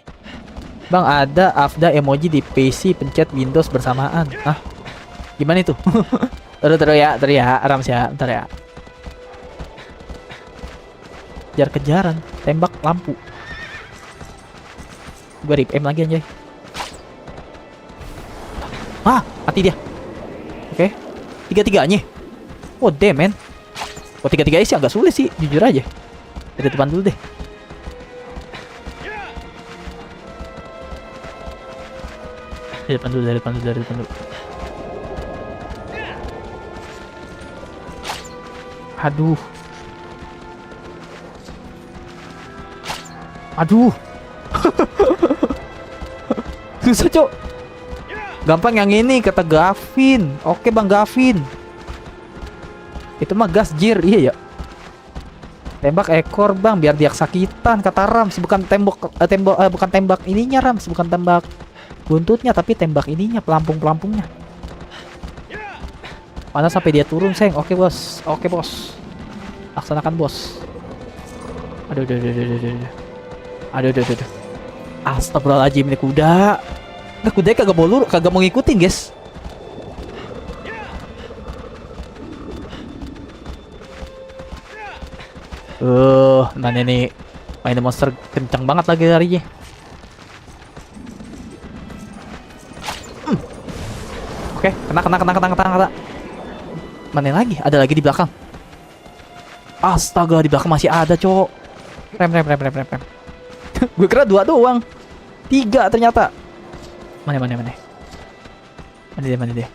Bang, ada Afda emoji di PC, pencet Windows bersamaan. Gimana itu? Terus ya, Rams ya, ntar ya. Kejar-kejaran, tembak lampu. Gue rip aim lagi anjay. Mati dia. Oke. Tiga-tiganya. Oh damn man. Oh tiga-tiganya sih agak sulit sih, jujur aja. Dari depan dulu deh. Dari depan dulu. Aduh. Susah cok. Gampang yang ini kata Gavin. Oke Bang Gavin. Itu mah gas jir. Iya ya. Tembak ekor Bang biar dia kesakitan kata Rams. Bukan bukan tembak ininya Rams. Bukan tembak buntutnya tapi tembak ininya, pelampung-pelampungnya. Mana sampai dia turun sayang. Oke bos. Laksanakan bos. Aduh. Astagfirullahaladzim, ini kuda. Kudanya kagak mau ngikutin guys. Mana nih Main monster kencang banget lagi larinya. Oke, kena. Mana lagi? Ada lagi di belakang. Astaga, di belakang masih ada, cowok. Rem. Gue kira 2 doang. 3 ternyata. Mana? Mana dia?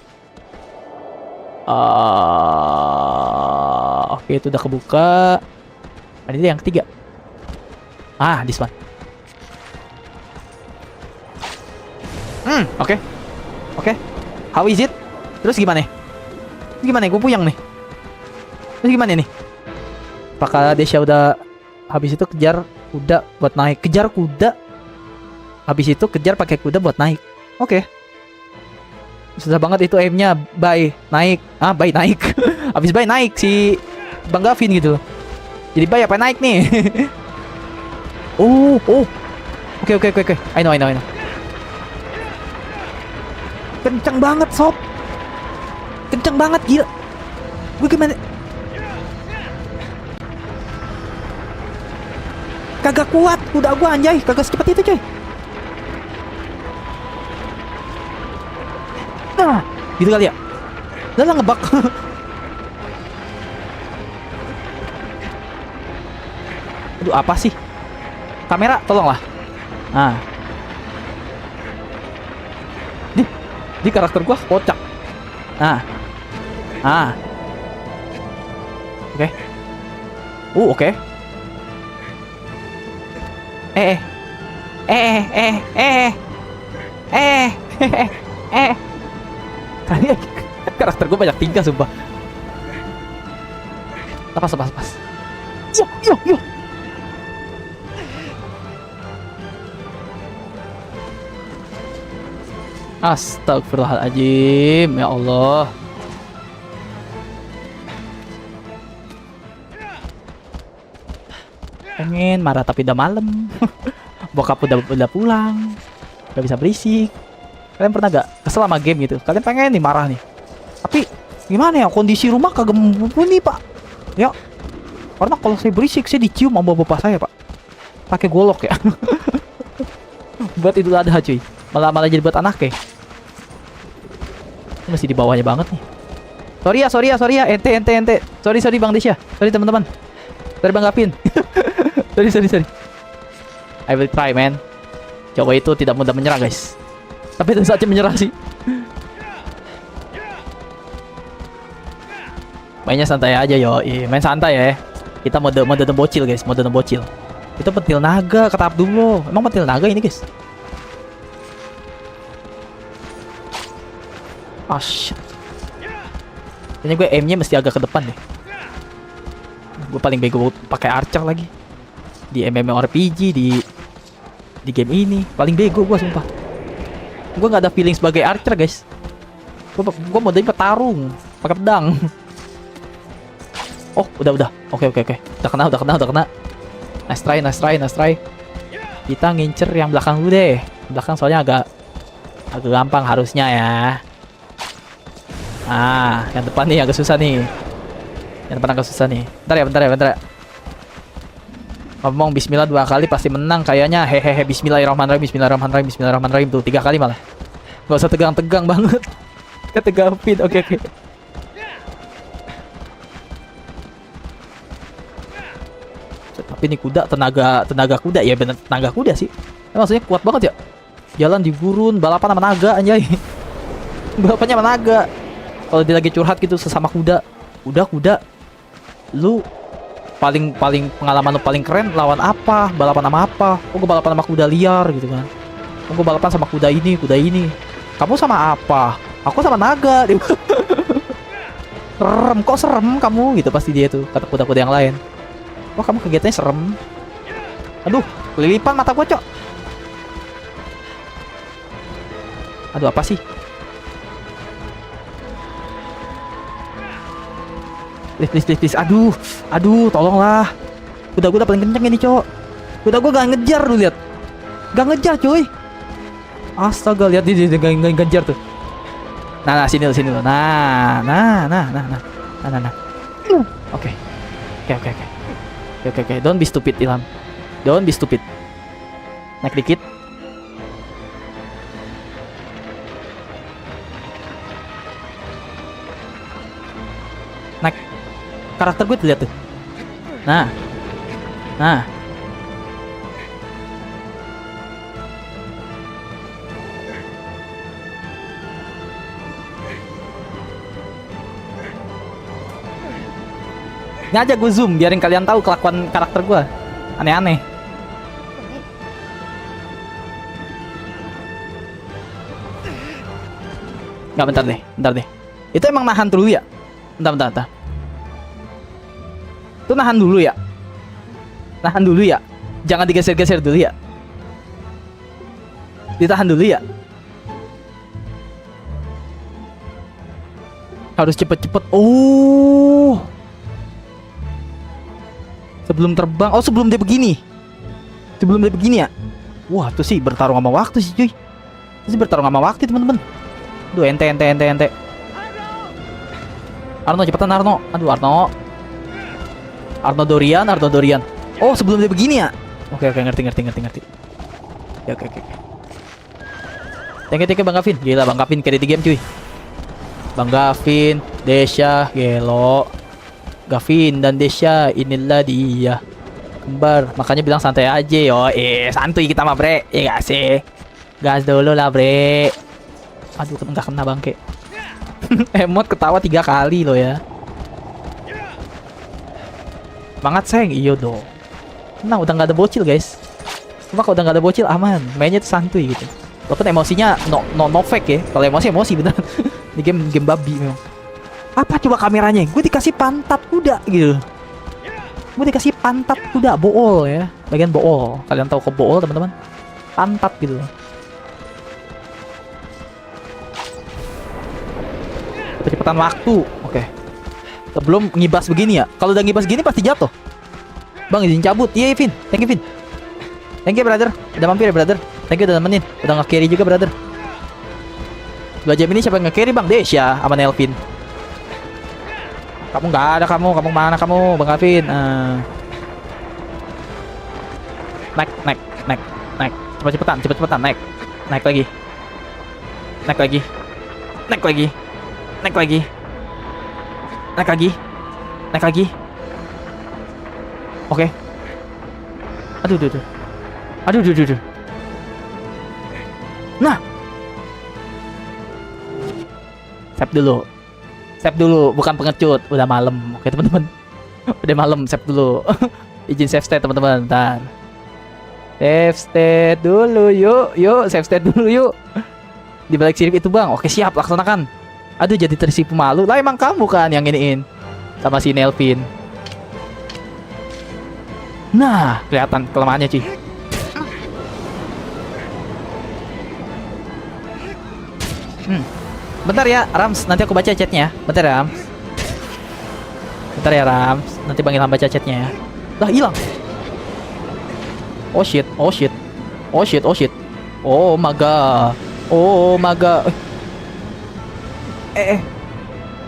Oke, itu udah kebuka. Mana dia yang ketiga? This one. Oke. How is it? Terus gimana? Gue puyeng nih. Terus gimana nih? Apakah Desya udah habis itu kejar kuda buat naik? Kejar kuda. Habis itu kejar pakai kuda buat naik. Oke. Susah banget itu aimnya. Bye naik. Bye naik. Habis bye naik si Bang Gavin gitu. Jadi bye apa naik nih? Oke. I know. Kenceng banget sob. Kenceng banget gila. Gue gimana? Kagak kuat kuda gue anjay. Kagak secepat itu coy. Nah gitu kali ya. Udah lah ngebak. Aduh apa sih? Kamera tolonglah. Di karakter gua kocak. Oke. Oke. Kayaknya karakter gua banyak tingkah sumpah. Lepas. Yo. Astagfirullahaladzim, ya Allah. Pengen marah tapi udah malam. Bokap udah pulang. Gak bisa berisik. Kalian pernah gak kesel sama game gitu? Kalian pengen nih marah nih. Tapi gimana ya, kondisi rumah kagak mumpuni pak. Ya, karena kalau saya berisik saya dicium sama bapak saya pak. Pakai golok ya. Buat Idul Adha cuy. Malah jadi buat anak ya. Masih di bawahnya banget nih. Sorry ya, ente. Sorry Bang Desya. Sorry teman-teman. Sorry Bang Gavin. sorry. I will try man. Coba itu tidak mudah menyerah guys. Tapi tentu saja menyerah sih. Mainnya santai aja yo. Main santai ya. Kita mode bocil guys, mode bocil. Itu pentil naga, ketap dulu. Emang pentil naga ini guys? Shit. Kayaknya gue aimnya mesti agak ke depan deh. Gue paling bego pakai archer lagi. Di MMORPG di game ini paling bego gue sumpah. Gue nggak ada feeling sebagai archer guys. Gue modenya petarung pakai pedang. Udah. Oke. Udah kena. Nice try. Kita ngincer yang belakang dulu deh. Belakang soalnya agak gampang harusnya ya. Yang depan nih agak susah nih. Bentar ya. Ngomong bismillah 2 kali pasti menang kayaknya. Hehehe, bismillahirrahmanirrahim tuh 3 kali malah. Gak usah tegang-tegang banget. Kata Gavin. Oke. Tapi ini kuda tenaga kuda ya, bener tenaga kuda sih. Maksudnya kuat banget ya. Jalan di gurun, balapan sama naga anjay. Balapannya sama naga. Kalau dia lagi curhat gitu sesama kuda. Kuda. Lu paling pengalaman lu paling keren lawan apa? Balapan sama apa? Gue balapan sama kuda liar gitu kan. Gue balapan sama kuda ini. Kamu sama apa? Aku sama naga. Serem kamu gitu pasti dia tuh kata kuda-kuda yang lain. Wah, kamu kegiatannya serem. Aduh, kelilipan mata gue, cok. Aduh, apa sih? Please. Aduh, tolonglah. Kuda gue paling kenceng ini, cok. Kuda gue gak ngejar lu lihat. Gak ngejar, cuy. Astaga, lihat dia gak ngejar tuh. Nah, sini lo. Nah. Oke, don't be stupid Ilham. Don't be stupid. Naik dikit. Naik. Karakter gue lihat tuh. Nah. Nah. Ini aja gue zoom biarin kalian tahu kelakuan karakter gue. Aneh-aneh. Nggak, bentar deh. Itu emang nahan dulu ya? Bentar. Itu nahan dulu ya? Nahan dulu ya? Jangan digeser-geser dulu ya? Ditahan dulu ya? Harus cepet-cepet. Oh. Sebelum terbang. Oh, sebelum dia begini. Sebelum dia begini ya? Wah, tuh sih bertarung sama waktu sih, cuy. Itu sih bertarung sama waktu, teman-teman. Duh, ente. Arno, cepetan Arno. Aduh, Arno Dorian. Oh, sebelum dia begini ya? Oke, ngerti. Oke. Thank you Bang Gavin. Gila, Bang Gavin carry di game, cuy. Bang Gavin, Desya, Gelo. Gavin dan Desya, inilah dia. Kembar, makanya bilang santai aja yo. Santuy kita mah, bre. Iya gak sih? Gas dulu lah, bre. Aduh, nggak kena bangke. Emot ketawa 3 kali loh ya. Semangat sayang, iyo dong. Nah, udah nggak ada bocil guys. Cuma kalau udah nggak ada bocil aman, mainnya tuh santuy gitu. Walaupun emosinya no fake ya. Kalau emosi bener. Di game babi memang. Apa coba kameranya? Gue dikasih pantat kuda gitu. Gue dikasih pantat kuda, bool ya. Bagian bool. Kalian tahu ke bool teman-teman? Pantat gitu. Percepatan waktu. Oke. Sebelum ngibas begini ya. Kalau udah ngibas gini pasti jatuh. Bang izin cabut. Iya, Vin. Thank you, Vin. Thank you, brother. Udah mampir ya, brother. Thank you udah nemenin. Udah nge-carry juga, brother. 2 jam ini siapa yang nge-carry, Bang? Desya sama Nelvin. Kamu nggak ada, kamu mana kamu, Bang Gavin? Naik. Cepet-cepetan, naik lagi. Oke. Aduh. Nah. Save dulu, bukan pengecut. Udah malam. Oke, teman-teman. Udah malam, save dulu. Izin save state, teman-teman. Bentar. Save state dulu, yuk. Save state dulu, yuk. Di balik sirip itu, Bang. Oke, siap, laksanakan. Aduh, jadi tersipu malu. Lah, emang kamu kan yang iniin sama si Nelvin. Nah, kelihatan kelemahannya, cuy. Bentar ya, Rams. Nanti aku baca chatnya. Bentar ya, Rams. Nanti Bang Ilham baca chatnya ya. Lah, hilang. Oh shit. Oh my god.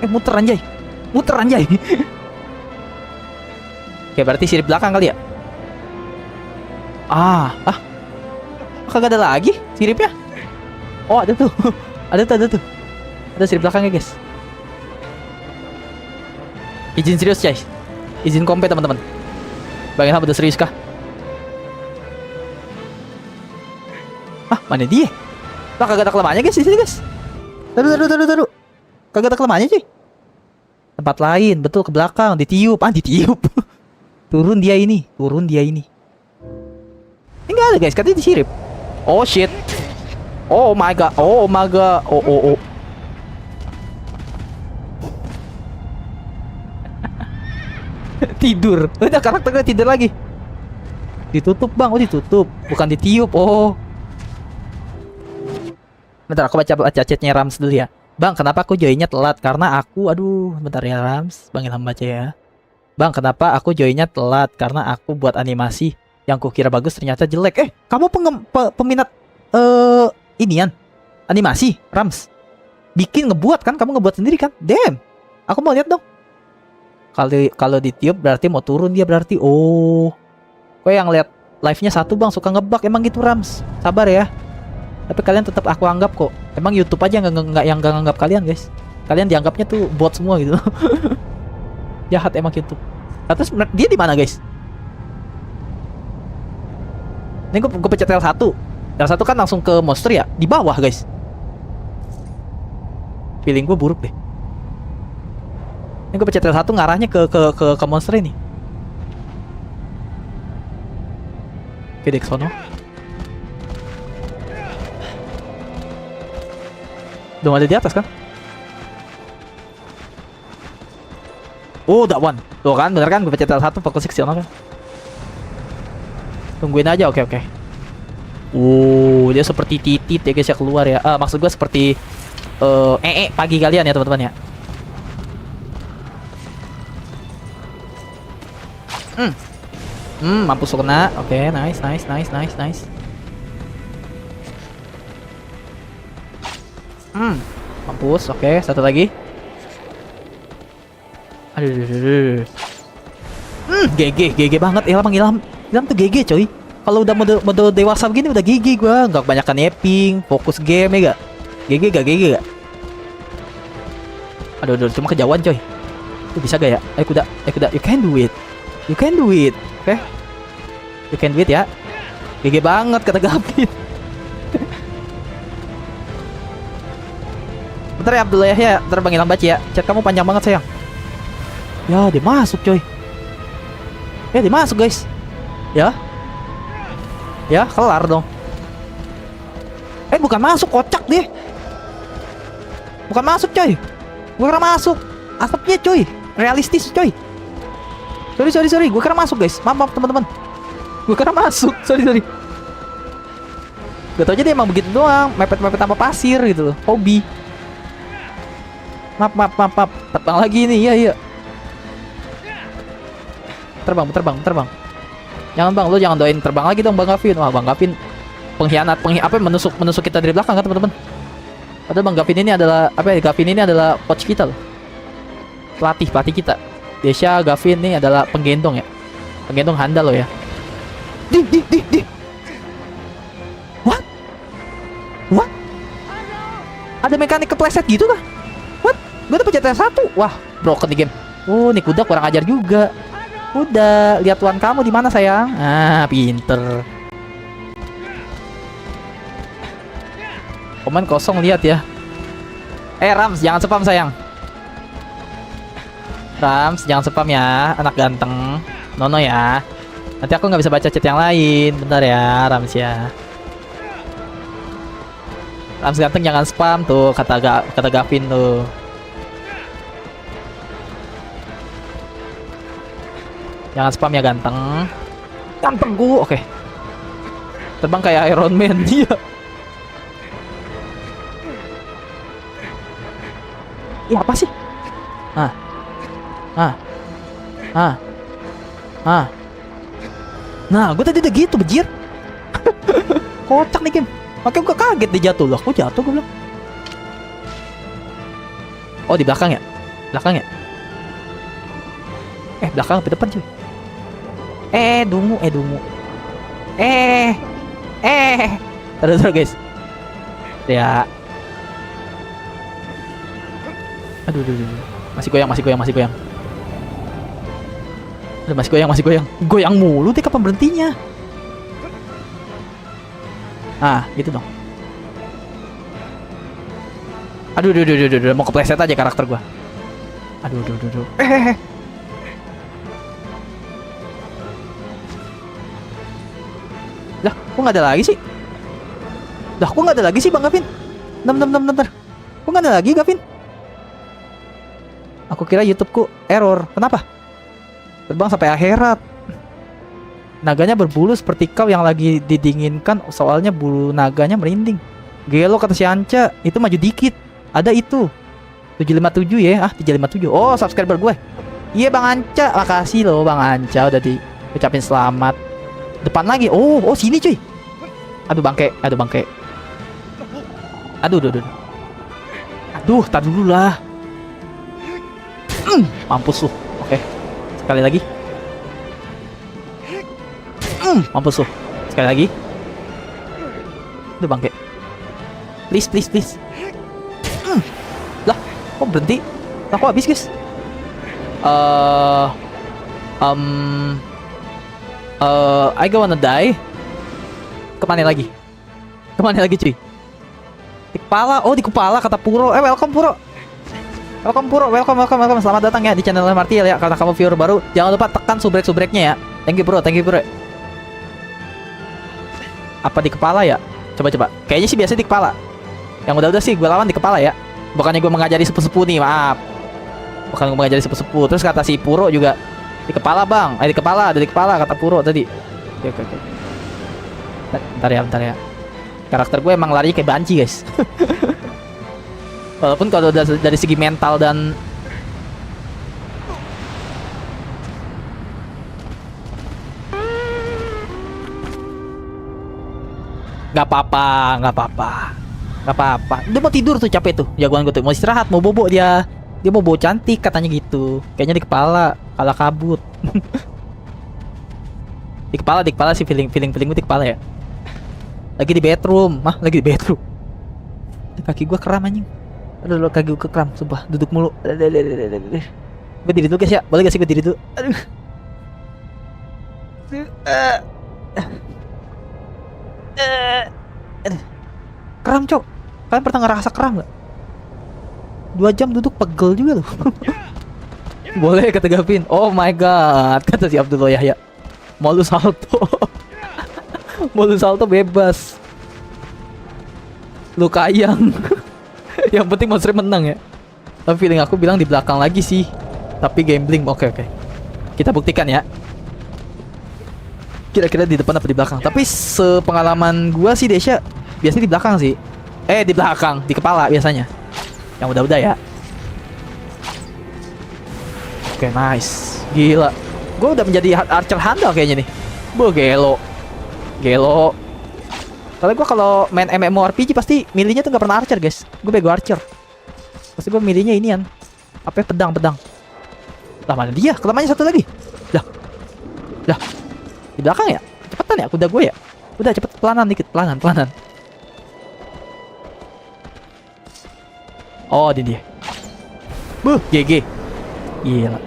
Muter anjay. Oke, berarti sirip belakang kali ya. Kagak ada lagi siripnya. Oh, ada tuh. Ada sirip belakangnya, guys. Izin serius, guys. Izin kompe, teman-teman. Bang Ilham udah serius kah? Mana dia? Lah, kagak ada kelemahannya, guys, di sini, guys. Taruh. Kagak ada kelemahannya, cuy. Tempat lain, betul, ke belakang, ditiup. Ditiup. Turun dia ini. Ini enggak ada, guys, katanya disirip. Oh shit. Oh my god. Oh. Tidur. Udah, karakternya tidur lagi. Ditutup, Bang. Oh, ditutup. Bukan ditiup. Oh. Bentar, aku baca chatnya Rams dulu ya. Bang, kenapa aku joinnya telat? Karena aku, bentar ya, Rams. Bang Ilham baca ya. Bang, kenapa aku joinnya telat? Karena aku buat animasi yang kukira bagus ternyata jelek. Kamu peminat inian animasi, Rams? Bikin ngebuat kan? Kamu ngebuat sendiri kan? Damn. Aku mau lihat dong. Kalau ditiup berarti mau turun dia berarti. Oh. Kok yang lihat live-nya satu bang, suka ngebug emang gitu Rams. Sabar ya. Tapi kalian tetap aku anggap kok. Emang YouTube aja yang nggak nganggap kalian guys. Kalian dianggapnya tuh bot semua gitu. Jahat emang YouTube. Nah, terus dia di mana guys? Ini gue pencet L1. L1 kan langsung ke monster ya. Di bawah guys. Feeling gue buruk deh. Ini gue pencet L1 ngarahnya ke monster ini. Oke, dek sono. Belum ada di atas kan? Oh, that one. Tuh kan, bener kan? Gue pencet L1 fokus ke sana kan. Tungguin aja, oke. Dia seperti titit ya guys ya keluar ya. Maksud gue seperti pagi kalian ya teman-teman ya. Mampus lo kena. Oke, nice. Mampus. Oke, satu lagi. Aduh. GG banget. Ilham tuh GG coy. Kalau udah mode dewasa begini udah GG gua. Nggak kebanyakan napping, fokus game ya gak? GG gak? Aduh, cuma kejauhan coy. Itu bisa gak ya? Ayo kuda. You can do it. Oke? You can do it ya. GG banget kata Gavin. Bentar ya Abdullah ya. Terbang Ilham baca ya. Chat kamu panjang banget sayang. Ya, dia masuk coy. Ya, dia masuk guys. Ya, kelar dong. Bukan masuk, kocak deh. Bukan masuk coy. Gue kira masuk. Asapnya coy. Realistis coy. Sorry. Gue kira masuk guys. Maaf teman-teman. Gue kira masuk. Sorry. Gak tau aja dia emang begitu doang. Mepet-mepet tanpa pasir gitu loh. Hobi. Maaf. Terbang lagi nih. Iya. Terbang. Jangan bang, lo jangan doain terbang lagi dong Bang Gavin. Wah, Bang Gavin pengkhianat, menusuk kita dari belakang kan teman-teman. Padahal Bang Gavin ini adalah Gavin ini adalah coach kita loh. Pelatih kita. Desya Gavin ini adalah penggendong ya. Penggendong handal lo ya. Di. What? Ada mekanik kepleset gitu kah? What? Gue udah pencet satu. Wah, broken di game. Oh, nih kuda kurang ajar juga. Udah, lihat tuan kamu di mana sayang? Pinter. Komen kosong lihat ya. Rams jangan spam sayang. Rams jangan spam ya, anak ganteng. Nono ya. Nanti aku nggak bisa baca chat yang lain. Bentar ya, Rams ya. Rams ganteng jangan spam tuh kata Gavin tuh. Jangan spam ya ganteng. Ganteng gua. Oke. Terbang kayak Iron Man dia. Iya apa sih? Nah, gue tadi udah gitu bejir. Kocak nih game. Makanya gue kaget dia jatuh loh. Aku jatuh gue bilang. Oh di belakang ya? Belakang apa depan cuy? Dungu. Terus guys. Ya. Aduh. Masih goyang. Aduh, masih goyang. Goyang mulu deh, kapan berhentinya? Gitu dong. Aduh, mau kepleset aja karakter gua. Aduh. Lah, kok nggak ada lagi sih? Bang Gavin? Bentar. Kok nggak ada lagi, Gavin? Aku kira YouTubeku error. Kenapa? Terbang sampai akhirat. Naganya berbulu seperti kau yang lagi didinginkan. Soalnya bulu naganya merinding. Gelo kata si Anca. Itu maju dikit. Ada itu 757 ya. 757. Oh, subscriber gue. Iya Bang Anca. Makasih loh Bang Anca udah diucapin selamat. Depan lagi. Oh sini cuy. Aduh bangke. Aduh, tar dulu lah. Mampus lu. Oke. Sekali lagi. Mampus lu. Sekali lagi. Udah bangke. Please, please, please. Lah, kok berhenti? Lah, kok habis, guys? I go wanna die. Kemana lagi? Kemana lagi, cuy? Di kepala. Oh, di kepala kata Puro. Welcome Puro. Welcome Puro. Welcome. Selamat datang ya di channel Martial ya. Karena kamu viewer baru, jangan lupa tekan subrek-subreknya ya. Thank you, Bro. Apa di kepala ya? Coba. Kayaknya sih biasa di kepala. Yang udah sih gue lawan di kepala ya. Bukannya gue mengajari sepupu nih, maaf. Bukan gue mengajari sepupu. Terus kata si Puro juga di kepala, Bang. Di kepala, ada di kepala kata Puro tadi. Oke. Bentar ya. Karakter gue emang larinya kayak banci, guys. Walaupun kalau dari segi mental dan nggak apa-apa. Dia mau tidur tuh, capek tuh jagoan gue tuh, mau istirahat, mau bobo dia mau bobo cantik katanya gitu. Kayaknya di kepala, kalah kabut. di kepala sih, feeling gue di kepala ya. Lagi di bedroom. Kaki gue kram anjing. Aduh, kaki gue kram, sumpah, duduk mulu. Gue diri dulu guys ya, boleh gak sih gue diri dulu? Aduh. Kram, cok. Kalian pernah ngerasa kram gak? 2 jam duduk pegel juga loh. Boleh kata Gavin. Oh my god, kata si Abdullah Yahya. Mau lu salto bebas. Lu kayang. Yang penting monster menang ya. Tapi feeling aku bilang di belakang lagi sih. Tapi gambling. Oke. Kita buktikan ya. Kira-kira di depan apa di belakang. Tapi sepengalaman gua sih Desha biasanya di belakang sih. Di belakang, di kepala biasanya. Yang udah ya. Oke, nice. Gila. Gue udah menjadi archer handal kayaknya nih. Gelo. Soalnya gue kalau main MMORPG pasti milihnya tuh gak pernah archer, guys. Gue bego archer. Pasti gue milihnya inian. Apa ya, pedang. Lah mana dia? Kelemahannya satu lagi. Lah. Di belakang ya? Cepetan ya kuda gue ya? Udah cepet, pelanan dikit, pelanan. Oh, ini dia. GG. Gila.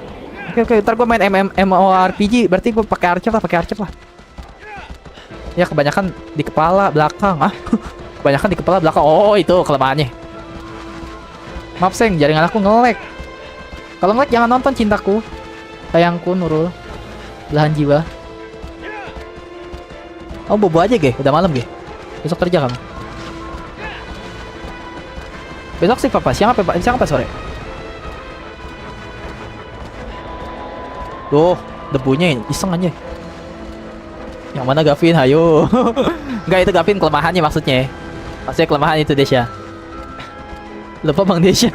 Oke, ntar gue main MMORPG, berarti gue pakai archer lah. Ya kebanyakan di kepala belakang. Kebanyakan di kepala belakang. Oh, itu kelemahannya. Maaf Seng, jaringan aku nge-lag. Kalau nge-lag jangan nonton cintaku. Sayangku Nurul. Belahan jiwa. Oh, bobo aja, Ge. Udah malam, Ge. Besok kerja kamu. Besok sih apa? Siang apa sore? Tuh, debunya iseng aja. Yang mana Gavin? Hayo. Enggak, itu Gavin kelemahannya maksudnya. Maksudnya kelemahan itu Desha. Lupa Bang Desha.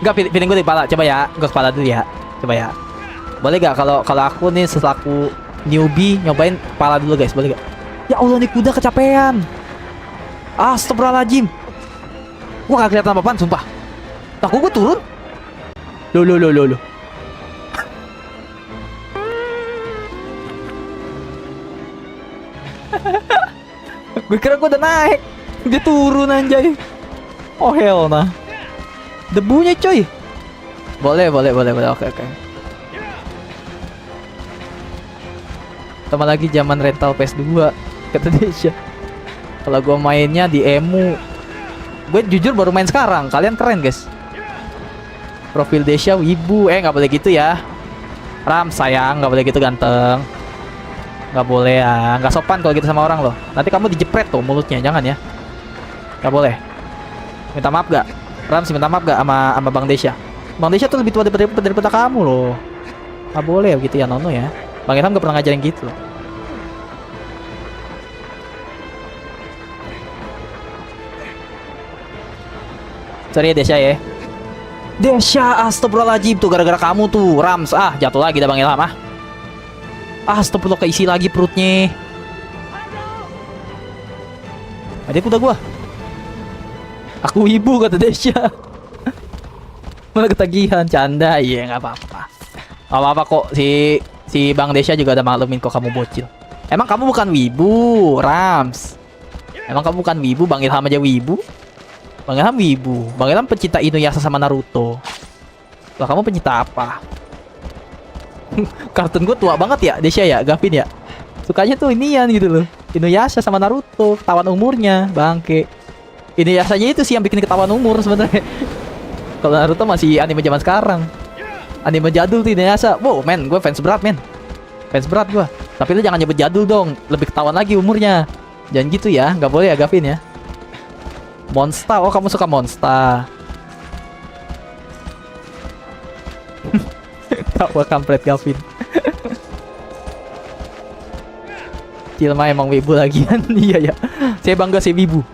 Enggak, feeling gue di kepala. Coba ya, gue kepala dulu ya. Coba ya. Boleh gak kalau aku nih selaku newbie nyobain kepala dulu, guys? Boleh gak? Ya Allah, nih kuda kecapean. Astagfirullahaladzim. Gue gak kelihatan apa-apaan, sumpah. Aku gue turun. Loh. Gue kira gue udah naik. Dia turun anjay. Oh hell nah. Debunya coy. Boleh. Oke. Tambah lagi zaman rental PS2 kata Desha. Kalau gue mainnya di emu. Gue jujur baru main sekarang. Kalian keren, guys. Profil Desha wibu. Gak boleh gitu ya. Ram sayang, gak boleh gitu ganteng. Gak boleh ya. Gak sopan kalau gitu sama orang loh. Nanti kamu dijepret tuh mulutnya. Jangan ya. Gak boleh. Minta maaf gak? Ram sih minta maaf gak sama Bang Desha? Bang Desha tuh lebih tua daripada kamu loh. Gak boleh begitu ya Nono ya. Bang Ilham gak pernah ngajarin gitu loh. Sorry ya Desha ya. Desha, astagfirullahaladzim tuh gara-gara kamu tuh Rams. Jatuh lagi dah Bang Ilham astagfirullah, keisi lagi perutnya. Ada kuda gua. Aku ibu kata Desha. Mana ketagihan, canda. Iya nggak apa-apa. Gak apa-apa kok, si Bang Desha juga udah maklumin kok kamu bocil. Emang kamu bukan wibu, Rams? Emang kamu bukan wibu? Bang Ilham aja wibu? Bang Ilham wibu. Bang Ilham pencinta Inuyasha sama Naruto. Lah kamu pencinta apa? Kartun gue tua banget ya, Desya ya, Gavin ya. Sukanya tuh inian gitu loh. Inuyasha sama Naruto, ketahuan umurnya, bangke. Inuyashanya itu sih yang bikin ketahuan umur sebenarnya. Kalau Naruto masih anime zaman sekarang. Anime jadul tuh Inuyasha. Wow, men, gue fans berat, men. Fans berat gue. Tapi lu jangan nyebut jadul dong, lebih ketahuan lagi umurnya. Jangan gitu ya, nggak boleh ya Gavin ya. Monster, oh kamu suka Monster. Tawa kampret Gavin. Cilma emang wibu lagian. Iya ya. Saya bangga sih wibu.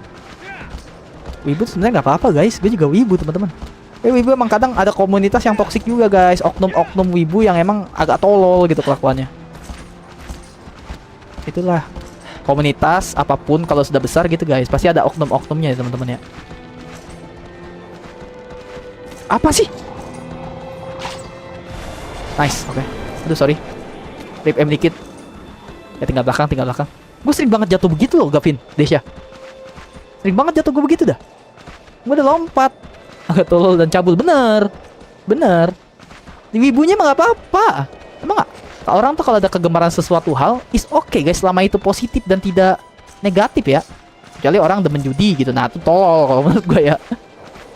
Wibu sebenarnya nggak apa-apa guys. Gue juga wibu teman-teman. Wibu emang kadang ada komunitas yang toksik juga guys. Oknum-oknum wibu yang emang agak tolol gitu kelakuannya. Itulah komunitas apapun kalau sudah besar gitu guys. Pasti ada oknum-oknumnya ya teman-teman ya. Apa sih? Nice, oke. Aduh sorry. Rip M dikit. Ya tinggal belakang. Gue sering banget jatuh begitu loh Gavin, Desya. Sering banget jatuh gue begitu dah. Gue udah lompat. Agak tolol dan cabul, bener. Di wibunya emang gak apa-apa. Emang gak? Orang tuh kalau ada kegemaran sesuatu hal, is okay guys, selama itu positif dan tidak negatif ya. Kecuali orang demen judi gitu, nah itu tolol kalau menurut gue ya.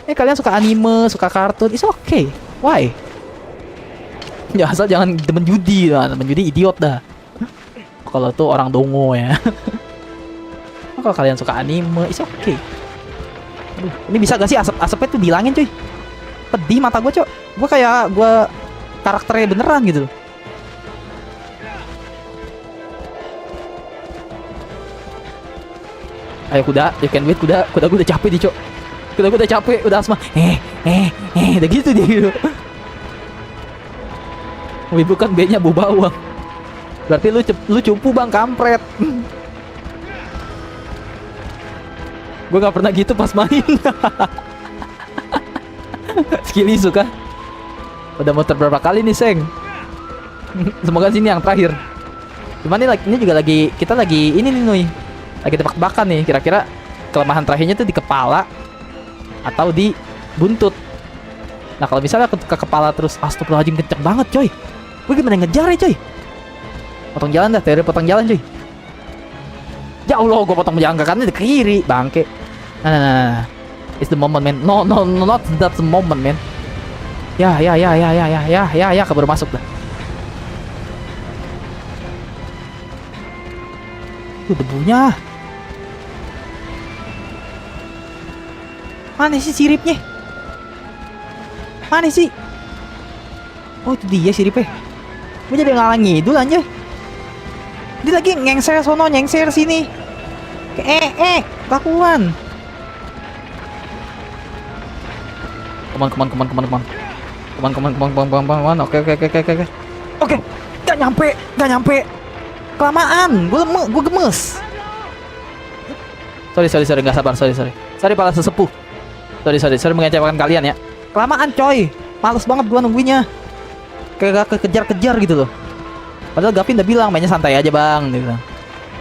Kalian suka anime, suka kartun, is okay. Why? Ya asal jangan demen judi lah, demen judi idiot dah. Kalau tuh orang dongo ya. Kalau kalian suka anime, is okay. Aduh, ini bisa gak sih asapnya tuh dihilangin cuy? Pedih mata gue cok. Gue kayak karakternya beneran gitu. Ayo kuda, you can wait kuda gue udah capek nih cok. Kuda gue udah capek, udah asma. Udah gitu dia gitu. Wibu kan B-nya bau bawang. Berarti lu cupu bang, kampret. Gue gak pernah gitu pas main. Skilly suka. Udah muter berapa kali nih Seng. Semoga sini yang terakhir. Cuman ini juga kita lagi ini nih Nui. Lagi tebak-tebakan nih, kira-kira kelemahan terakhirnya tuh di kepala atau di buntut. Nah kalau misalnya ke kepala terus, astagfirullahaladzim kenceng banget coy. Gue gimana ngejar ya coy. Potong jalan dah, teori potong jalan coy. Ya Allah, gue potong jalan ke kanan di kiri, bangke. Nah. It's the moment man. No, not that the moment man. Ya, keburu masuk dah. Tuh debunya. Mana sih siripnya? Mana sih? Oh itu dia siripnya. Gue jadi ngalangi itu aja. Dia lagi ngengser sono, nyengser sini. Kelakuan. Come on. Oke. Oke, gak nyampe. Kelamaan, gue gemes. Sorry, nggak sabar, sorry. Sorry para sesepuh. Sorry mengecewakan kalian ya. Kelamaan coy, males banget gue nungguinnya. Kayak gak kejar-kejar gitu loh. Padahal Gavin udah bilang mainnya santai aja bang, dia bilang.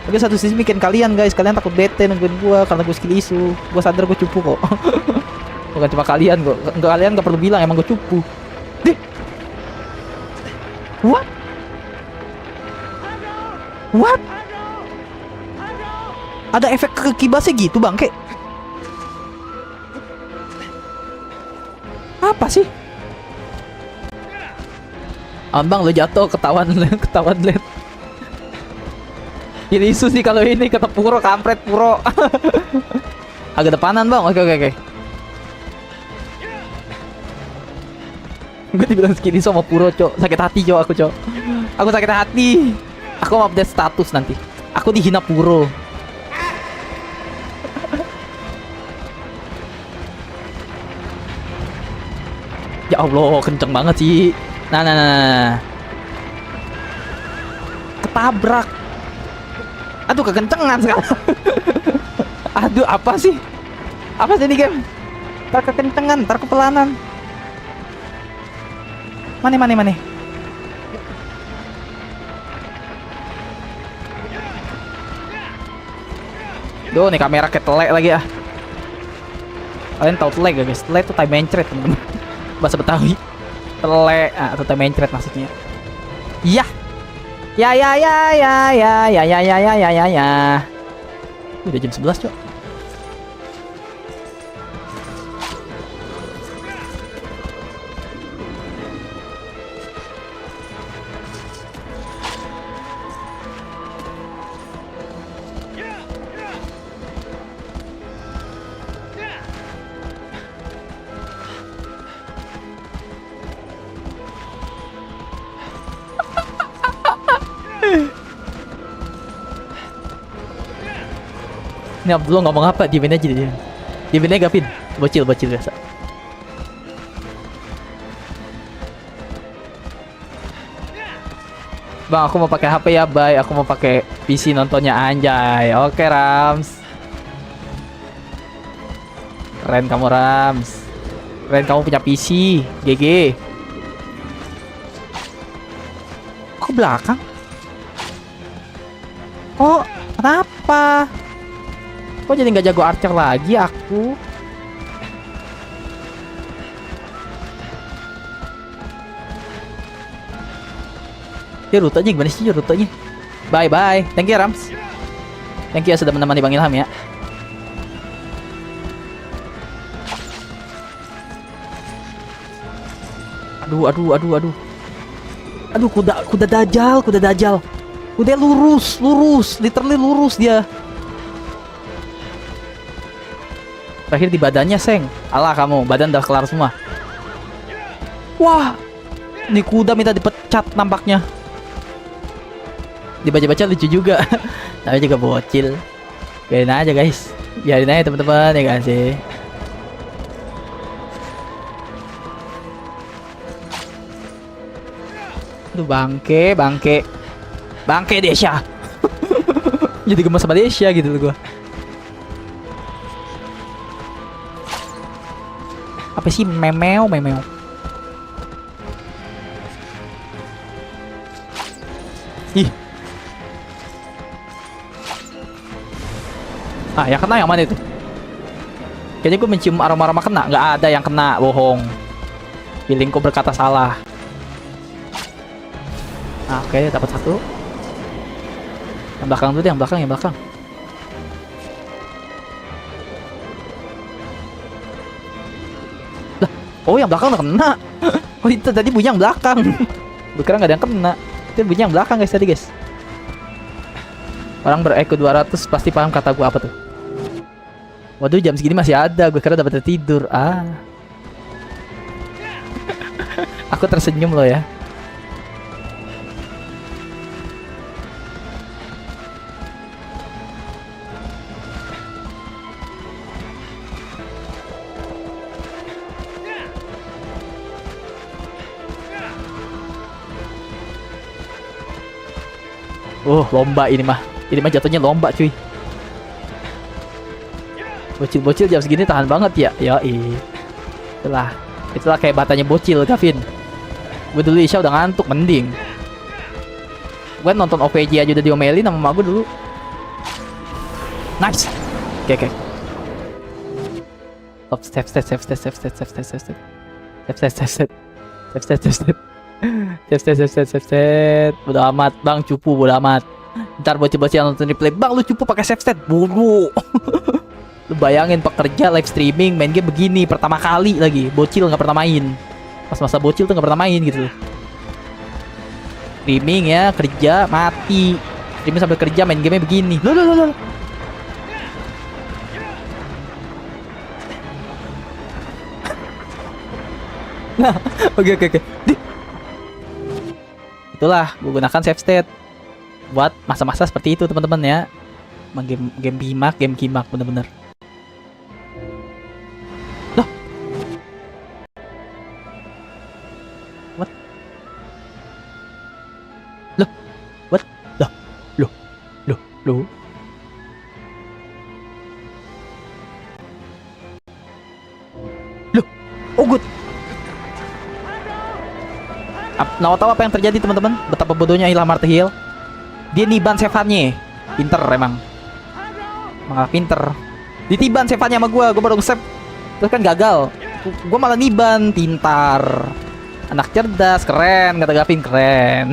Tapi satu sisi bikin kalian guys, kalian takut bete nungguin gue karena gue skill isu. Gue sadar gue cupu kok. Bukan cuma kalian kok. Kalian gak perlu bilang emang gue cupu. Dih. What? Ada efek kekibasnya gitu bang, kayak apa sih? Ambang lo jatuh ketahuan liat. Ini isu sih kalau ini kata Puro, kampret Puro. Agak depanan bang, oke. Gue dibilang skinny sama Puro cok, sakit hati cok aku cok. Aku sakit hati. Aku mau update status nanti. Aku dihina Puro. Ya Allah, kenceng banget sih. Nah. Ketabrak. Aduh, kekencengan sekarang. Aduh, apa sih? Apa sih ini game? Ntar kekencengan, ntar kepelanan. Mana? Duh, nih kamera ketelek lagi ah. Kalian tahu telek gak guys? Telek itu time mencret temen-temen. Bahasa Betawi. Telek, atau time mencret maksudnya. Iya. Ya ya ya ya ya ya ya ya ya ya ya ya. Udah jam 11, Cok. Ini Abdullah ngomong apa? Diemin aja dia. Diemin aja Gavin. Bocil biasa. Bang, aku mau pakai HP ya, Bay. Aku mau pakai PC nontonnya anjay. Oke, Rams. Keren kamu, Rams. Keren kamu punya PC. GG. Kok belakang? Oh, kenapa? Kok jadi nggak jago archer lagi aku? Ya rutenya gimana sih rutenya? Bye bye. Thank you Rams. Thank you ya sudah menemani Bang Ilham ya. Aduh. Aduh kuda dajal. Udah lurus, literally lurus dia. Terakhir di badannya, Seng. Alah kamu, badan udah kelar semua. Wah, ini kuda minta dipecat nampaknya. Dibaca-baca lucu juga. Tapi juga bocil. Biarin aja guys. Biarin aja teman-teman ya kan sih. Aduh bangke Desya. Jadi gemes sama Desya gitu loh gua. Apa sih memeo? Ih. Ah, yang kena yang mana itu? Kayaknya gue mencium aroma-aroma kena. Nggak ada yang kena, bohong. Feelingku berkata salah. Nah, oke, dapat satu. Yang belakang dulu deh, yang belakang. Lah, oh yang belakang udah kena. Oh itu tadi bunyi yang belakang. Gue kira nggak ada yang kena. Itu bunyi yang belakang guys tadi guys. Orang ber-EQ 200 pasti paham kata gue apa tuh. Waduh jam segini masih ada. Gue kira dapat tidur. Aku tersenyum loh ya. Lomba ini mah jatuhnya lomba cuy. Bocil jam segini tahan banget ya. Itulah kayak batanya bocil Gavin. Gue dulu Isya udah ngantuk mending. Gue nonton OVJ aja udah diomelin sama emak gue dulu. Nice. Oke. Step. Bodo amat bang, cupu bodo amat. Ntar bocil-bocil yang nonton replay, bang lu cupu pakai step buru. Lu bayangin pekerja live streaming main game begini pertama kali lagi. Bocil nggak pernah main. Pas masa bocil tuh nggak pernah main gitu. Streaming ya, kerja mati. Streaming sambil kerja main game begini. Loh. Nah, oke. Itulah gue gunakan save state buat masa-masa seperti itu teman-teman ya. Game kimak bener-bener. Loh. What? Loh. What? Loh. Oh good. Tahu apa yang terjadi teman-teman? Betapa bodohnya Ilham Martihil. Dia niban sevannya. Pinter emang. Malah pinter. Ditiban sevannya sama gue baru nge-save. Terus kan gagal. Gue malah niban, pintar. Anak cerdas, keren, kata Gavin, keren.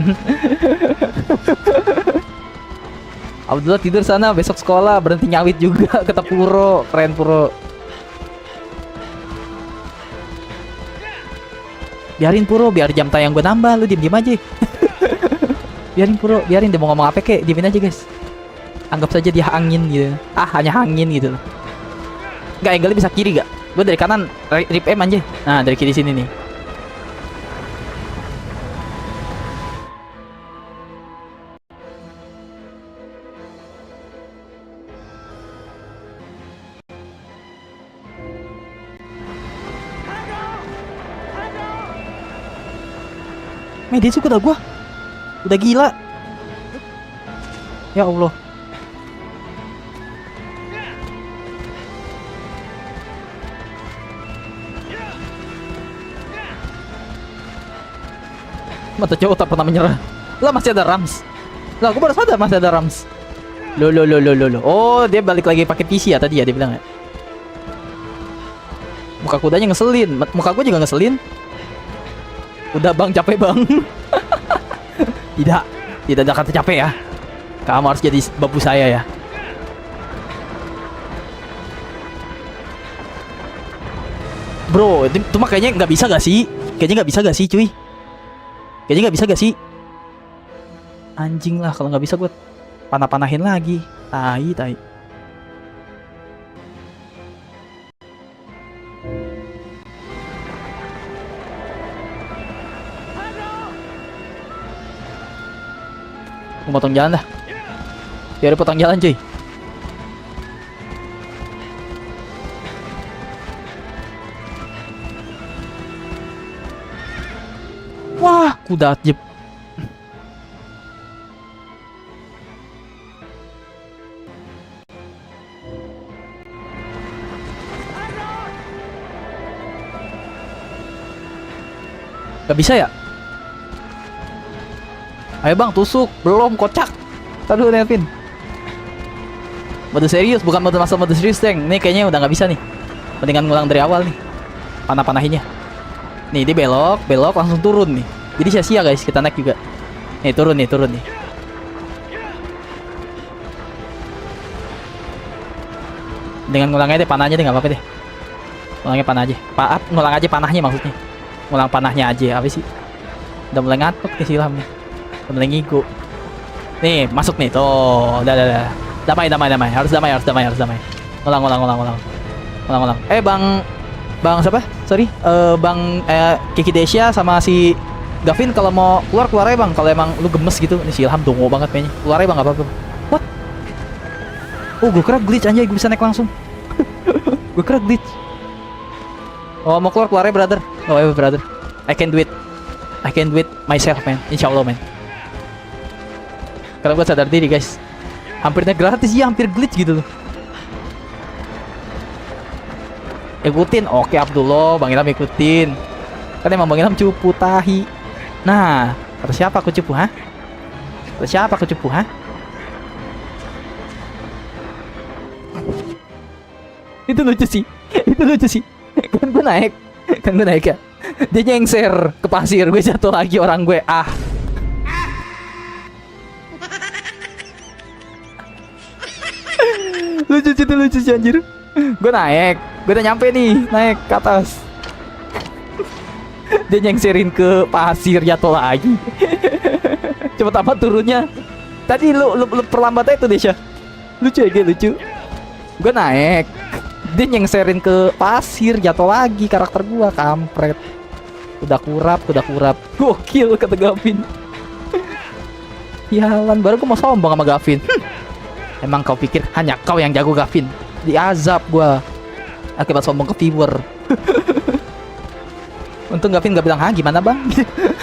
Abdullah tidur sana, besok sekolah, berhenti nyawit juga, kata Puro, keren Puro. Biarin Puro, biar jam tayang gue nambah, lu diem-diem aja. Biarin Puro, biarin dia mau ngomong apa kek, diemin aja guys. Anggap saja dia angin gitu. Hanya angin gitu loh. Gak, angle bisa kiri gak? Gue dari kanan, rip M aja. Nah, dari kiri sini nih. Dia suka dah gua. Udah gila. Ya Allah. Mata cowok tak pernah menyerah. Lah masih ada Rams. Lah gua baru sadar masih ada Rams. Lo. Oh, dia balik lagi pakai PC ya tadi ya dia bilang ya. Muka kudanya ngeselin. Muka gua juga ngeselin. Udah bang, capek bang. Tidak ada kata capek ya. Kamu harus jadi babu saya ya. Bro, itu mah kayaknya nggak bisa gak sih? Kayaknya nggak bisa gak sih cuy? Kayaknya nggak bisa gak sih? Anjing lah kalau nggak bisa gue panah-panahin lagi. Tai. Gue potong jalan dah. Biar potong jalan cuy. Wah, kuda jeep. Gak bisa ya? Ayo bang, tusuk. Belum, kocak. Aduh, Nevin. Mode serius, bukan mode serius, Teng. Ini kayaknya udah nggak bisa nih. Mendingan ngulang dari awal nih. Panah-panahinnya. Nih, dia belok langsung turun nih. Jadi sia-sia guys, kita naik juga. Nih, turun nih. Dengan ngulang aja deh panahnya deh, nggak apa-apa deh. Ngulangnya panah aja. Ngulang aja panahnya maksudnya. Ngulang panahnya aja, apa sih? Udah mulai ngantuk nih silam nih. Udah mulai ngigo. Nih, masuk nih. Tuh, udah. Damai. Harus damai. Ngulang. Bang siapa? Sorry. Bang Kiki Desya sama si Gavin kalau mau keluar aja bang. Kalau emang lu gemes gitu. Ini si Ilham dongo banget kayaknya. Keluar aja bang, gak apa-apa. What? Oh, gue kira glitch anjay, gue bisa naik langsung. Gue kira glitch. Oh, mau keluar aja brother. Oh ya brother. I can do it myself man. Insyaallah man. Karena gue sadar diri guys. Hampirnya gratis ya, hampir glitch gitu loh. Ikutin, oke Abdullah, Bang Ilham ikutin. Kan emang Bang Ilham cupu tahi. Nah, kata siapa aku cupu, ha? Itu lucu sih. Kan gue naik ya. Dia nyengser ke pasir, gue jatuh lagi orang gue. Lucu sih anjir. Gue udah nyampe nih, naik ke atas. Dia nyengserin ke pasir, jatuh lagi. Cepet amat turunnya. Tadi lu perlambat itu Desya. Lucu. Gue naik, dia nyengserin ke pasir, jatuh lagi karakter gua, kampret. Udah kurap. Gokil kata Gavin. Yalan, baru gua mau sombong sama Gavin. Emang kau pikir hanya kau yang jago Gavin? Diazab gua akibat sombong ke viewer. Untung Gavin gak bilang, gimana bang?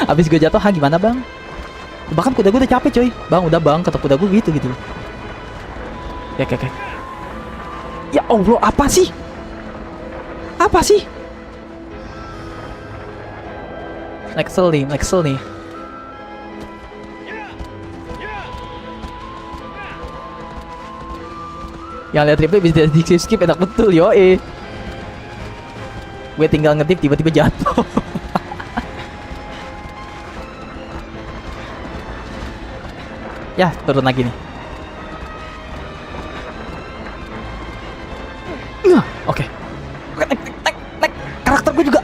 Abis gue jatuh, gimana bang? Bahkan kuda gue udah capek coy. Bang, udah bang, kata kuda gue gitu. Ya. Ya Allah, apa sih? Like kesel nih. Yang lihat replay bisa di skip enak betul yo gue tinggal ngetip tiba-tiba jatuh. Ya turun lagi nih. Oke. Naik. Karakter gue juga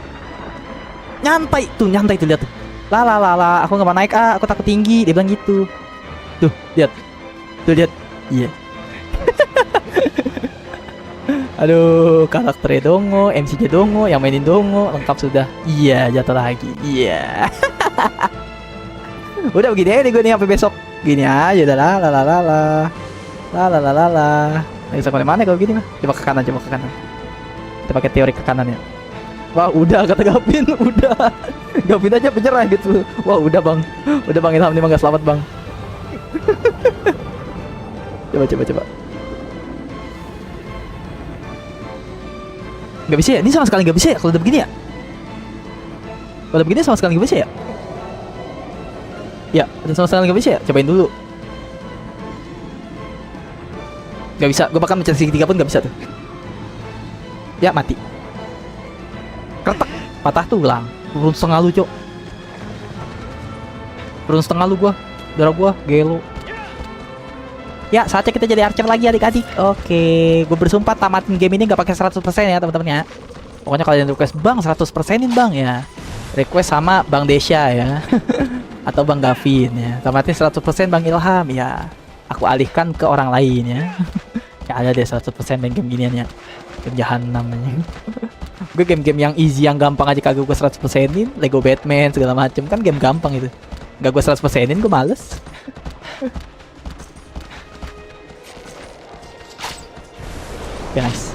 nyantai tuh lihat tuh. Lah, aku nggak mau naik aku takut tinggi, dia bilang gitu. Tuh lihat. Iya. Aduh, karakternya dongo, MC-nya dongo, yang mainin dongo, lengkap sudah. Iya, jatuh lagi. Iya. Udah begini aja nih gue nih sampai besok. Gini aja udah lah. Nggak bisa kemana-mana kalau gini mah. Coba ke kanan. Kita pakai teori ke kanan ya. Wah, udah kata Gavin, udah. Gavin aja penyerah gitu. Wah, udah bang Ilham nih mah nggak selamat bang. Coba. Gak bisa ya? Ini sama sekali gak bisa ya kalau udah begini ya? Kalau udah begini sama sekali gak bisa ya? Ya, udah sama sekali gak bisa ya? Cobain dulu. Gak bisa, gue bahkan mencet segitiga pun gak bisa tuh. Ya, mati. Kretek, patah tuh ulang. Turun setengah lu, cok. Turun setengah lu gua. Darah gua, gelo. Ya, saatnya kita jadi archer lagi adik-adik. Oke, gue bersumpah tamatin game ini gak pakai 100% ya teman-teman ya. Pokoknya kalian request bang 100%in bang ya. Request sama Bang Desya ya. Atau Bang Gavin ya. Tamatin 100% Bang Ilham ya. Aku alihkan ke orang lain ya. Ya ada deh 100% main game ginian ya. Game jahanam ya. Gue game-game yang easy yang gampang aja kagak gue 100%in. Lego Batman segala macem kan game gampang itu. Gak gue 100%in gue males. Oke, nice.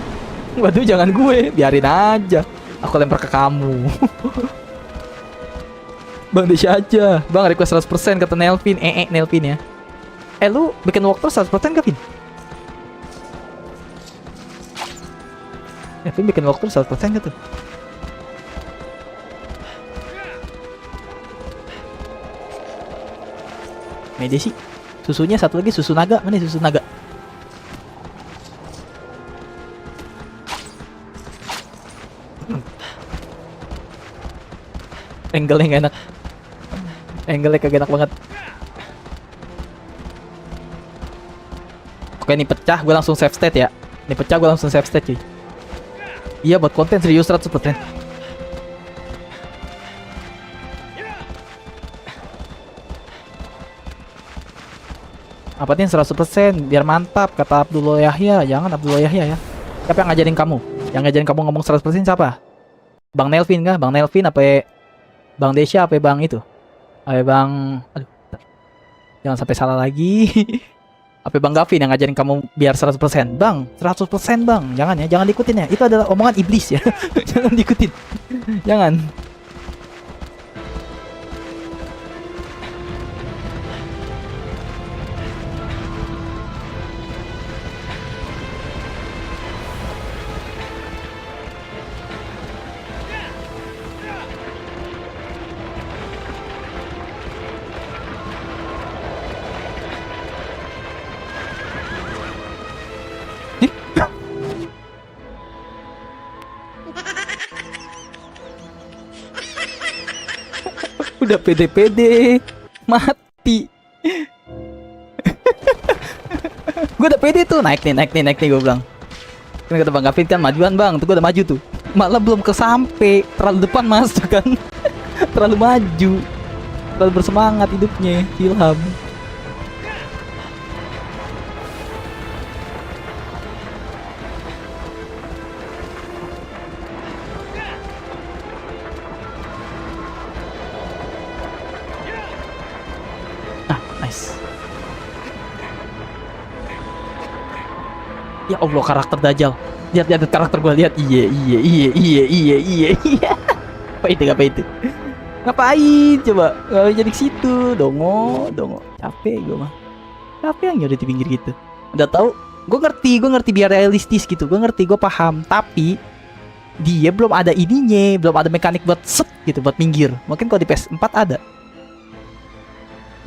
Waduh, jangan gue, biarin aja. Aku lempar ke kamu. Bang Desya aja. Bang request 100% kata Nelvin. Nelvin ya. Lu bikin walkthrough 100% gak, Vin? Nelvin bikin walkthrough 100% gitu. Media sih. Susunya satu lagi, susu naga. Mana susu naga? Angle-nya gak enak. Angle-nya kagak enak banget. Oke, ini pecah gue langsung save state ya. Ini pecah gue langsung save state cuy. Iya buat konten serius 100%. Apatin 100% biar mantap kata Abdullah Yahya. Jangan Abdullah Yahya ya. Siapa yang ngajarin kamu? Yang ngajarin kamu ngomong 100% siapa? Bang Nelvin kah? Bang Nelvin apa Bang Desya apa Bang itu? Apa Bang... Aduh, jangan sampai salah lagi. Apa Bang Gavin yang ngajarin kamu biar 100%? Bang, 100% Bang. Jangan ya, jangan diikutin ya. Itu adalah omongan iblis ya. Jangan diikutin. Jangan. Udah pede-pede mati. Gue udah pede tuh, naik nih gue bilang. Kan kata Bang Gavin kan majuan bang, tuh gue udah maju tuh. Malah belum kesampe, terlalu depan mas tuh kan. Terlalu maju, terlalu bersemangat hidupnya Ilham. Ya Allah karakter Dajjal. Lihat karakter gue lihat. Iya. Apa itu? Ngapain coba? Nggak jadi ke situ. Dongo. Capek gue mah. Capek yang nyuruh di pinggir gitu. Udah tahu? Gue ngerti biar realistis gitu. Gue ngerti, gue paham. Tapi dia belum ada ininya, belum ada mekanik buat set gitu, buat minggir. Mungkin kalau di PS4 ada.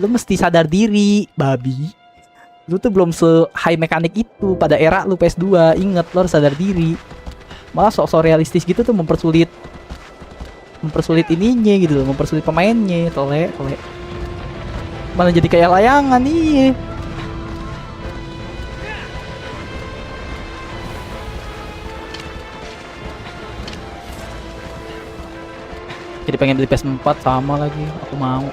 Lu mesti sadar diri, babi. Lu tuh belum se-high mekanik itu pada era lu PS2. Ingat, lo harus sadar diri. Malah sok-sok realistis gitu tuh mempersulit ininya gitu loh, mempersulit pemainnya. Tole. Malah jadi kayak layangan nih. Jadi pengen beli PS4 sama lagi. Aku mau.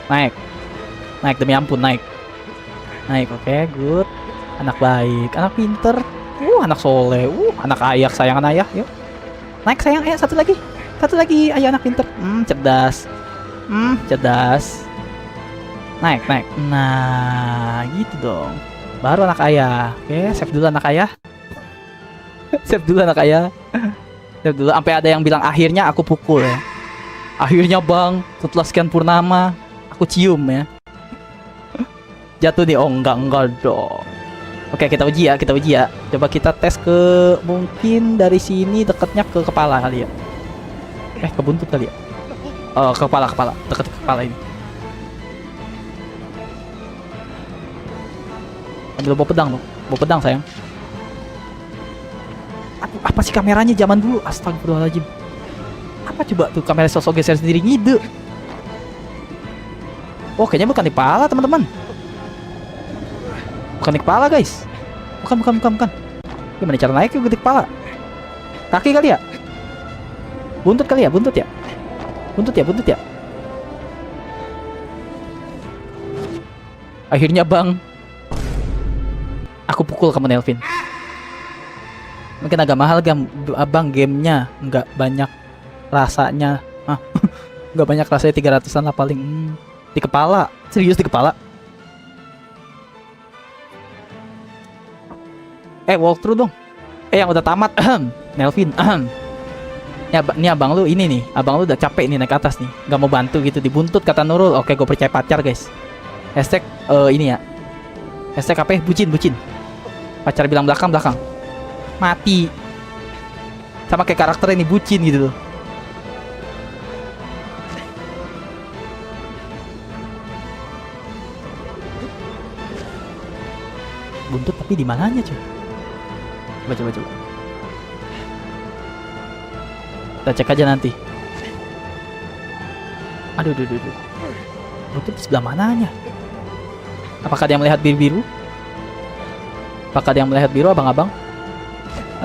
Naik demi ampun, naik, oke, good. Anak baik, anak pinter, anak soleh, anak ayak, sayangan ayah. Yuk, naik sayang, satu lagi, ayo anak pinter, cerdas, naik. Nah, gitu dong, baru anak ayah. Oke, save dulu anak ayah, save dulu, sampai ada yang bilang akhirnya aku pukul ya. Akhirnya bang, setelah sekian purnama, aku cium ya. Jatuh nih, oh enggak dong. Oke, kita uji ya. Coba kita tes ke, mungkin dari sini dekatnya ke kepala kali ya. Ke buntut kali ya. Oh, ke kepala, dekat ke kepala ini. Ambil bawa pedang sayang. Aduh, apa sih kameranya zaman dulu? Astagfirullahaladzim. Apa coba tuh kamera sosok geser sendiri ngide. Oh, kayaknya bukan di kepala teman-teman. Bukan di kepala guys. Bukan. Gimana cara naik ke kepala? Kaki kali ya? Buntut kali ya? Buntut ya. Akhirnya bang, aku pukul kamu Nelvin. Mungkin agak mahal abang gamenya, nggak banyak rasanya. Nggak banyak rasanya, 300-an lah paling. Di kepala, serius di kepala. Walkthrough dong. Yang udah tamat, Nelvin. Ini abang lu ini nih, abang lu udah capek nih naik ke atas nih, nggak mau bantu gitu, dibuntut kata Nurul. Oke, gue percaya pacar guys. Hashtag ini ya. Hashtag apa? Bucin. Pacar bilang belakang. Mati. Sama kayak karakter ini bucin gitu loh. Buntut tapi di mananya cuy? Coba. Kita cek aja nanti. Aduh. Buntut di sebelah mananya? Apakah dia melihat biru-biru? Abang-abang?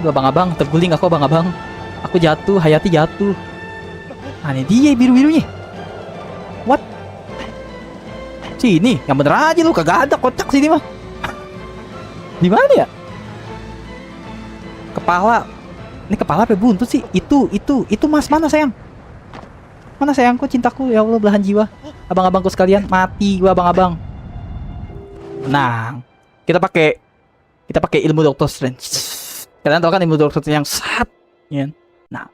Aduh abang-abang, terguling aku abang-abang. Aku jatuh, Hayati jatuh. Ini dia biru-birunya. What? Sini, yang bener aja lu, kagak ada kotak sini mah. Di mana ya? Kepala. Ini kepala apa buntut sih? Itu Mas, mana sayang? Mana sayangku, cintaku, ya Allah, belahan jiwa. Abang-abangku sekalian, mati gua abang-abang. Tenang. Kita pakai ilmu Doctor Strange. Kalian tahu kan ilmu Doctor Strange yang ya. Nah,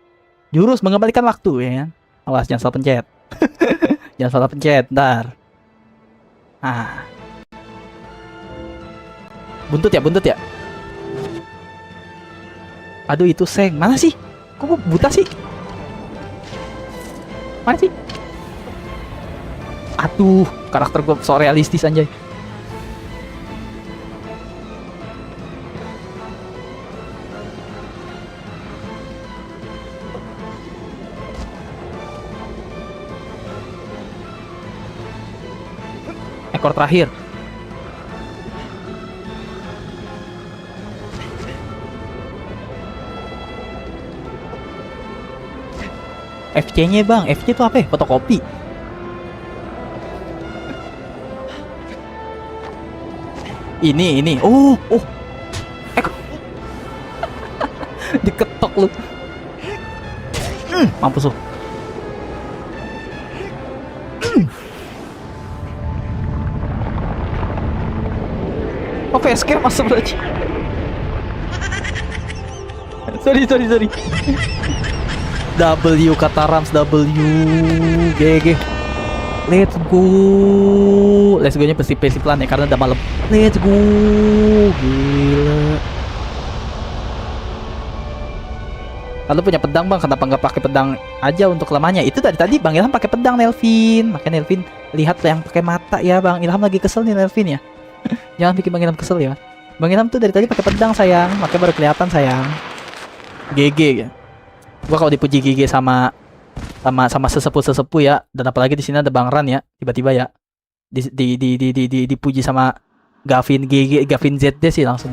jurus mengembalikan waktu ya kan. Awas jangan salah pencet. Jangan salah pencet, ntar. Buntut ya. Aduh, itu Seng. Mana sih? Kok gua buta sih? Mana sih? Aduh, karakter gua so realistis anjay. Ekor terakhir. FC-nya bang, FC itu apa ya? Fotokopi. Ini. Oh. Diketok lu. Mampus lu. Oke, escape masuk lagi. Sorry. W kata Rams, W GG. Let's go nya pasti pelan ya karena udah malam. Let's go. Gila. Kalau punya pedang bang, kenapa nggak pakai pedang aja untuk lamanya? Itu dari tadi Bang Ilham pakai pedang Nelvin. Makanya Nelvin lihat yang pakai mata ya Bang Ilham lagi kesel nih Nelvin ya. Jangan bikin Bang Ilham kesel ya. Bang Ilham tuh dari tadi pakai pedang sayang, makanya baru kelihatan sayang. GG ya. Gua kalau dipuji GG sama sesepuh ya, dan apalagi di sini ada Bang Ran ya, tiba-tiba ya dipuji sama Gavin GG, Gavin ZD sih langsung.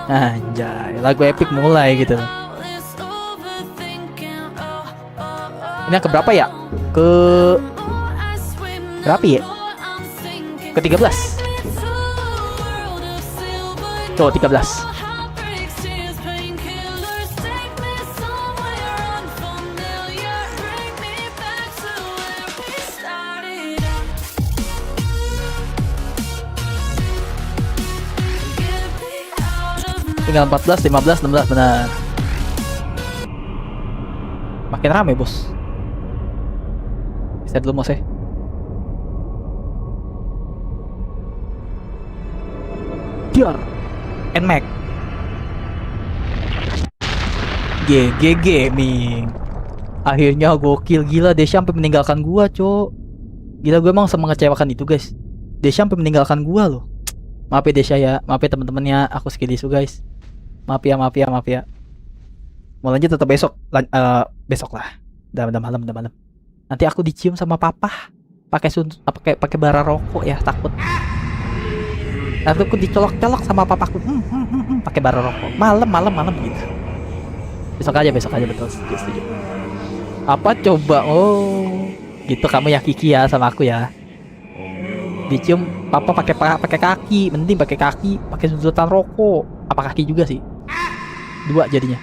Anjay, lagu epic mulai gitu. Ini yang keberapa ya? Berapa ya? Ke-13. Tuh, 13. Tinggal 14, 15, 16 benar. Makin rame bos. Bisa dulu Mose. Diar NMAX GG Gaming. Akhirnya gokil, gila Desya sampai meninggalkan gua cok. Gila, gue emang mengecewakan itu guys. Desya sampai meninggalkan gua loh. Maaf ya Desya ya, maaf ya teman-temannya, aku skill isu guys. Maaf ya. Mau lanjut tetap besok. Besok lah. Udah malam. Nanti aku dicium sama papa. Pakai bara rokok ya, takut. Nanti aku dicolok-colok sama papaku. Pakai bara rokok. Malam gitu. Besok aja betul. Setuju. Apa coba? Oh, gitu kamu ya Kiki ya sama aku ya. Dicium papa pakai kaki, mending pakai kaki, pakai sudutan rokok. Apa kaki juga sih? Dua jadinya.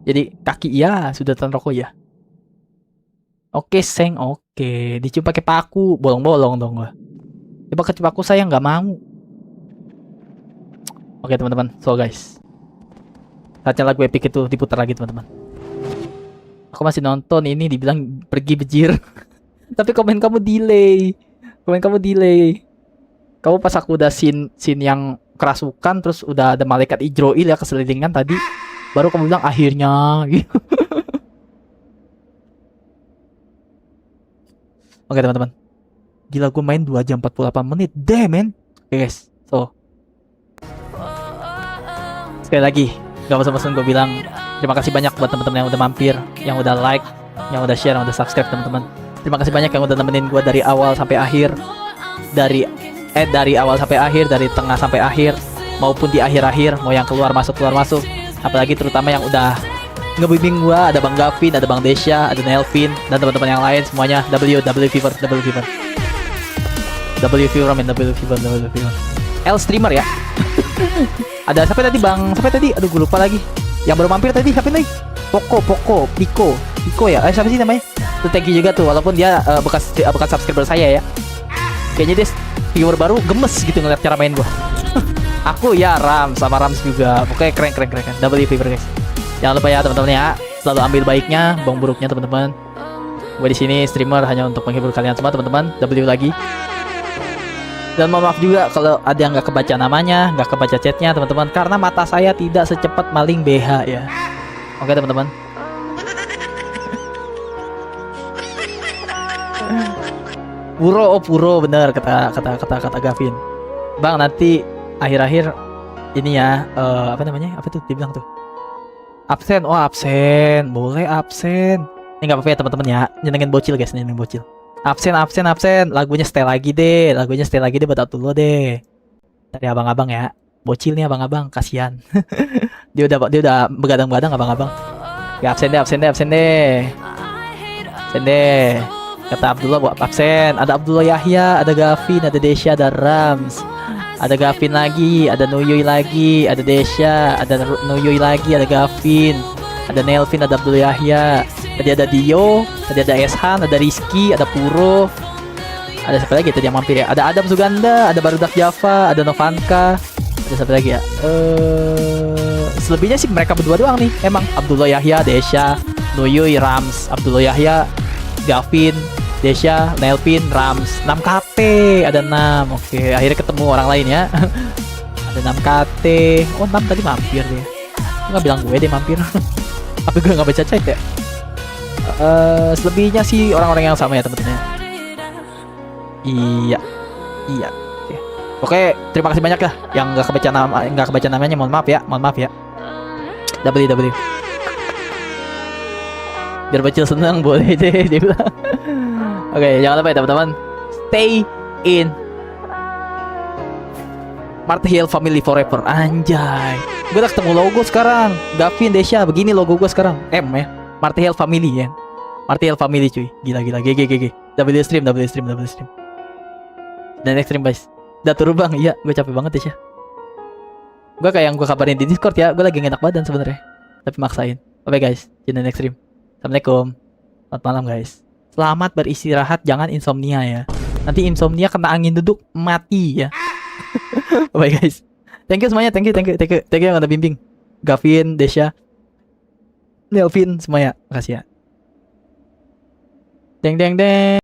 Jadi kaki iya, sudutan rokok ya. Oke, Seng, oke. Dicium pakai paku, bolong-bolong dong gua. Coba kecium aku sayang nggak mau. Oke teman-teman, so guys. Saatnya lagu epic itu diputar lagi teman-teman. Aku masih nonton ini dibilang pergi bejir. Tapi komen kamu delay. Kamu pas aku udah scene yang kerasukan terus udah ada malaikat Ijroil ya keselilingan tadi, baru kamu bilang akhirnya gitu. Oke teman-teman, gila gue main 2 jam 48 menit. Damn man. Oke guys, so sekali lagi gak bosan-bosan gue bilang terima kasih banyak buat teman-teman yang udah mampir, yang udah like, yang udah share, yang udah subscribe teman-teman. Terima kasih banyak yang udah nemenin gue dari awal sampai akhir, dari awal sampai akhir, dari tengah sampai akhir, maupun di akhir-akhir, mau yang keluar masuk, apalagi terutama yang udah ngebimbing gue. Ada Bang Gavin, ada Bang Desya, ada Nelvin, dan teman-teman yang lain semuanya. W Fever. L streamer ya. Ada siapa tadi Bang? Aduh gue lupa lagi. Yang baru mampir tadi siapa nih? Piko ya. Siapa sih namanya? Tuh thank you juga tuh, walaupun dia bekas subscriber saya ya. Kayaknya dia viewer baru gemes gitu ngeliat cara main gua. Aku ya Rams juga. Pokoknya keren. W Fever guys. Jangan lupa ya teman-teman ya, selalu ambil baiknya, buang buruknya teman-teman. Gue di sini streamer hanya untuk menghibur kalian semua teman-teman. W lagi. Dan mohon maaf juga kalau ada yang nggak kebaca namanya, nggak kebaca chatnya teman-teman, karena mata saya tidak secepat maling BH ya. Oke teman-teman. Puro bener kata Gavin. Bang nanti akhir-akhir ini ya, apa namanya? Apa tuh dibilang tuh? Absen. Oh absen, boleh absen. Ini nggak apa-apa ya teman-teman ya. Nyenengin bocil guys, nyenengin bocil. Absen. Lagunya stay lagi deh buat Abdullah deh. Dari abang-abang ya. Bocil nih abang-abang, kasihan. dia udah begadang-begadang abang-abang. Ya absen deh. Kata Abdullah buat absen. Ada Abdullah Yahya, ada Gavin, ada Desya, ada Rams. Ada Gavin lagi, ada Nuyuy lagi, ada Desya, ada Nuyuy lagi, ada Gavin, ada Nelvin, ada Abdullah Yahya. Tadi ada Dio, tadi ada Eshan, ada Rizky, ada Puro. Ada siapa lagi tadi yang mampir ya? Ada Adam Suganda, ada Barudak Java, ada Novanka. Ada siapa lagi ya? Selebihnya sih mereka berdua doang nih. Emang Abdullah Yahya, Desya, Nuyuy, Rams, Abdullah Yahya, Gavin, Desya, Nelvin, Rams. 6 KT, ada 6. Oke, akhirnya ketemu orang lain ya. Ada 6 KT. Oh 6 tadi mampir deh. Nggak bilang gue deh mampir. Apa gue nggak baca chat ya? Selebihnya sih orang-orang yang sama ya teman-teman ya. Iya, iya. Oke, terima kasih banyak lah yang nggak kebaca namanya. Mohon maaf ya. W. Biar bacil seneng boleh deh dia bilang. Oke, jangan lupa ya teman-teman. Stay in Marty Hill Family Forever. Anjay, gue udah ketemu logo sekarang. Gavin, Desha, begini logo gue sekarang. M ya, Marty Hill Family ya. Marty Hill Family cuy. Gila. GG. W stream. Dan next stream guys. Udah turun bang. Iya, gue capek banget Desha. Gue kayak yang gue kabarin di Discord ya. Gue lagi nggak enak badan sebenarnya, tapi maksain. Oke guys, see you in the next stream. Assalamualaikum. Selamat malam guys. Selamat beristirahat, jangan insomnia ya. Nanti insomnia kena angin duduk mati ya. Bye guys. Thank you semuanya. Thank you yang udah bimbing. Gavin, Desha, Nelvin semuanya. Makasih ya. Deng.